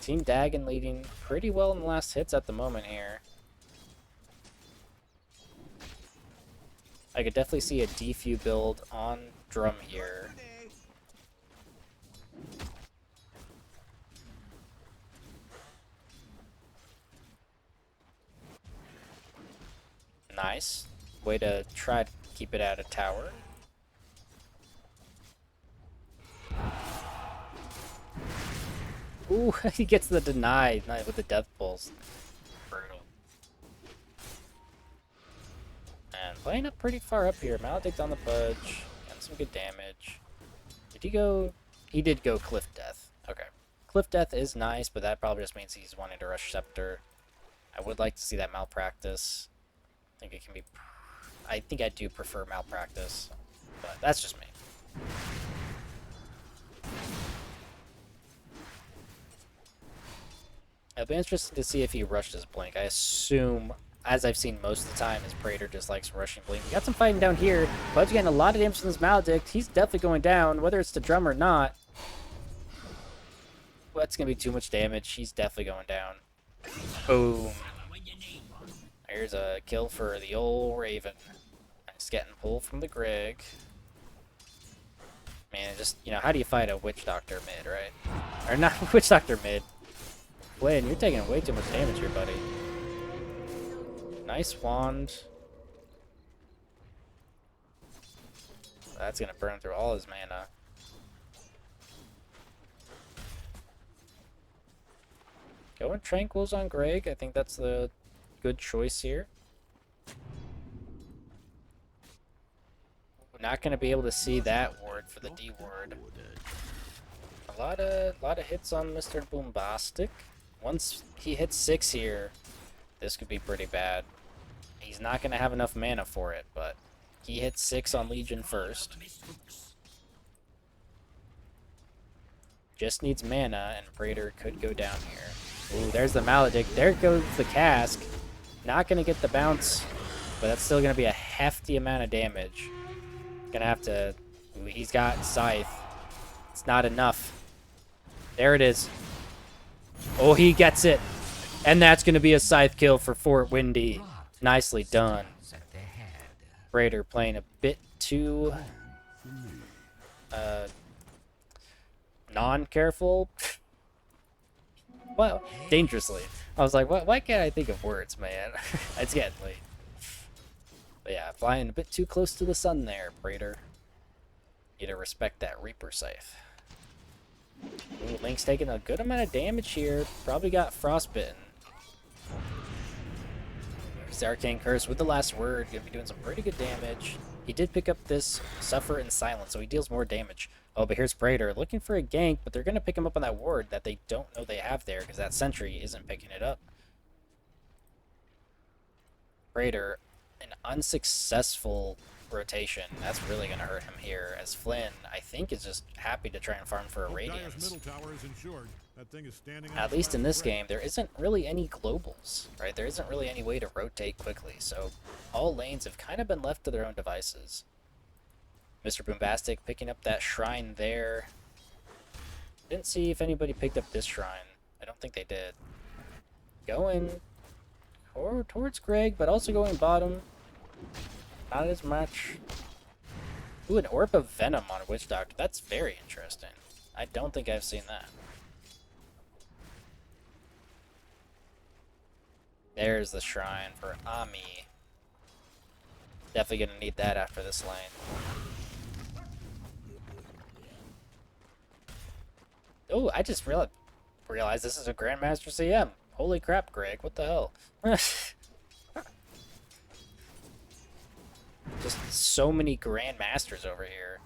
Speaker 1: Team Dagon leading pretty well in the last hits at the moment here. I could definitely see a defu build on Drum here. Nice. Way to try to keep it at a tower. Ooh, he gets the deny with the death pulse. Brutal. And playing up pretty far up here. Maledict on the budge. Getting some good damage. Did he go? He did go Cliff Death. Okay. Cliff Death is nice, but that probably just means he's wanting to rush Scepter. I would like to see that Malpractice. I think it can be... I think I do prefer Malpractice, but that's just me. It'll be interesting to see if he rushed his Blink. I assume, as I've seen most of the time, is Praetor just likes rushing Blink. We got some fighting down here. Bud's getting a lot of damage from this Maledict. He's definitely going down, whether it's the drum or not. That's going to be too much damage. He's definitely going down. Boom. Here's a kill for the old Raven. Nice getting pulled from the Greg. Man, just, you know, how do you fight a Witch Doctor mid, right? Or not Witch Doctor mid. Flynn, you're taking way too much damage here, buddy. Nice wand. That's gonna burn through all his mana. Going Tranquils on Greg. I think that's the good choice here. We're not gonna be able to see that ward for the D ward. A lot of hits on Mr. Boombastic. Once he hits 6 here, this could be pretty bad. He's not going to have enough mana for it, but he hits 6 on Legion first. Just needs mana, and Praetor could go down here. Ooh, there's the Maledict. There goes the Cask. Not going to get the bounce, but that's still going to be a hefty amount of damage. Going to have to... Ooh, he's got Scythe. It's not enough. There it is. Oh, he gets it. And that's going to be a Scythe kill for Fort Windy. Nicely done. Praetor playing a bit too non-careful. Well, dangerously. I was like, why can't I think of words, man? It's getting late. But yeah, flying a bit too close to the sun there, Praetor. Need to respect that Reaper Scythe. Ooh, Link's taking a good amount of damage here. Probably got frostbitten. There's the Arcane Curse with the last word. Gonna be doing some pretty good damage. He did pick up this Suffer in Silence, so he deals more damage. Oh, but here's Praetor looking for a gank, but they're gonna pick him up on that ward that they don't know they have there because that sentry isn't picking it up. Praetor, an unsuccessful rotation. That's really going to hurt him here, as Flynn, I think, is just happy to try and farm for a Radiance. At least in this game, there isn't really any globals, right? There isn't really any way to rotate quickly, so all lanes have kind of been left to their own devices. Mr. Boombastic picking up that shrine there. Didn't see if anybody picked up this shrine. I don't think they did. Going towards Greg, but also going bottom. Not as much. Ooh, an Orb of Venom on Witch Doctor. That's very interesting. I don't think I've seen that. There's the shrine for Ami. Definitely gonna need that after this lane. Oh, I just realized this is a Grandmaster CM. Holy crap, Greg. What the hell? Just so many Grandmasters over here.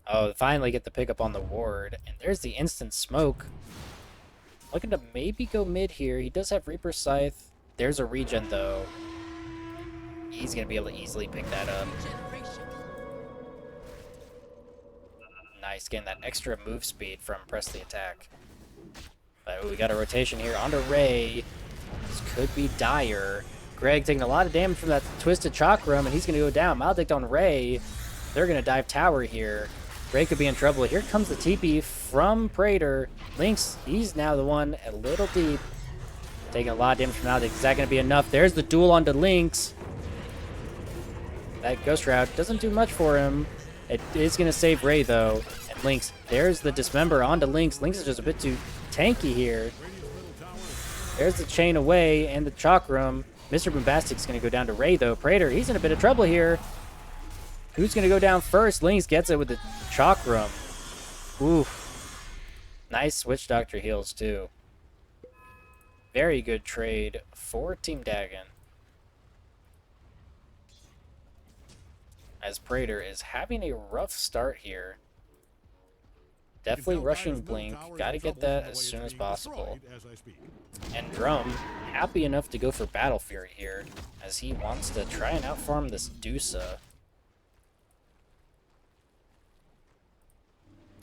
Speaker 1: Oh, finally get the pickup on the ward. And there's the instant smoke. Looking to maybe go mid here. He does have Reaper Scythe. There's a regen, though. He's going to be able to easily pick that up. Nice, getting that extra move speed from Press the Attack. But we got a rotation here onto Ray. This could be dire. Greg taking a lot of damage from that Twisted Chakram, and he's going to go down. Maledict on Ray. They're going to dive tower here. Ray could be in trouble. Here comes the TP from Praetor. Lynx, he's now the one a little deep. Taking a lot of damage from Maledict. Is that going to be enough? There's the duel onto Lynx. That Ghost Route doesn't do much for him. It is going to save Ray, though. And Lynx, there's the Dismember onto Lynx. Lynx is just a bit too tanky here. There's the chain away and the Chakram. Mr. Boombastic's going to go down to Ray, though. Praetor, he's in a bit of trouble here. Who's going to go down first? Lynx gets it with the Chakram. Oof. Nice Witch Doctor heals, too. Very good trade for Team Dagon. As Praetor is having a rough start here. Definitely rushing Blink. Gotta get that as soon as possible. And Drum, happy enough to go for Battle Fury here, as he wants to try and outfarm this Dusa.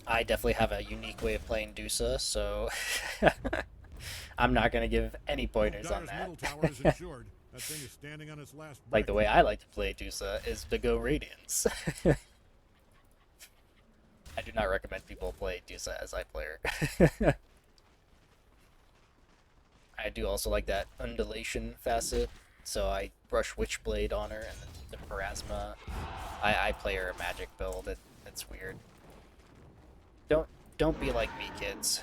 Speaker 1: I definitely have a unique way of playing Dusa, so I'm not going to give any pointers on that. Like, the way I like to play Dusa is to go Radiance. I do not recommend people play Dusa as I player. I do also like that undulation facet, so I brush Witchblade on her, and then the Parasma. I play her a magic build. It's weird. Don't be like me, kids.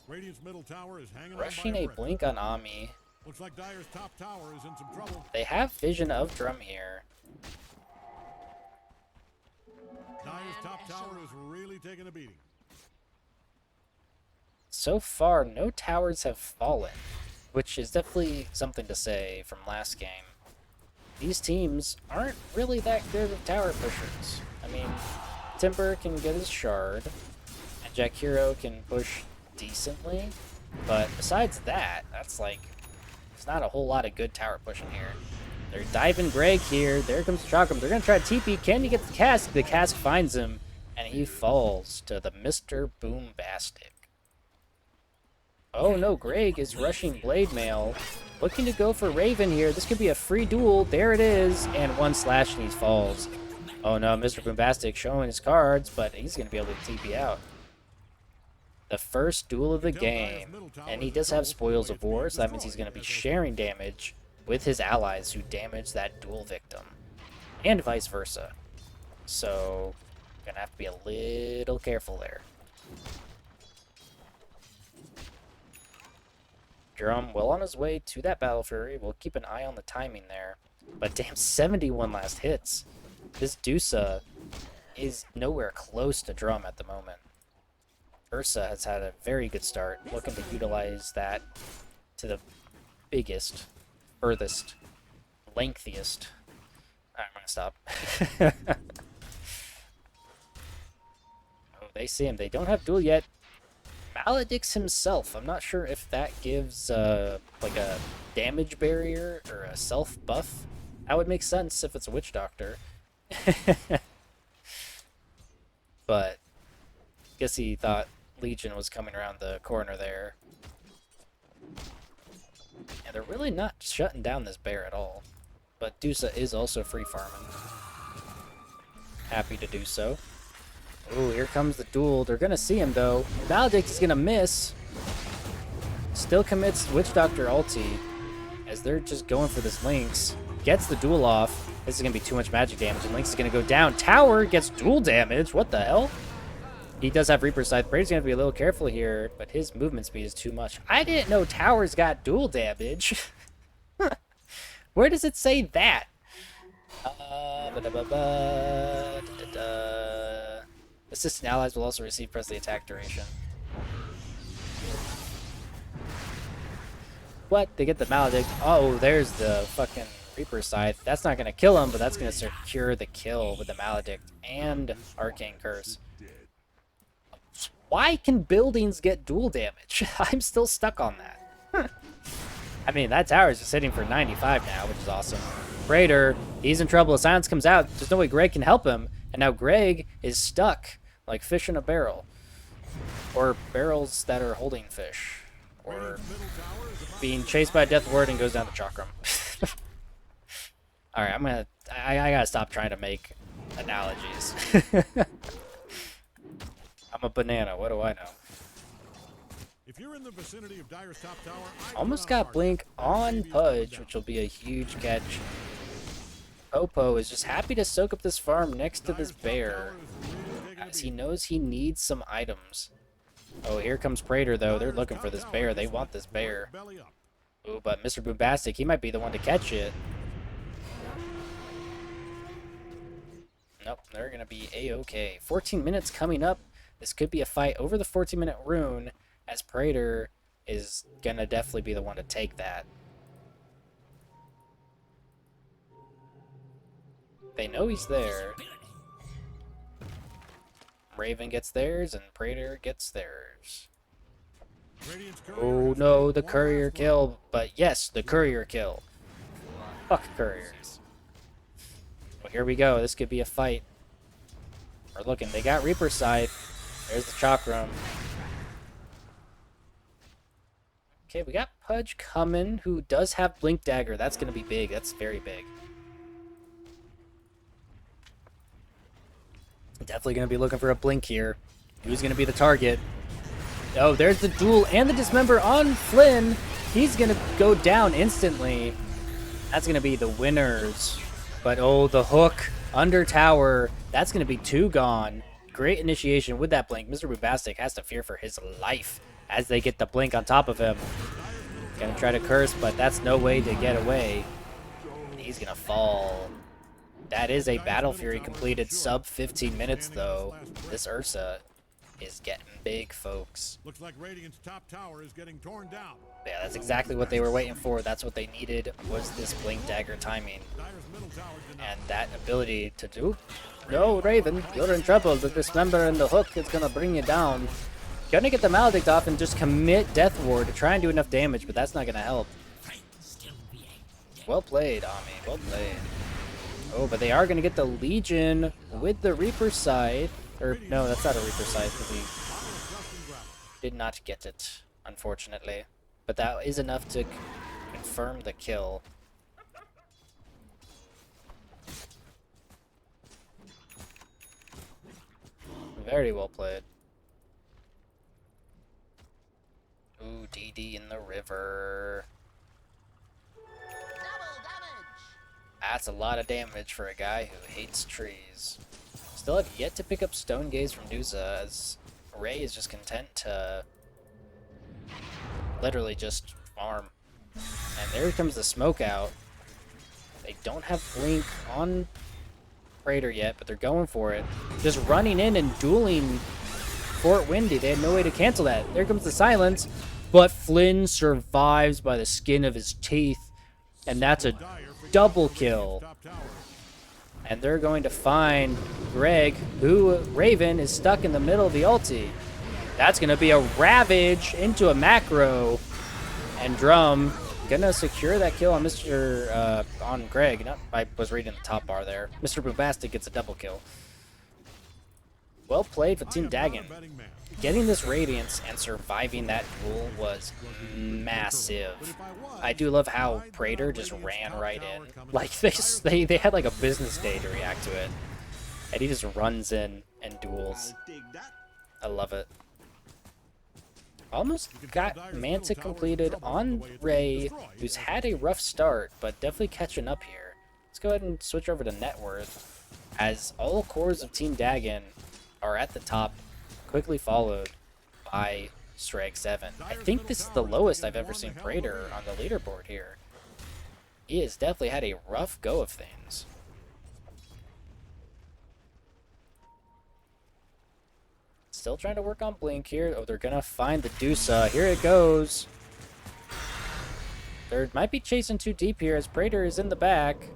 Speaker 3: Radiant's middle tower is hanging
Speaker 1: Rushing
Speaker 3: on by
Speaker 1: a Blink on Ami.
Speaker 3: Looks like Dire's top tower is in some trouble.
Speaker 1: They have Vision of Drum here.
Speaker 3: Dire's top tower is really taking a beating.
Speaker 1: So far, no towers have fallen, which is definitely something to say from last game. These teams aren't really that good with tower pushers. I mean, Timber can get his shard, and Jack Hero can push decently, but besides that, that's like, there's not a whole lot of good tower pushing here. They're diving Greg here. There comes Chakram. They're going to try to TP. Can he get the cask? The cask finds him, and he falls to the Mr. Boombastic. Oh no, Greg is rushing Blade Mail. Looking to go for Raven here. This could be a free duel. There it is. And one slash and he falls. Oh no, Mr. Boombastic showing his cards, but he's going to be able to TP out. The first duel of the game. And he does have Spoils of War, so that means he's going to be sharing damage with his allies who damage that duel victim. And vice versa. So, gonna have to be a little careful there. Drum well on his way to that Battle Fury. We'll keep an eye on the timing there. But damn, 71 last hits. This Dusa is nowhere close to Drum at the moment. Ursa has had a very good start, looking to utilize that to the biggest, furthest, lengthiest. Alright, I'm gonna stop. Oh, they see him. They don't have duel yet. Maledicts himself. I'm not sure if that gives like a damage barrier or a self buff. That would make sense if it's a Witch Doctor. But guess he thought Legion was coming around the corner there. And they're really not shutting down this bear at all. But Dusa is also free farming. Happy to do so. Oh, here comes the duel. They're going to see him, though. Maledict is going to miss. Still commits Witch Doctor ulti, as they're just going for this Lynx. Gets the duel off. This is going to be too much magic damage, and Lynx is going to go down. Tower gets duel damage. What the hell? He does have Reaper Scythe. Praetor's going to be a little careful here, but his movement speed is too much. I didn't know Towers got duel damage. Where does it say that? Assistant allies will also receive press the attack duration. What? They get the Maledict. Oh, there's the fucking Reaper Scythe. That's not going to kill him, but that's going to secure the kill with the Maledict and Arcane Curse. Why can buildings get dual damage? I'm still stuck on that. I mean, that tower is just sitting for 95 now, which is awesome. Praetor, he's in trouble. The silence comes out. There's no way Greg can help him. And now Greg is stuck like fish in a barrel. Or barrels that are holding fish. Or being chased by a Death Ward and goes down the Chakram. Alright, I gotta stop trying to make analogies. I'm a banana, what do I know?
Speaker 3: If you're in the vicinity of Dire's top tower,
Speaker 1: Almost got Blink on Pudge, which will be a huge catch. Popo is just happy to soak up this farm next to this bear, as he knows he needs some items. Oh, here comes Praetor, though. They're looking for this bear. They want this bear. Ooh, but Mr. Boombastic, he might be the one to catch it. Nope, they're going to be A-okay. 14 minutes coming up. This could be a fight over the 14-minute rune, as Praetor is going to definitely be the one to take that. They know he's there. Raven gets theirs, and Praetor gets theirs. Oh no, the courier kill. But yes, the courier kill. Fuck couriers. Well, here we go. This could be a fight. We're looking. They got Reaper's Scythe. There's the Chakram. Okay, we got Pudge coming, who does have Blink Dagger. That's going to be big. That's very big. Definitely going to be looking for a Blink here. Who's going to be the target? Oh, there's the duel and the Dismember on Flynn. He's going to go down instantly. That's going to be the winners. But oh, the hook under tower. That's going to be 2 gone. Great initiation with that Blink. Mr. Boombastic has to fear for his life as they get the Blink on top of him. Going to try to curse, but that's no way to get away. He's going to fall. That is a Battle Fury completed sub 15 minutes, though. This Ursa is getting big, folks.
Speaker 3: Looks like Radiant's top tower is getting torn down.
Speaker 1: Yeah, that's exactly what they were waiting for. That's what they needed, was this Blink Dagger timing. And that ability to do... No, Raven, you're in trouble. The Dismember and the hook is going to bring you down. Gonna get the Maledict off and just commit Death Ward to try and do enough damage, but that's not going to help. Well played, Ami. Well played. Oh, but they are going to get the Legion with the Reaper Scythe. Or, no, that's not a Reaper Scythe. We did not get it, unfortunately. But that is enough to confirm the kill. Very well played. Ooh, DD in the river. That's a lot of damage for a guy who hates trees. Still have yet to pick up Stone Gaze from Dusa, as Ray is just content to literally just farm. And there comes the smoke out. They don't have Blink on Praetor yet, but they're going for it. Just running in and dueling Fort Windy. They had no way to cancel that. There comes the silence, but Flynn survives by the skin of his teeth, and that's a double kill. And they're going to find Greg, who, Raven, is stuck in the middle of the ulti. That's going to be a Ravage into a macro. And Drum gonna secure that kill on on Greg. I was reading the top bar there. Mr. Boombastic gets a double kill. Well played for Team Dagon. Getting this Radiance and surviving that duel was massive. I do love how Praetor just ran right in. Like, they had like a business day to react to it. And he just runs in and duels. I love it. Almost got Manta completed on Ray, who's had a rough start, but definitely catching up here. Let's go ahead and switch over to net worth, as all cores of Team Dagon are at the top, quickly followed by Se7en. I think this is the lowest I've ever seen Praetor on the leaderboard here. He has definitely had a rough go of things. Still trying to work on Blink here. Oh, they're gonna find the Dusa. Here it goes. They might be chasing too deep here as Praetor is in the back.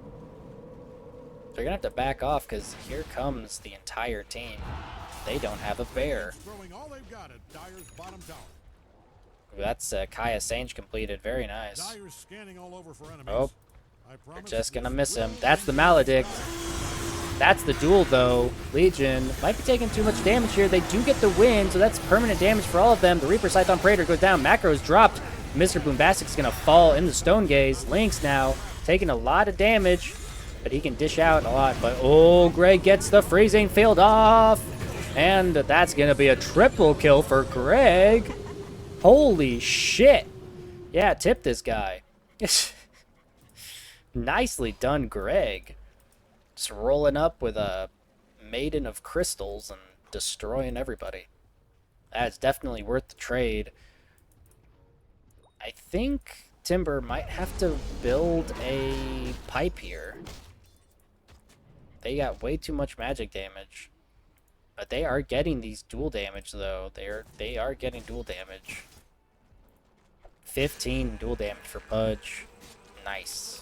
Speaker 1: They're gonna have to back off because here comes the entire team. They don't have a bear. That's Kaya Sange completed. Very nice. Oh, they're just gonna miss him. That's the Maledict. That's the duel, though. Legion might be taking too much damage here. They do get the win, so that's permanent damage for all of them. The Reaper Scythe on Praetor goes down. Macro's dropped. Mr. Boombastic's going to fall in the Stone Gaze. Lynx now taking a lot of damage, but he can dish out a lot. But, oh, Greg gets the freezing field off. And that's going to be a triple kill for Greg. Holy shit. Yeah, tip this guy. Nicely done, Greg. Just rolling up with a Maiden of Crystals and destroying everybody. That's definitely worth the trade. I think Timber might have to build a pipe here. They got way too much magic damage. But they are getting these dual damage though. They are getting dual damage. 15 dual damage for Pudge. Nice.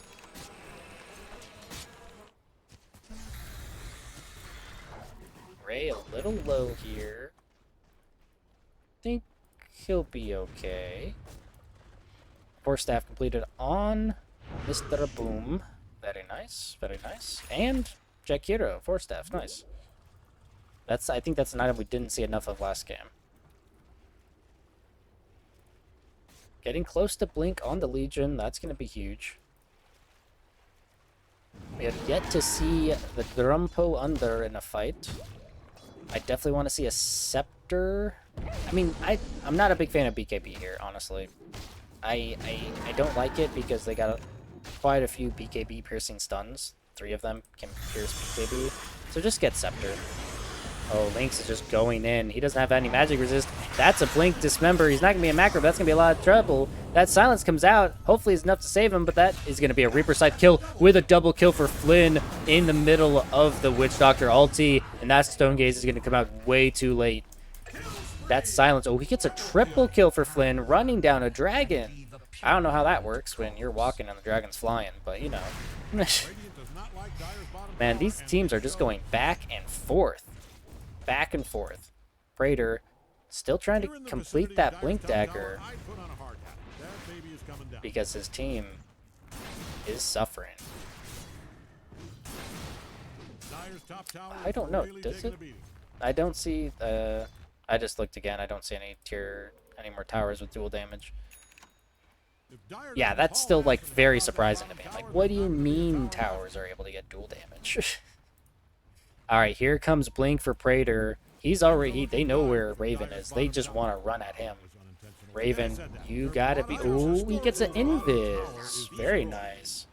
Speaker 1: Ray a little low here. Think he'll be okay. Force staff completed on Mr. Boom. Very nice, very nice. And Jack Hero, force staff, nice. I think that's an item we didn't see enough of last game. Getting close to Blink on the Legion, that's going to be huge. We have yet to see the Drumpo under in a fight. I definitely want to see a Scepter. I mean, I'm not a big fan of BKB here, honestly. I don't like it because they got quite a few BKB piercing stuns. 3 of them can pierce BKB. So just get Scepter. Oh, Lynx is just going in. He doesn't have any magic resist. That's a Blink Dismember. He's not going to be a macro, but that's going to be a lot of trouble. That silence comes out. Hopefully it's enough to save him, but that is going to be a Reaper Scythe kill with a double kill for Flynn in the middle of the Witch Doctor ulti. And that Stone Gaze is going to come out way too late. That silence. Oh, he gets a triple kill for Flynn running down a dragon. I don't know how that works when you're walking and the dragon's flying, but you know. Man, these teams are just going back and forth. Back and forth. Praetor still trying to complete that Blink Dagger because his team is suffering. I don't know. Does it? I don't see. I just looked again. I don't see any more towers with dual damage. Yeah, that's still like very surprising to me. I'm like, what do you mean towers are able to get dual damage? Alright, here comes Blink for Praetor. He's already... They know where Raven is. They just want to run at him. Raven, you gotta be... Ooh, he gets an Invis. Very nice.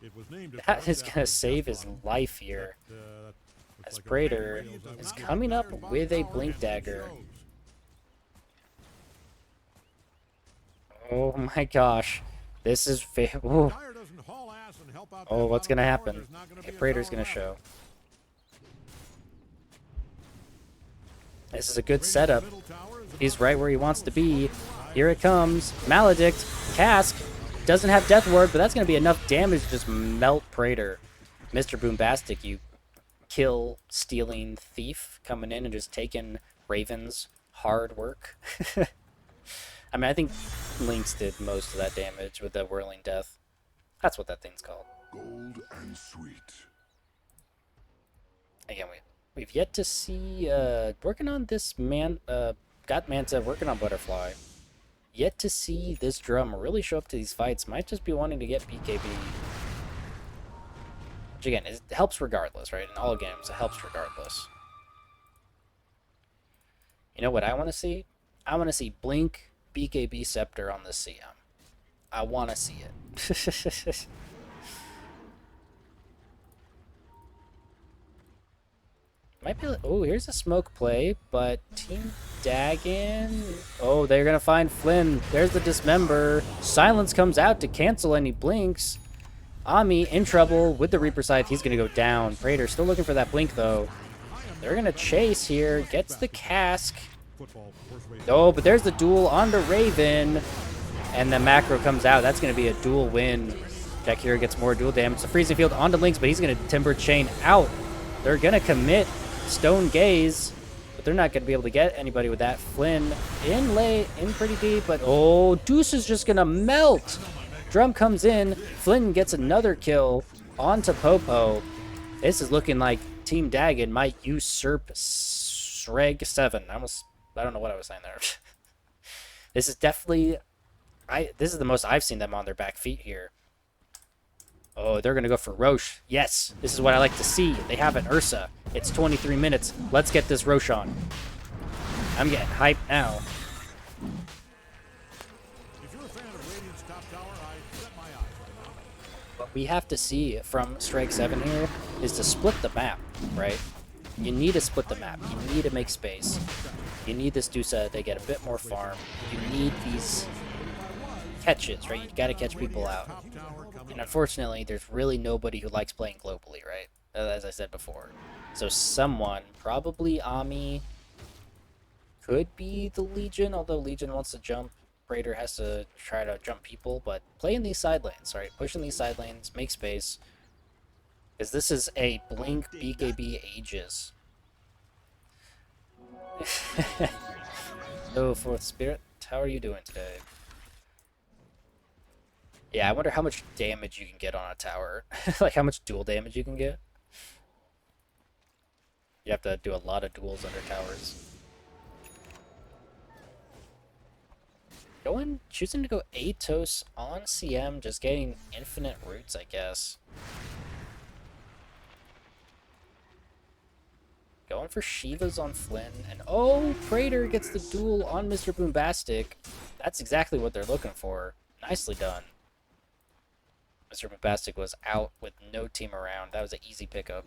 Speaker 1: That is gonna save his life here. As Praetor is coming up with a Blink Dagger. Oh my gosh. This is... Ooh. Oh, what's gonna happen? Okay, Praetor's gonna show. This is a good setup. He's right where he wants to be. Here it comes. Maledict. Cask. Doesn't have Death Ward, but that's going to be enough damage to just melt Praetor. Mr. Boombastic, you kill-stealing thief coming in and just taking Raven's hard work. I mean, I think Lynx did most of that damage with the Whirling Death. That's what that thing's called.
Speaker 4: Gold and sweet.
Speaker 1: Again, we've yet to see, working on this got Manta working on Butterfly. Yet to see this drum really show up to these fights. Might just be wanting to get BKB. Which again, it helps regardless, right? In all games, it helps regardless. You know what I want to see? I want to see Blink BKB Scepter on the CM. I want to see it. Might be like, oh, here's a smoke play, but Team Dagon... Oh, they're going to find Flynn. There's the Dismember. Silence comes out to cancel any blinks. Ami in trouble with the Reaper Scythe. He's going to go down. Praetor still looking for that blink, though. They're going to chase here. Gets the cask. Oh, but there's the duel on the Raven. And the macro comes out. That's going to be a dual win. Jack here gets more dual damage. The Freezing Field onto Lynx, but he's going to Timber Chain out. They're going to commit Stone Gaze, but they're not going to be able to get anybody with that. Flynn in late, in pretty deep, but oh, Deuce is just going to melt. Drum comes in. Flynn gets another kill onto Popo. This is looking like Team Dagon might usurp Se7en. I don't know what I was saying there. This is definitely... This is the most I've seen them on their back feet here. Oh, they're going to go for Roche. Yes, this is what I like to see. They have an Ursa. It's 23 minutes. Let's get this Roche on. I'm getting hyped now.
Speaker 3: If you're a fan of Radiant's top tower, I set my eyes right now.
Speaker 1: What we have to see from Strike 7 here is to split the map, right? You need to split the map. You need to make space. You need this Dusa to get a bit more farm. You need these catches, right? You gotta catch people out. And unfortunately, there's really nobody who likes playing globally, right? As I said before. So someone, probably Ami, could be the Legion, although Legion wants to jump. Raider has to try to jump people, but play in these side lanes, right? Push in these side lanes, make space. Because this is a Blink BKB Aegis. So, Fourth Spirit, how are you doing today? Yeah, I wonder how much damage you can get on a tower. Like, how much dual damage you can get. You have to do a lot of duels under towers. Choosing to go Atos on CM, just getting infinite roots, I guess. Going for Shivas on Flynn, and oh, Praetor gets the duel on Mr. Boombastic. That's exactly what they're looking for. Nicely done. Mr. Boombastic was out with no team around. That was an easy pickup.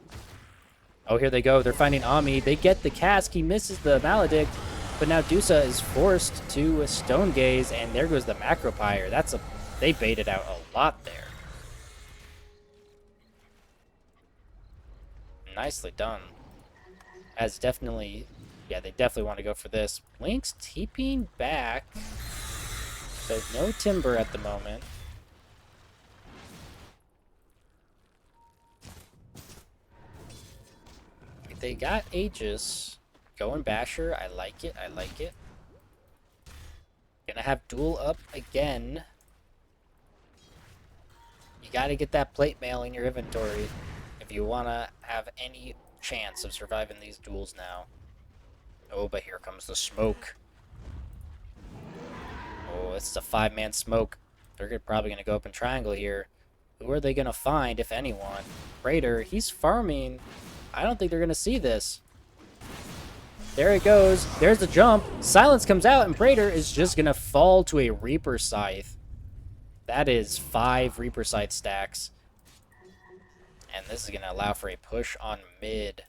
Speaker 1: Oh, here they go. They're finding Ami. They get the cask. He misses the Maledict, but now Dusa is forced to Stone Gaze, and there goes the Macropyre. They baited out a lot there. Nicely done. As definitely, yeah, they definitely want to go for this. Blink's TPing back. There's no Timber at the moment. They got Aegis. Going Basher. I like it. I like it. Gonna have Duel up again. You gotta get that plate mail in your inventory if you wanna have any chance of surviving these duels now. Oh, but here comes the smoke. Oh, it's a 5-man smoke. They're probably gonna go up in triangle here. Who are they gonna find, if anyone? Raider, he's farming. I don't think they're gonna see this. There it goes. There's the jump. Silence comes out, and Raider is just gonna fall to a Reaper Scythe. That is 5 Reaper Scythe stacks. And this is going to allow for a push on mid.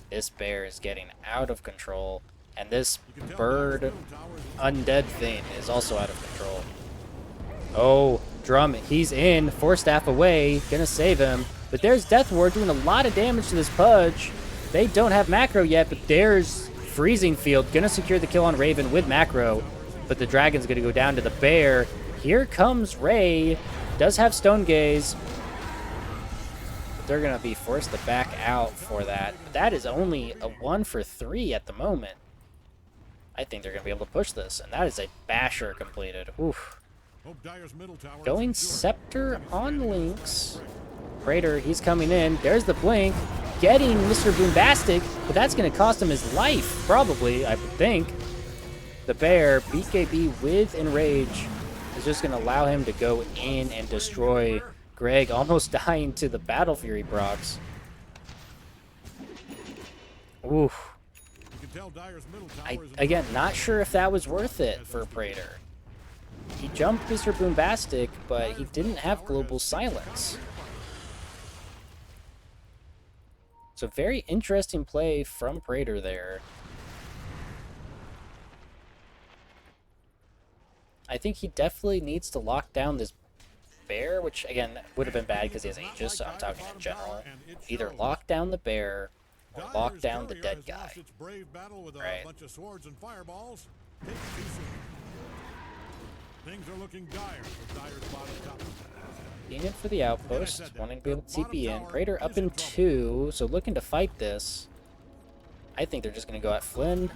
Speaker 1: This bear is getting out of control. And this bird undead thing is also out of control. Oh, Drum, he's in. 4 staff away. Gonna save him. But there's Death Ward doing a lot of damage to this Pudge. They don't have macro yet, but there's Freezing Field. Gonna secure the kill on Raven with macro. But the Dragon's gonna go down to the bear. Here comes Ray. Does have Stone Gaze. But they're going to be forced to back out for that. But that is only a 1 for 3 at the moment. I think they're going to be able to push this. And that is a Basher completed. Oof. Going Scepter on Lynx. Praetor, he's coming in. There's the Blink. Getting Mr. Boombastic. But that's going to cost him his life, probably, I would think. The bear, BKB with Enrage, is just going to allow him to go in and destroy Greg, almost dying to the Battle Fury procs. Oof. Again, not sure if that was worth it for Praetor. He jumped Mr. Boombastic, but he didn't have Global Silence. So very interesting play from Praetor there. I think he definitely needs to lock down this bear, which, again, would have been bad because he has Aegis, so I'm talking in general. Either lock down the bear or lock down the dead guy. Right.
Speaker 3: Things are looking dire for Dire's bottom top.
Speaker 1: Being in for the outpost, wanting to be able to TP in. Praetor up in 2, so looking to fight this. I think they're just going to go at Flynn.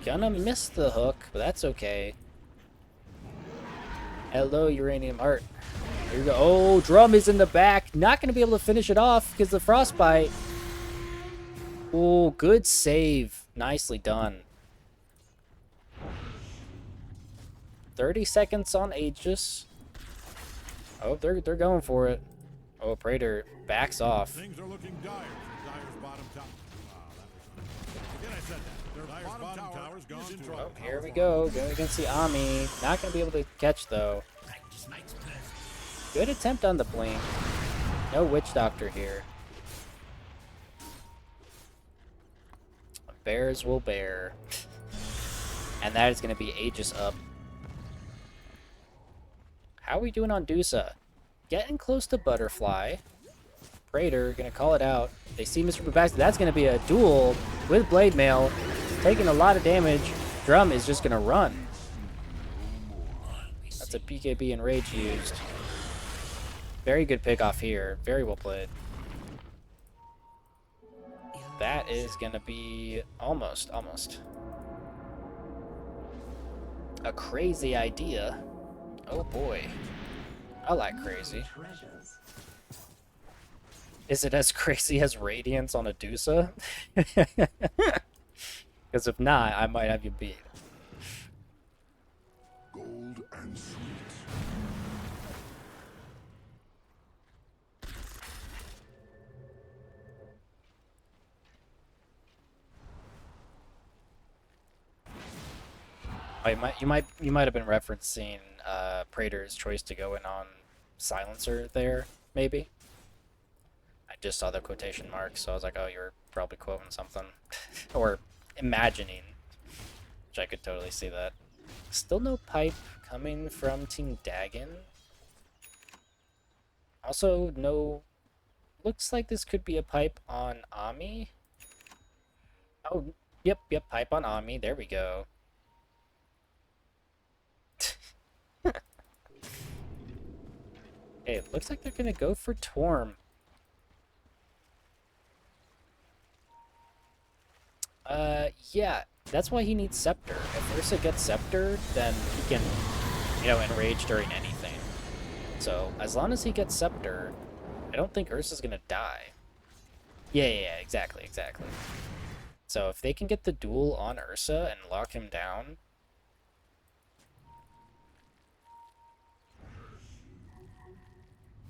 Speaker 1: Gonna miss the hook, but that's okay. Hello, Uranium Heart. Here we go. Oh, Drum is in the back. Not going to be able to finish it off because the Frostbite. Oh, good save. Nicely done. 30 seconds on Aegis. Oh, they're going for it. Oh, Praetor backs off.
Speaker 3: Things are looking dire for Dire's bottom top. Again, I said that. Their bottom tower's gone to trouble.
Speaker 1: Oh, here we go. Going against the Ami. Not going to be able to catch, though. Good attempt on the Blink. No Witch Doctor here. Bears will bear. And that is going to be Aegis up. How are we doing on Dusa? Getting close to Butterfly. Praetor going to call it out. They see Mr. Bubastic. That's going to be a duel with Blade Mail. Taking a lot of damage. Drum is just going to run. That's a BKB Enrage used. Very good pick off here. Very well played. That is going to be almost a crazy idea. Oh boy. I like crazy. Is it as crazy as Radiance on a Dusa? Because if not, I might have you beat.
Speaker 4: Gold and sweet.
Speaker 1: Oh, you might have been referencing Praetor's choice to go in on Silencer there, maybe. I just saw the quotation marks, so I was like, oh, you're probably quoting something. Or imagining. Which I could totally see that. Still no pipe coming from Team Dagon. Also, no... Looks like this could be a pipe on Ami. Oh, yep, pipe on Ami. There we go. Hey, it looks like they're gonna go for Torm. Yeah, that's why he needs Scepter. If Ursa gets Scepter, then he can, enrage during anything. So, as long as he gets Scepter, I don't think Ursa's gonna die. Yeah, exactly. So, if they can get the duel on Ursa and lock him down...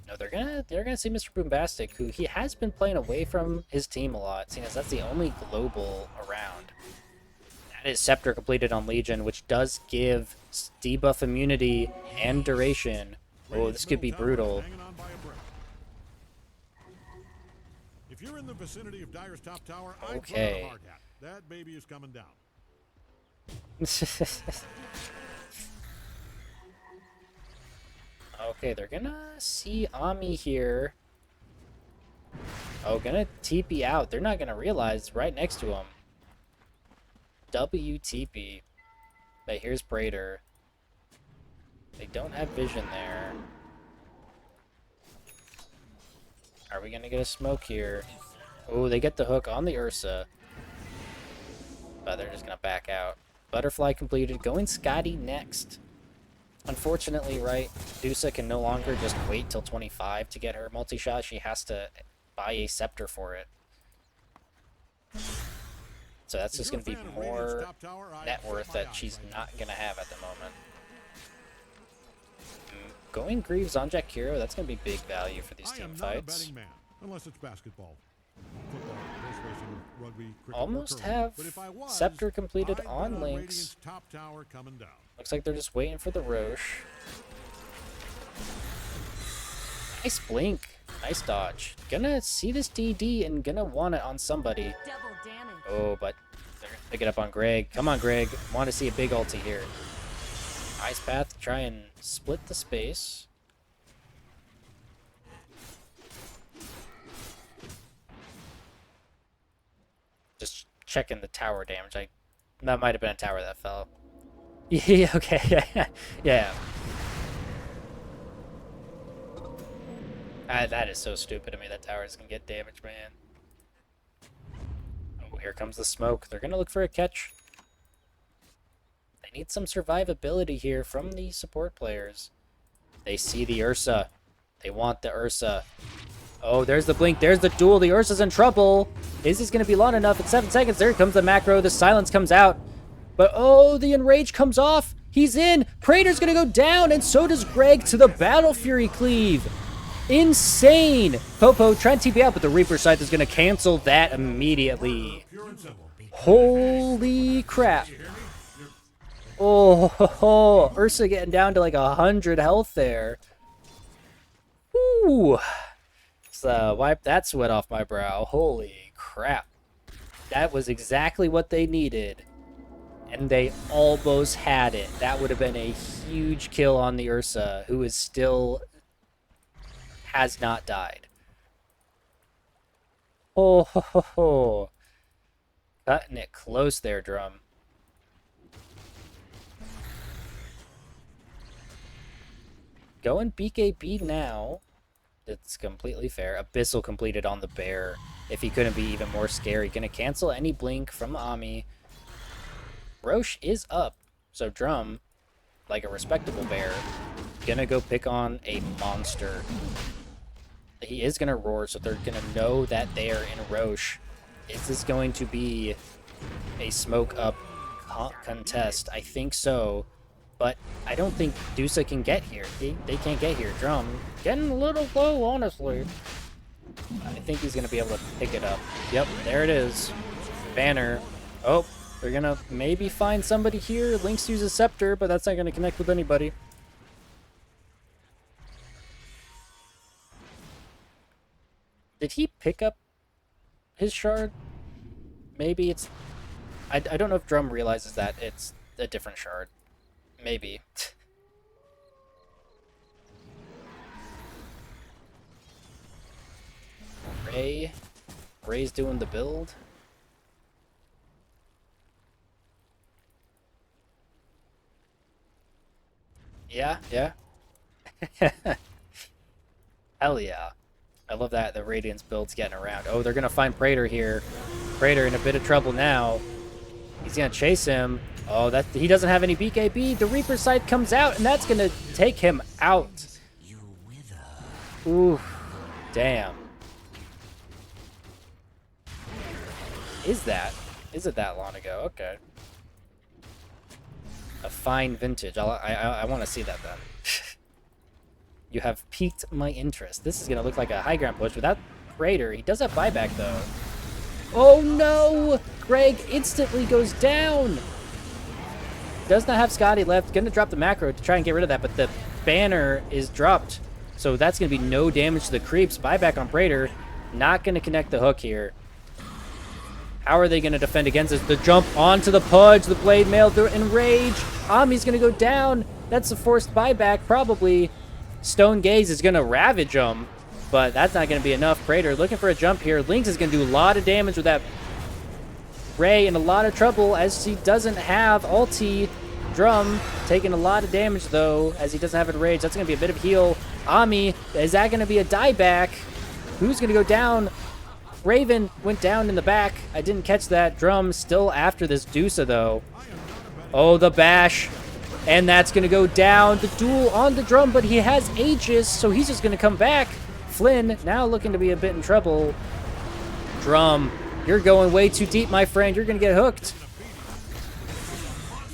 Speaker 1: No, they're gonna see Mr. Boombastic, who he has been playing away from his team a lot, seeing as that's the only global around. That is Scepter completed on Legion, which does give debuff immunity and duration. Oh, this could be brutal.
Speaker 3: If you're in the vicinity of Dire's top tower,
Speaker 1: Okay.
Speaker 3: I'd throw a hard hat. That baby is coming down.
Speaker 1: Okay, they're gonna see Ami here. Oh, gonna TP out. They're not gonna realize right next to him. WTP. But here's Praetor. They don't have vision there. Are we gonna get a smoke here? Oh, they get the hook on the Ursa. But they're just gonna back out. Butterfly completed. Going Scotty next. Unfortunately, right, Dusa can no longer just wait till 25 to get her multi-shot. She has to buy a Scepter for it. So that's just going to be more net worth that she's not going to have at the moment. Going Greaves on Jack Hero, that's going to be big value for these team fights.
Speaker 3: Man, unless it's basketball. Football, horse racing, rugby, cricket,
Speaker 1: Almost
Speaker 3: curling.
Speaker 1: have
Speaker 3: But if I was,
Speaker 1: Scepter completed
Speaker 3: I'd bet
Speaker 1: on Lynx.
Speaker 3: Radiant's top tower coming down.
Speaker 1: Looks like they're just waiting for the Roche. Nice blink. Nice dodge. Gonna see this DD and gonna want it on somebody.
Speaker 5: Double damage.
Speaker 1: Oh, but they're gonna pick it up on Greg. Come on, Greg. Want to see a big ulti here. Ice Path, try and split the space. Just checking the tower damage. That might have been a tower that fell. Yeah, okay, yeah. That is so stupid of me. That tower's gonna get damaged, man. Oh, here comes the smoke. They're gonna look for a catch. They need some survivability here from the support players. They see the Ursa. They want the Ursa. Oh, there's the blink. There's the duel. The Ursa's in trouble. Is this gonna be long enough? It's 7 seconds. There comes the macro. The silence comes out. But, oh, the Enrage comes off. He's in. Praetor's going to go down, and so does Greg to the Battle Fury Cleave. Insane. Popo trying to TP out, but the Reaper Scythe is going to cancel that immediately. Holy crap. Oh, Ursa getting down to like 100 health there. Woo. So, wipe that sweat off my brow. Holy crap. That was exactly what they needed. And they almost had it. That would have been a huge kill on the Ursa, who is still has not died. Oh ho ho ho. Cutting it close there, Drum. Going BKB now. It's completely fair. Abyssal completed on the bear. If he couldn't be even more scary. Gonna cancel any blink from Ami. Roche is up. So Drum, like a respectable bear, gonna go pick on a monster. He is gonna roar, so they're gonna know that they are in Roche. Is this going to be a smoke up contest? I think so. But I don't think Dusa can get here. They can't get here. Drum getting a little low, honestly. I think he's going to be able to pick it up. Yep, there it is. Banner. Oh, they're going to maybe find somebody here. Lynx uses Scepter, but that's not going to connect with anybody. Did he pick up his shard? Maybe it's... I don't know if Drum realizes that it's a different shard. Maybe. Ray's doing the build. Yeah. Hell yeah. I love that the Radiance build's getting around. Oh, they're gonna find Praetor here. Praetor in a bit of trouble now. He's gonna chase him. Oh, that he doesn't have any BKB. The Reaper Scythe comes out, and that's gonna take him out. Ooh, damn. Is it that long ago? Okay. A fine vintage. I want to see that then. You have piqued my interest. This is gonna look like a high ground push without Praetor. He does have buyback though. Oh no! Greg instantly goes down. Does not have Scotty left. Gonna drop the macro to try and get rid of that, but the banner is dropped. So that's gonna be no damage to the creeps. Buyback on Praetor. Not gonna connect the hook here. How are they gonna defend against this? The jump onto the Pudge, the blade mail through Enrage. Ami's gonna go down. That's a forced buyback, probably. Stone Gaze is gonna ravage him, but that's not gonna be enough. Praetor looking for a jump here. Lynx is gonna do a lot of damage with that. Ray in a lot of trouble as he doesn't have ulti. Drum taking a lot of damage though as he doesn't have Enrage. That's gonna be a bit of heal. Ami, is that gonna be a dieback? Who's gonna go down? Raven went down in the back. I didn't catch that. Drum still after this Dusa though. Oh, the bash. And that's going to go down. The duel on the Drum, but he has Aegis, so he's just going to come back. Flynn now looking to be a bit in trouble. Drum, you're going way too deep, my friend. You're going to get hooked.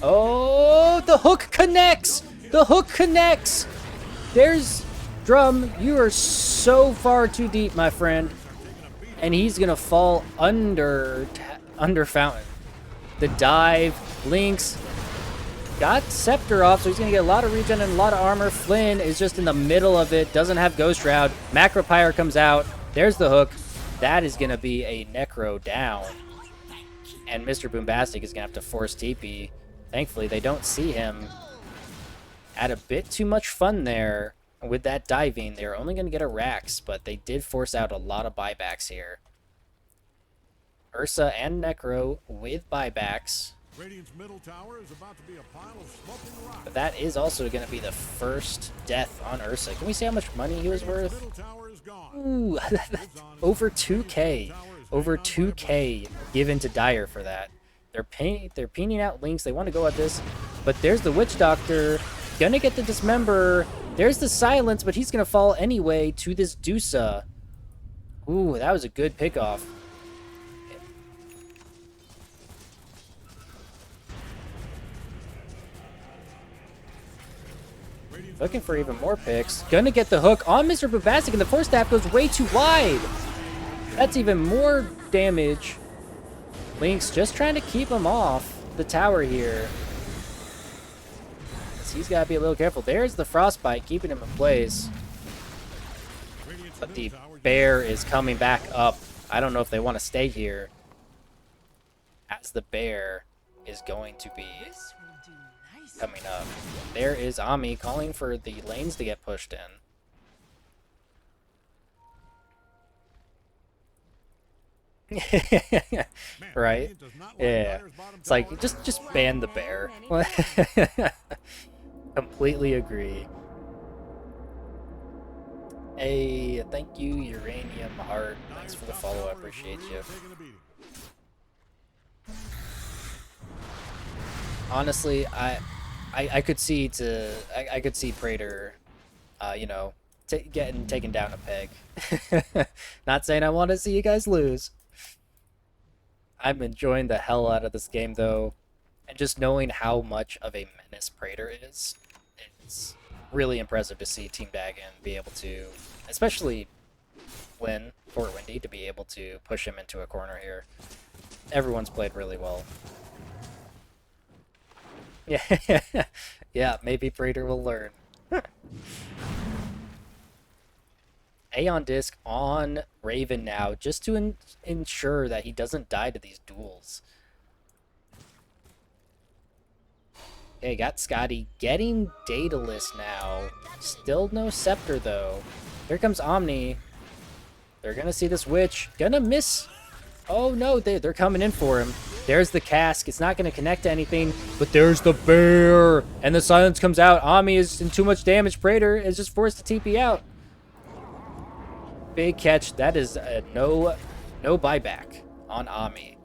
Speaker 1: Oh, the hook connects. The hook connects. There's Drum. You are so far too deep, my friend. And he's going to fall under Fountain. The dive, Lynx. Got Scepter off, so he's going to get a lot of regen and a lot of armor. Flynn is just in the middle of it, doesn't have Ghost Shroud. Macropyre comes out. There's the hook. That is going to be a Necro down. And Mr. Boombastic is going to have to force TP. Thankfully, they don't see him. Had a bit too much fun there with that diving. They were only going to get a Rax, but they did force out a lot of buybacks here. Ursa and Necro with buybacks.
Speaker 3: Radiant's middle tower is about to be a pile of smoking rock.
Speaker 1: But that is also going to be the first death on Ursa. Can we see how much money he was worth?
Speaker 3: Middle tower is gone.
Speaker 1: Ooh, over 2K. Over 2K given to Dire for that. They're peening out Lynx. They want to go at this. But there's the Witch Doctor. Gonna get the Dismember. There's the Silence, but he's going to fall anyway to this Dusa. Ooh, that was a good pickoff. Looking for even more picks. Gonna get the hook on Mr. Boombastic, and the force staff goes way too wide. That's even more damage. Lynx just trying to keep him off the tower here. So he's got to be a little careful. There's the Frostbite keeping him in place. But the bear is coming back up. I don't know if they want to stay here. As the bear is going to be coming up. There is Ami calling for the lanes to get pushed in. Right? Yeah. It's like just ban the bear. Completely agree. Hey, thank you, Uranium Heart. Thanks for the follow. I appreciate you. Honestly, I could see I could see Praetor, you know, getting taken down a peg. Not saying I want to see you guys lose. I'm enjoying the hell out of this game though, and just knowing how much of a menace Praetor is, it's really impressive to see Team Dagon be able to, especially when Fort Windy, to be able to push him into a corner here. Everyone's played really well. Yeah, yeah, maybe Praetor will learn. Aeon Disc on Raven now, just to ensure that he doesn't die to these duels. Okay, got Scotty getting Daedalus now. Still no Scepter, though. Here comes Omni. They're gonna see this Witch. Gonna miss. Oh, no, they're coming in for him. There's the cask. It's not going to connect to anything, but there's the bear. And the silence comes out. Ami is in too much damage. Praetor is just forced to TP out. Big catch. That is a no buyback on Ami.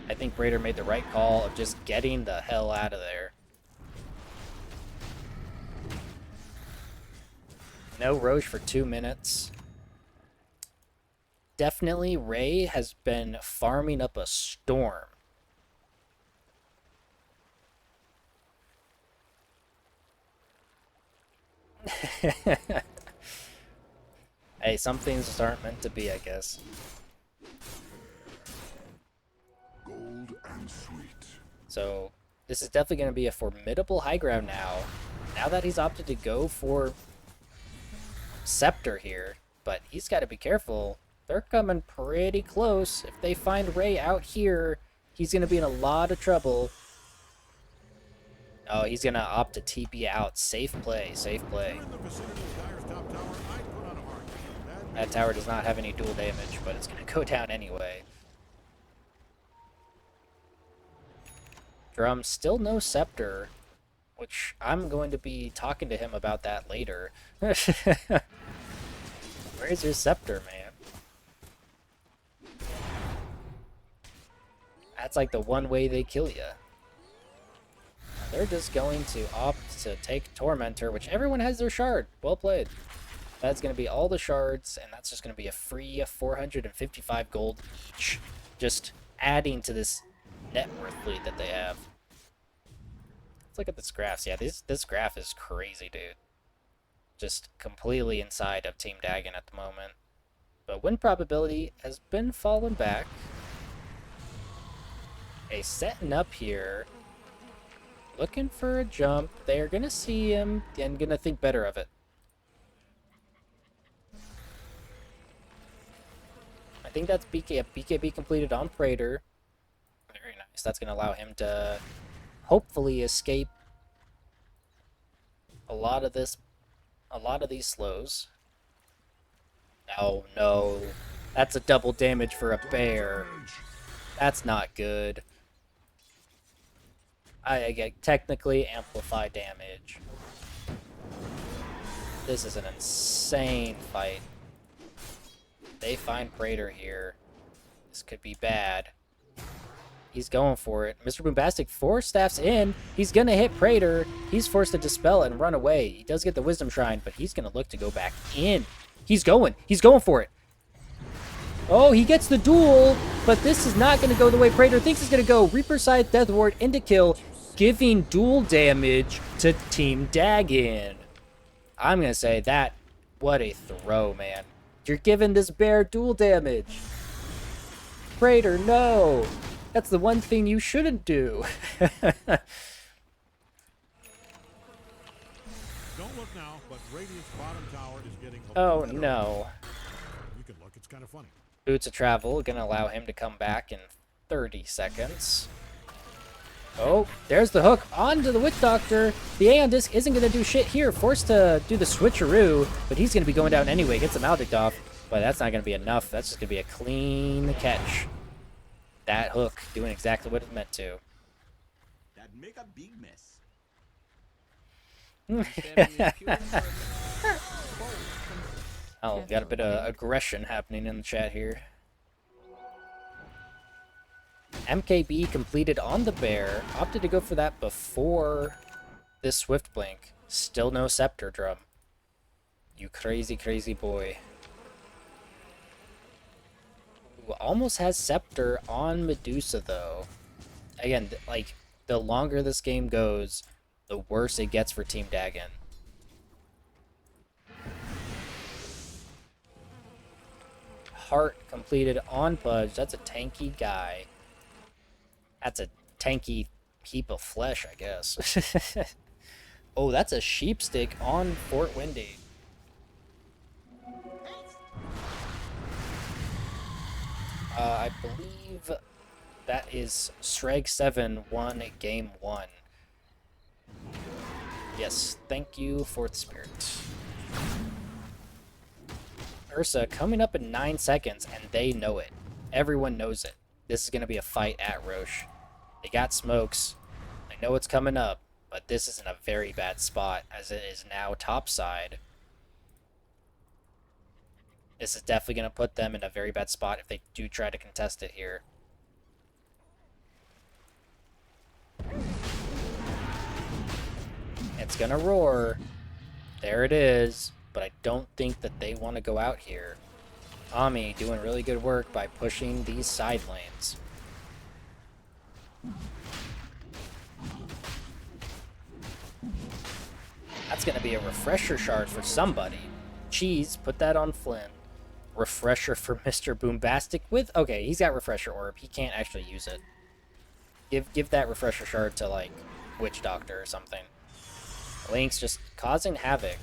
Speaker 1: I think Praetor made the right call of just getting the hell out of there. No Roche for 2 minutes. Definitely, Ray has been farming up a storm. Hey, some things just aren't meant to be, I guess.
Speaker 4: Gold and sweet.
Speaker 1: So, this is definitely going to be a formidable high ground now. Now that he's opted to go for Scepter here, but he's got to be careful. They're coming pretty close. If they find Ray out here, he's going to be in a lot of trouble. Oh, he's going to opt to TP out. Safe play, safe play. That tower does not have any dual damage, but it's going to go down anyway. Drum, still no Scepter, which I'm going to be talking to him about that later. Where's your Scepter, man? That's like the one way they kill you. They're just going to opt to take Tormentor, which everyone has their shard. Well played. That's going to be all the shards, and that's just going to be a free 455 gold each. Just adding to this net worth lead that they have. Let's look at this graph. Yeah, this graph is crazy, dude. Just completely inside of Team Dagon at the moment. But win probability has been falling back. A Se7en up here, looking for a jump. They're gonna see him and gonna think better of it. I think that's BKB completed on Praetor. Very nice. That's gonna allow him to hopefully escape a lot of these slows. Oh no, that's a double damage for a bear. That's not good. I get technically amplify damage. This is an insane fight. They find Praetor here. This could be bad. He's going for it. Mr. Boombastic 4 staffs in. He's going to hit Praetor. He's forced to dispel and run away. He does get the Wisdom Shrine, but he's going to look to go back in. He's going for it. Oh, he gets the duel, but this is not going to go the way Praetor thinks it's going to go. Reaper Scythe Death Ward into kill, giving duel damage to Team Dagon. I'm going to say that, what a throw, man. You're giving this bear duel damage. Praetor, no. That's the one thing you shouldn't do.
Speaker 3: Don't look now, but Radiant's bottom tower is getting
Speaker 1: Oh, no.
Speaker 3: You can look, it's kind of funny.
Speaker 1: Boots of Travel, going to allow him to come back in 30 seconds. Oh, there's the hook onto the Witch Doctor. The Aeon Disc isn't going to do shit here. Forced to do the switcheroo, but he's going to be going down anyway. Gets the Maledict off, but that's not going to be enough. That's just going to be a clean catch. That hook doing exactly what it meant to.
Speaker 5: That make a big mess.
Speaker 1: Oh, got a bit of aggression happening in the chat here. MKB completed on the bear. Opted to go for that before this Swift Blink. Still no Scepter Drum. You crazy, crazy boy. Ooh, almost has Scepter on Medusa, though. Again, like, the longer this game goes, the worse it gets for Team Dagon. Heart completed on Pudge. That's a tanky guy. That's a tanky heap of flesh, I guess. Oh, that's a sheep stick on Fort Windy. I believe that is Se7en won game 1. Yes, thank you, Fourth Spirit. Ursa coming up in 9 seconds, and they know it. Everyone knows it. This is going to be a fight at Roche. They got smokes. They know what's coming up, but this is in a very bad spot, as it is now topside. This is definitely going to put them in a very bad spot if they do try to contest it here. It's going to roar. There it is. But I don't think that they want to go out here. Ami doing really good work by pushing these side lanes. That's going to be a refresher shard for somebody. Cheese, put that on Flynn. Refresher for Mr. Boombastic with... Okay, he's got refresher orb. He can't actually use it. Give that refresher shard to, like, Witch Doctor or something. Link's just causing havoc.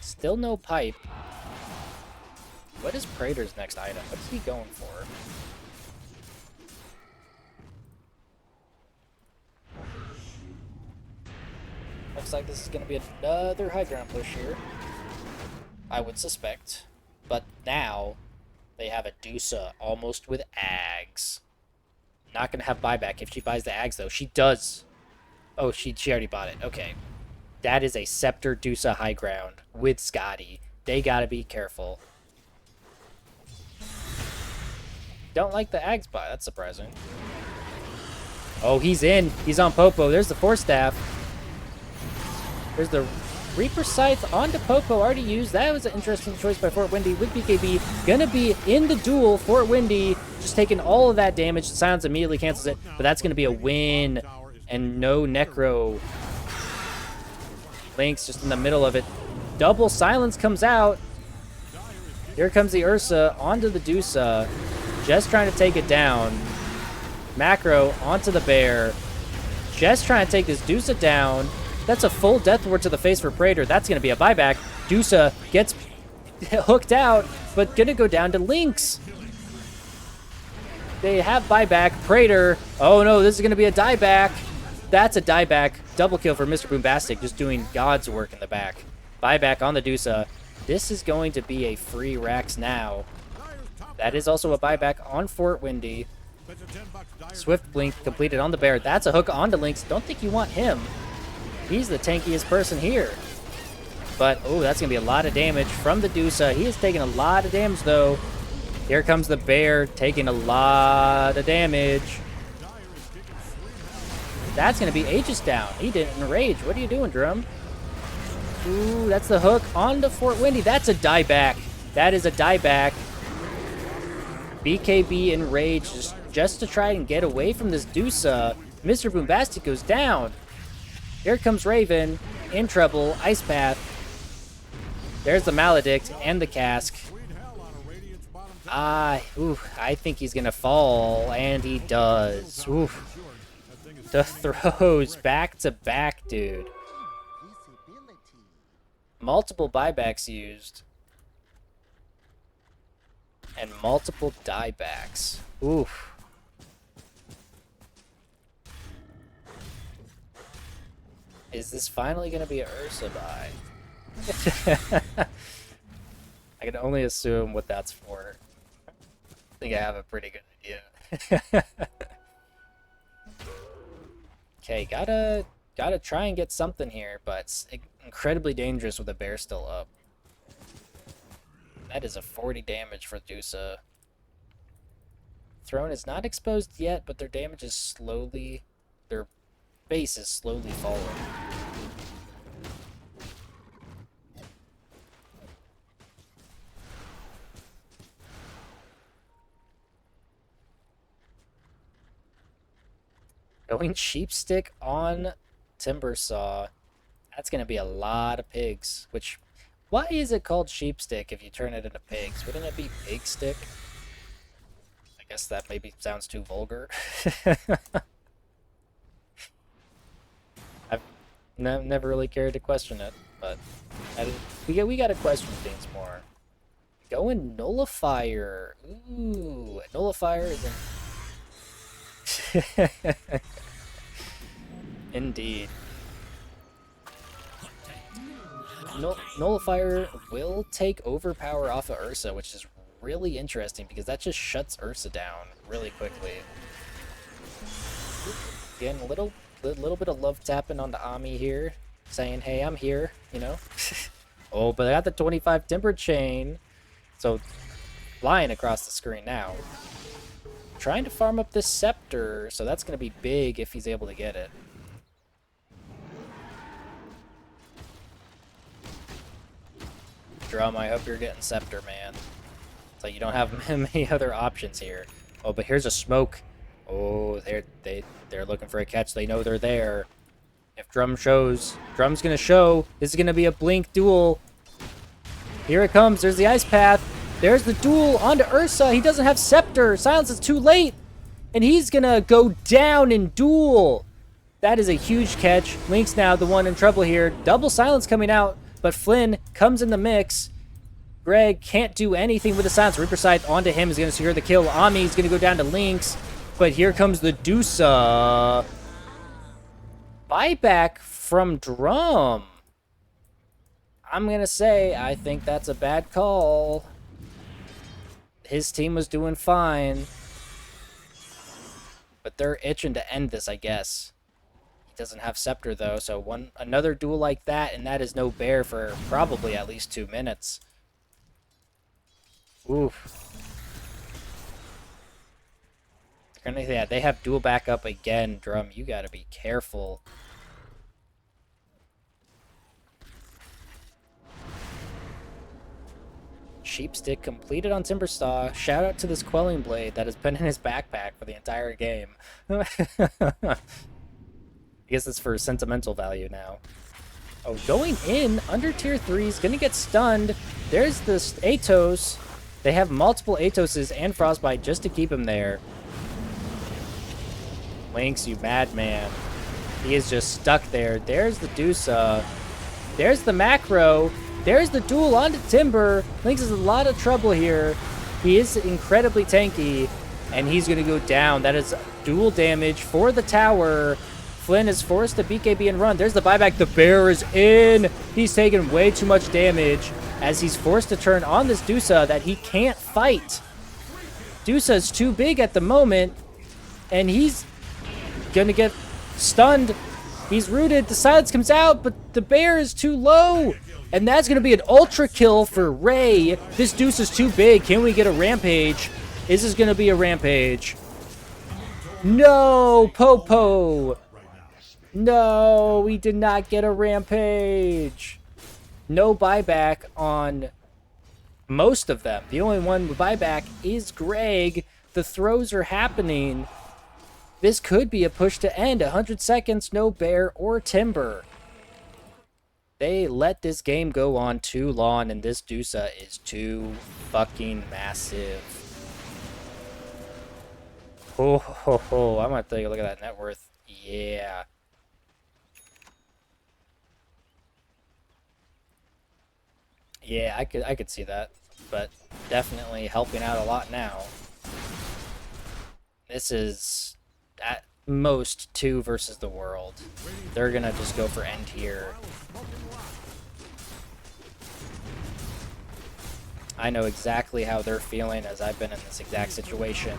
Speaker 1: Still no pipe. What is Praetor's next item? What's he going for? Looks like this is going to be another high ground push here. I would suspect. But now, they have a Dusa almost with Ags. Not going to have buyback if she buys the Ags, though. She does. Oh, she already bought it. Okay. That is a Scepter Dusa high ground with Scotty. They gotta be careful. Don't like the Ags buy. That's surprising. Oh, he's in. He's on Popo. There's the Force Staff. There's the Reaper Scythe onto Popo. Already used. That was an interesting choice by Fort Windy with BKB. Gonna be in the duel. Fort Windy just taking all of that damage. Silence immediately cancels it. But that's gonna be a win. And no Necro. Link's just in the middle of it. Double silence comes out. Here comes the Ursa onto the Dusa. Just trying to take it down. Macro onto the bear. Just trying to take this Dusa down. That's a full death ward to the face for Praetor. That's going to be a buyback. Dusa gets hooked out, but going to go down to Lynx. They have buyback. Praetor. Oh no, this is going to be a dieback. That's a dieback. Double kill for Mr. Boombastic, just doing God's work in the back. Buyback on the Dusa. This is going to be a free Rax now. That is also a buyback on Fort Windy. Swift Blink completed on the bear. That's a hook onto Lynx. Don't think you want him. He's the tankiest person here. But, oh, that's going to be a lot of damage from the Dusa. He is taking a lot of damage, though. Here comes the bear, taking a lot of damage. That's going to be Aegis down. He didn't enrage. What are you doing, Drum? Ooh, that's the hook onto Fort Windy. That's a dieback. That is a dieback. BKB enraged just to try and get away from this Dusa. Mr. Boombastic goes down. Here comes Raven. In trouble. Ice Path. There's the Maledict and the Cask. I think he's going to fall. And he does. Ooh. The throws back to back, dude. Multiple buybacks used. And multiple diebacks. Oof. Is this finally going to be a Ursa buy? I can only assume what that's for. I think I have a pretty good idea. Okay, gotta try and get something here, but it's incredibly dangerous with the bear still up. That is a 40 damage for Dusa. Throne is not exposed yet, but their damage is slowly... Their base is slowly falling. Going Sheepstick on Timbersaw. That's going to be a lot of pigs, which... Why is it called Sheepstick if you turn it into pigs? Wouldn't it be Pig Stick? I guess that maybe sounds too vulgar. I've never really cared to question it, but we got to question things more. Going Nullifier. Ooh, Nullifier is in... Indeed. Nullifier will take Overpower off of Ursa, which is really interesting because that just shuts Ursa down really quickly. Again, a little bit of love tapping on the Ami here, saying, hey, I'm here, you know? Oh, but I got the 25 Timber Chain, so flying across the screen now. Trying to farm up this Scepter, so that's going to be big if he's able to get it. Drum, I hope you're getting Scepter, man. It's like you don't have many other options here. Oh, but here's a smoke. Oh, they're looking for a catch. They know they're there. If Drum shows, Drum's gonna show. This is gonna be a blink duel. Here it comes. There's the Ice Path. There's the duel onto Ursa. He doesn't have Scepter. Silence is too late. And he's gonna go down in duel. That is a huge catch. Link's now the one in trouble here. Double silence coming out. But Flynn comes in the mix. Greg can't do anything with the silence. Reaper Scythe onto him is going to secure the kill. Ami is going to go down to Lynx. But here comes the Dusa. Buyback from Drum. I'm going to say I think that's a bad call. His team was doing fine. But they're itching to end this, I guess. Doesn't have Scepter though, so another duel like that, and that is no bear for probably at least 2 minutes. Oof. Yeah, they have duel back up again. Drum, you gotta be careful. Sheepstick completed on Timbersaw. Shout out to this Quelling Blade that has been in his backpack for the entire game. I guess it's for sentimental value now. Oh, going in under tier 3 is going to get stunned. There's this Atos. They have multiple Atoses and Frostbite just to keep him there. Lynx, you madman. He is just stuck there. There's the Dusa. There's the macro. There's the duel onto Timber. Lynx is in a lot of trouble here. He is incredibly tanky, and he's going to go down. That is dual damage for the tower. Flynn is forced to BKB and run. There's the buyback. The bear is in. He's taking way too much damage as he's forced to turn on this Dusa that he can't fight. Dusa's too big at the moment, and he's gonna get stunned. He's rooted. The silence comes out, but the bear is too low. And that's gonna be an ultra kill for Ray. This Dusa's too big. Can we get a rampage? Is this gonna be a rampage? No, Popo. No, we did not get a rampage. No buyback on most of them. The only one with buyback is Greg. The throws are happening. This could be a push to end. 100 seconds, no bear or timber. They let this game go on too long, and this Dusa is too fucking massive. Oh, ho, ho. I'm going to take a look at that net worth. Yeah. Yeah, I could see that, but definitely helping out a lot now. This is most 2 versus the world. They're gonna just go for end here. I know exactly how they're feeling, as I've been in this exact situation.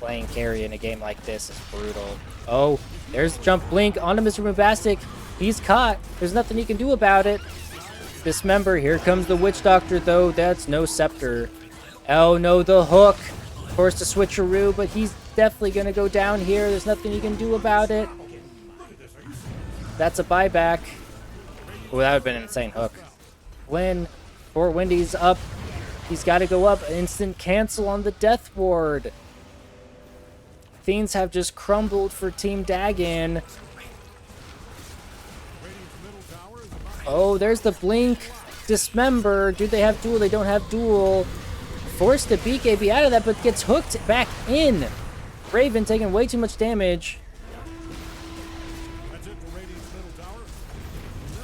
Speaker 1: Playing carry in a game like this is brutal. Oh, there's jump blink onto Mr. Bombastic. He's caught. There's nothing he can do about it. Dismember. Here comes the Witch Doctor, though. That's no scepter. Oh, no, the hook. Forced to switcheroo, but he's definitely going to go down here. There's nothing he can do about it. That's a buyback. Oh, that would have been an insane hook. Flynn, Fort Wendy's up. He's got to go up. Instant cancel on the Death Ward. Things have just crumbled for Team Dagon. Oh, there's the blink. Dismember. Do they have duel? They don't have duel. Forced to BKB out of that, but gets hooked back in. Raven taking way too much damage.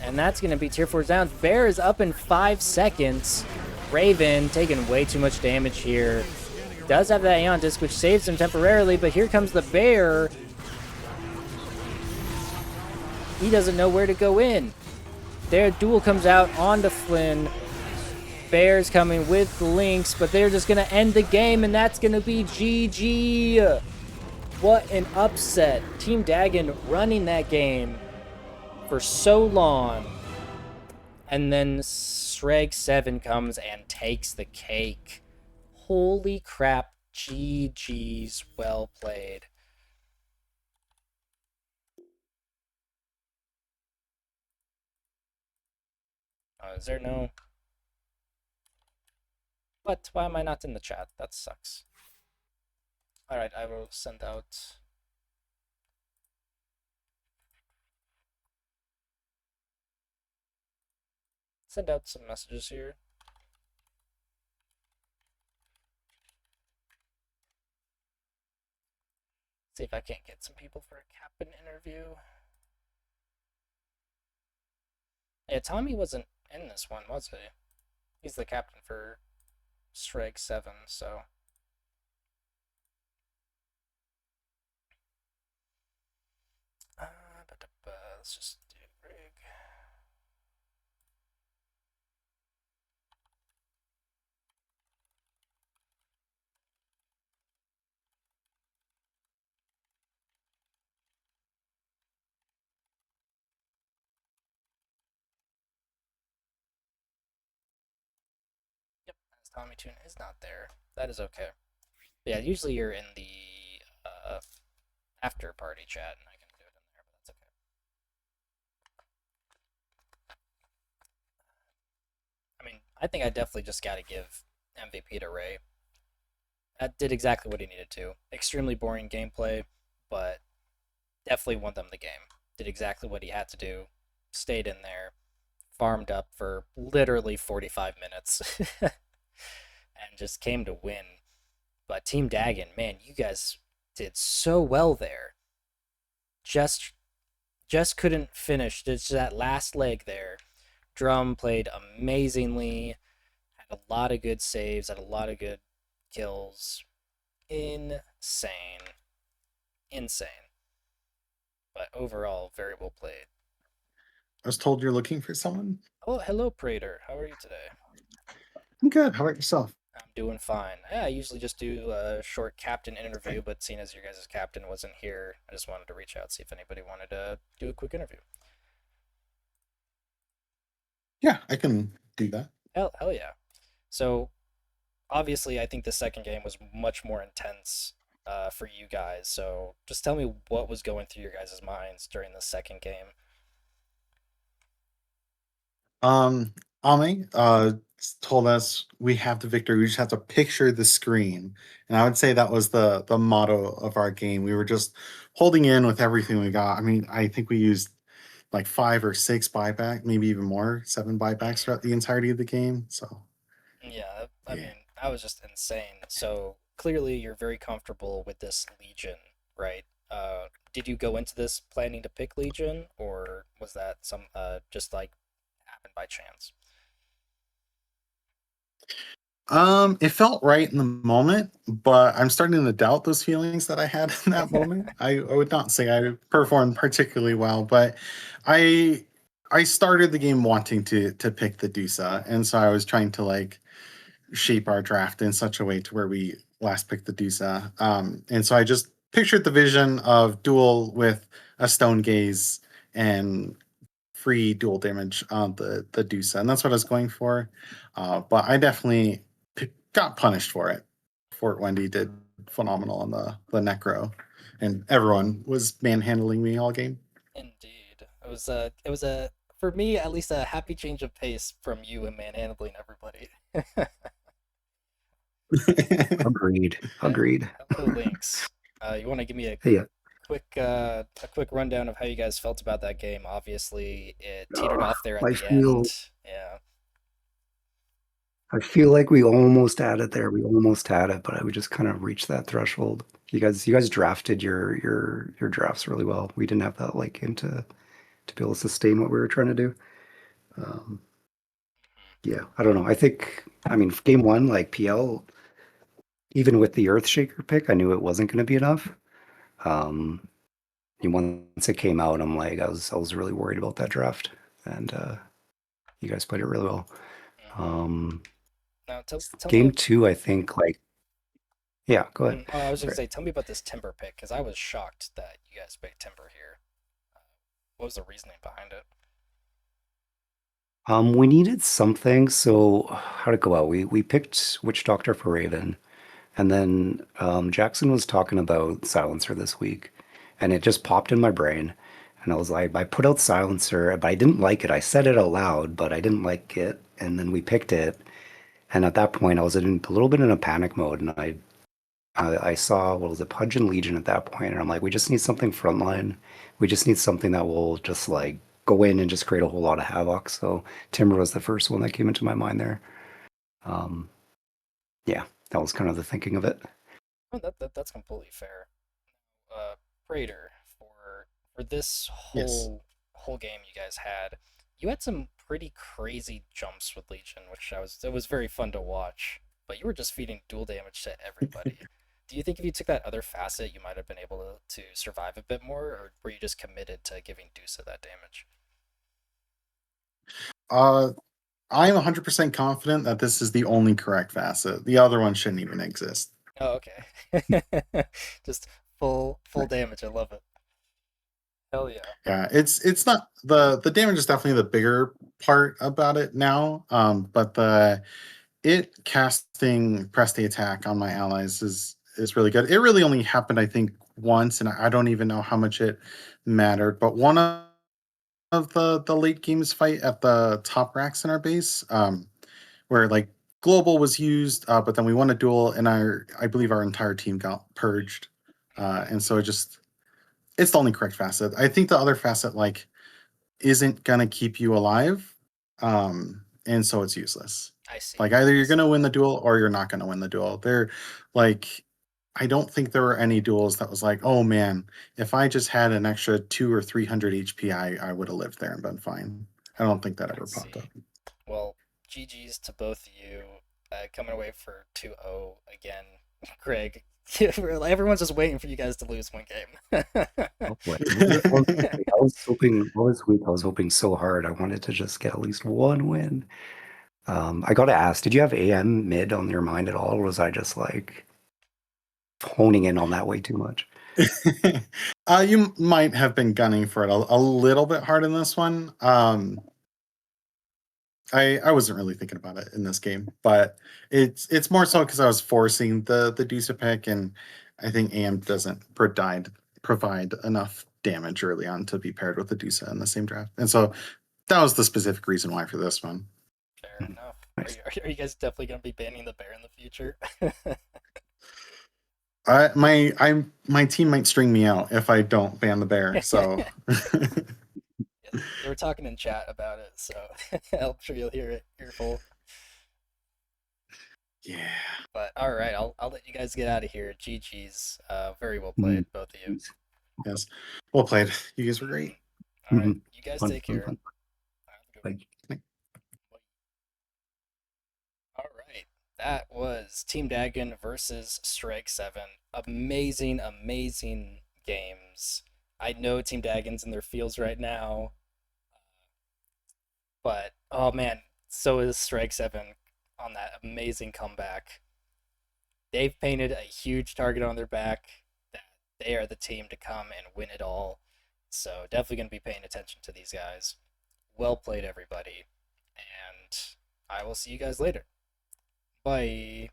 Speaker 1: And that's going to be tier 4 down. Bear is up in 5 seconds. Raven taking way too much damage here. Does have that Aeon Disc, which saves him temporarily, but here comes the Bear. He doesn't know where to go in. Their duel comes out onto Flynn. Bear's coming with Lynx, but they're just going to end the game, and that's going to be GG. What an upset. Team Dagon running that game for so long. And then Se7en comes and takes the cake. Holy crap. GG's. Well played. Is there no... What? Why am I not in the chat? That sucks. Alright, I will send out... Send out some messages here. See if I can't get some people for a captain interview. Yeah, Tommy wasn't in this one, was he? He's the captain for Se7en, so... let's just do rig. Yep, as Tommy Toon is not there. That is okay. Yeah, usually you're in the after party chat, and I can do it in there, but that's okay. I mean, I think I definitely just got to give MVP to Ray. That did exactly what he needed to. Extremely boring gameplay, but definitely won them the game. Did exactly what he had to do. Stayed in there. Farmed up for literally 45 minutes. And just came to win. But Team Dagon, man, you guys did so well there. Just couldn't finish. Just that last leg there. Drum played amazingly. Had a lot of good saves. Had a lot of good kills. Insane. But overall, very well played.
Speaker 6: I was told you're looking for someone.
Speaker 1: Oh, hello, Prater. How are you today?
Speaker 6: I'm good. How about yourself?
Speaker 1: I'm doing fine. Yeah, I usually just do a short captain interview, but seeing as your guys' captain wasn't here, I just wanted to reach out, see if anybody wanted to do a quick interview.
Speaker 6: Yeah, I can do that.
Speaker 1: Hell yeah. So, obviously, I think the second game was much more intense for you guys. So, just tell me what was going through your guys' minds during the second game.
Speaker 6: Ame told us we have the victory. We just have to picture the screen. And I would say that was the motto of our game. We were just holding in with everything we got. I mean, I think we used like 5 or 6 buyback, maybe even more, 7 buybacks throughout the entirety of the game. So
Speaker 1: Yeah, I mean, that was just insane. So clearly you're very comfortable with this Legion, right? Did you go into this planning to pick Legion, or was that some just like happened by chance?
Speaker 6: It felt right in the moment, but I'm starting to doubt those feelings that I had in that moment. I would not say I performed particularly well, but I I started the game wanting to pick the Dusa, and so I was trying to like shape our draft in such a way to where we last picked the Dusa. And so I just pictured the vision of duel with a stone gaze and free dual damage on the Dusa, and that's what I was going for. But I definitely got punished for it. Fort Wendy did phenomenal on the Necro, and everyone was manhandling me all game.
Speaker 1: Indeed, it was a for me at least a happy change of pace from you and manhandling everybody.
Speaker 7: Agreed.
Speaker 1: Yeah.
Speaker 7: Agreed.
Speaker 1: Hello, Lynx. You want to give me
Speaker 7: Hey,
Speaker 1: a quick rundown of how you guys felt about that game? Obviously, it teetered off there at
Speaker 7: I
Speaker 1: the end.
Speaker 7: feel
Speaker 1: Yeah.
Speaker 7: I feel like we almost had it there. We almost had it, but we just kind of reached that threshold. You guys drafted your drafts really well. We didn't have that like into to be able to sustain what we were trying to do. Um, yeah, I don't know. I mean, game one, like PL, even with the Earthshaker pick, I knew it wasn't going to be enough. Um, and once it came out, I was really worried about that draft, and you guys played it really well. Um,
Speaker 1: Now, tell me.
Speaker 7: game two, I think, like, yeah, go ahead.
Speaker 1: Oh, I was gonna
Speaker 7: Sorry.
Speaker 1: say, tell me about this Timber pick because I was shocked that you guys picked Timber here. What was the reasoning behind it?
Speaker 7: We needed something, so how'd it go out? We picked Witch Doctor for Raven, and then Jackson was talking about Silencer this week, and it just popped in my brain, and I was like, I put out Silencer, but I didn't like it. I said it out loud, but I didn't like it, and then we picked it, and at that point, I was in a little bit in a panic mode, and I saw what was it, Pudge and Legion at that point, and I'm like, we just need something frontline. We just need something that will just like go in and just create a whole lot of havoc. So Timber was the first one that came into my mind there. Um, yeah, that was kind of the thinking of it.
Speaker 1: Oh, that's completely fair. Uh, Praetor, for this
Speaker 6: Yes.
Speaker 1: whole game you guys had, you had some pretty crazy jumps with Legion, which it was very fun to watch. But you were just feeding dual damage to everybody. Do you think if you took that other facet, you might have been able to survive a bit more, or were you just committed to giving Dusa that damage?
Speaker 6: Uh, I'm 100% confident that this is the only correct facet. The other one shouldn't even exist.
Speaker 1: Oh, okay. Just full damage. I love it. Hell yeah.
Speaker 6: Yeah, it's not the damage is definitely the bigger part about it now. But the it casting press the attack on my allies is really good. It really only happened, I think, once, and I don't even know how much it mattered. But one of the late games fight at the top racks in our base, where like global was used, but then we won a duel, and I believe our entire team got purged, and so it's the only correct facet. I think the other facet like isn't gonna keep you alive, and so it's useless.
Speaker 1: I see.
Speaker 6: Like either
Speaker 1: I
Speaker 6: you're
Speaker 1: see.
Speaker 6: gonna win the duel or you're not gonna win the duel. They're like I don't think there were any duels that was like, oh man, if I just had an extra 200 or 300 HP, I would have lived there and been fine. I don't think that
Speaker 1: I
Speaker 6: ever
Speaker 1: see.
Speaker 6: popped up.
Speaker 1: Well, GG's to both of you. Coming away for 2-0 again. Greg, everyone's just waiting for you guys to lose one game.
Speaker 7: Oh, boy. I was hoping all this week. I was hoping so hard. I wanted to just get at least one win. I got to ask, did you have AM mid on your mind at all, or was I just like honing in on that way too much?
Speaker 6: You might have been gunning for it a little bit hard in this one. I wasn't really thinking about it in this game, but it's more so because I was forcing the Dusa pick, and I think AM doesn't provide enough damage early on to be paired with the Dusa in the same draft, and so that was the specific reason why for this one.
Speaker 1: Fair
Speaker 7: Mhm.
Speaker 1: enough.
Speaker 7: Nice.
Speaker 1: Are you guys definitely going to be banning the bear in the future?
Speaker 6: My team might string me out if I don't ban the bear. So
Speaker 1: Yeah, they were talking in chat about it, so I'm sure you'll hear it earful.
Speaker 6: yeah,
Speaker 1: But all right, I'll let you guys get out of here. GG's. Very well
Speaker 7: Mm,
Speaker 1: played, both of you.
Speaker 7: Jeez.
Speaker 6: yes, well played. You guys were great.
Speaker 1: All right,
Speaker 7: Mhm.
Speaker 1: you guys
Speaker 7: Fun,
Speaker 1: take
Speaker 7: fun,
Speaker 1: care.
Speaker 7: fun.
Speaker 1: Have a good one.
Speaker 7: Like,
Speaker 1: All right. That was Team Dagon versus Strike 7. Amazing, amazing games. I know Team Dagon's in their fields right now, but oh man, so is Strike 7 on that amazing comeback. They've painted a huge target on their back that they are the team to come and win it all. So definitely going to be paying attention to these guys. Well played, everybody. And I will see you guys later. Bye.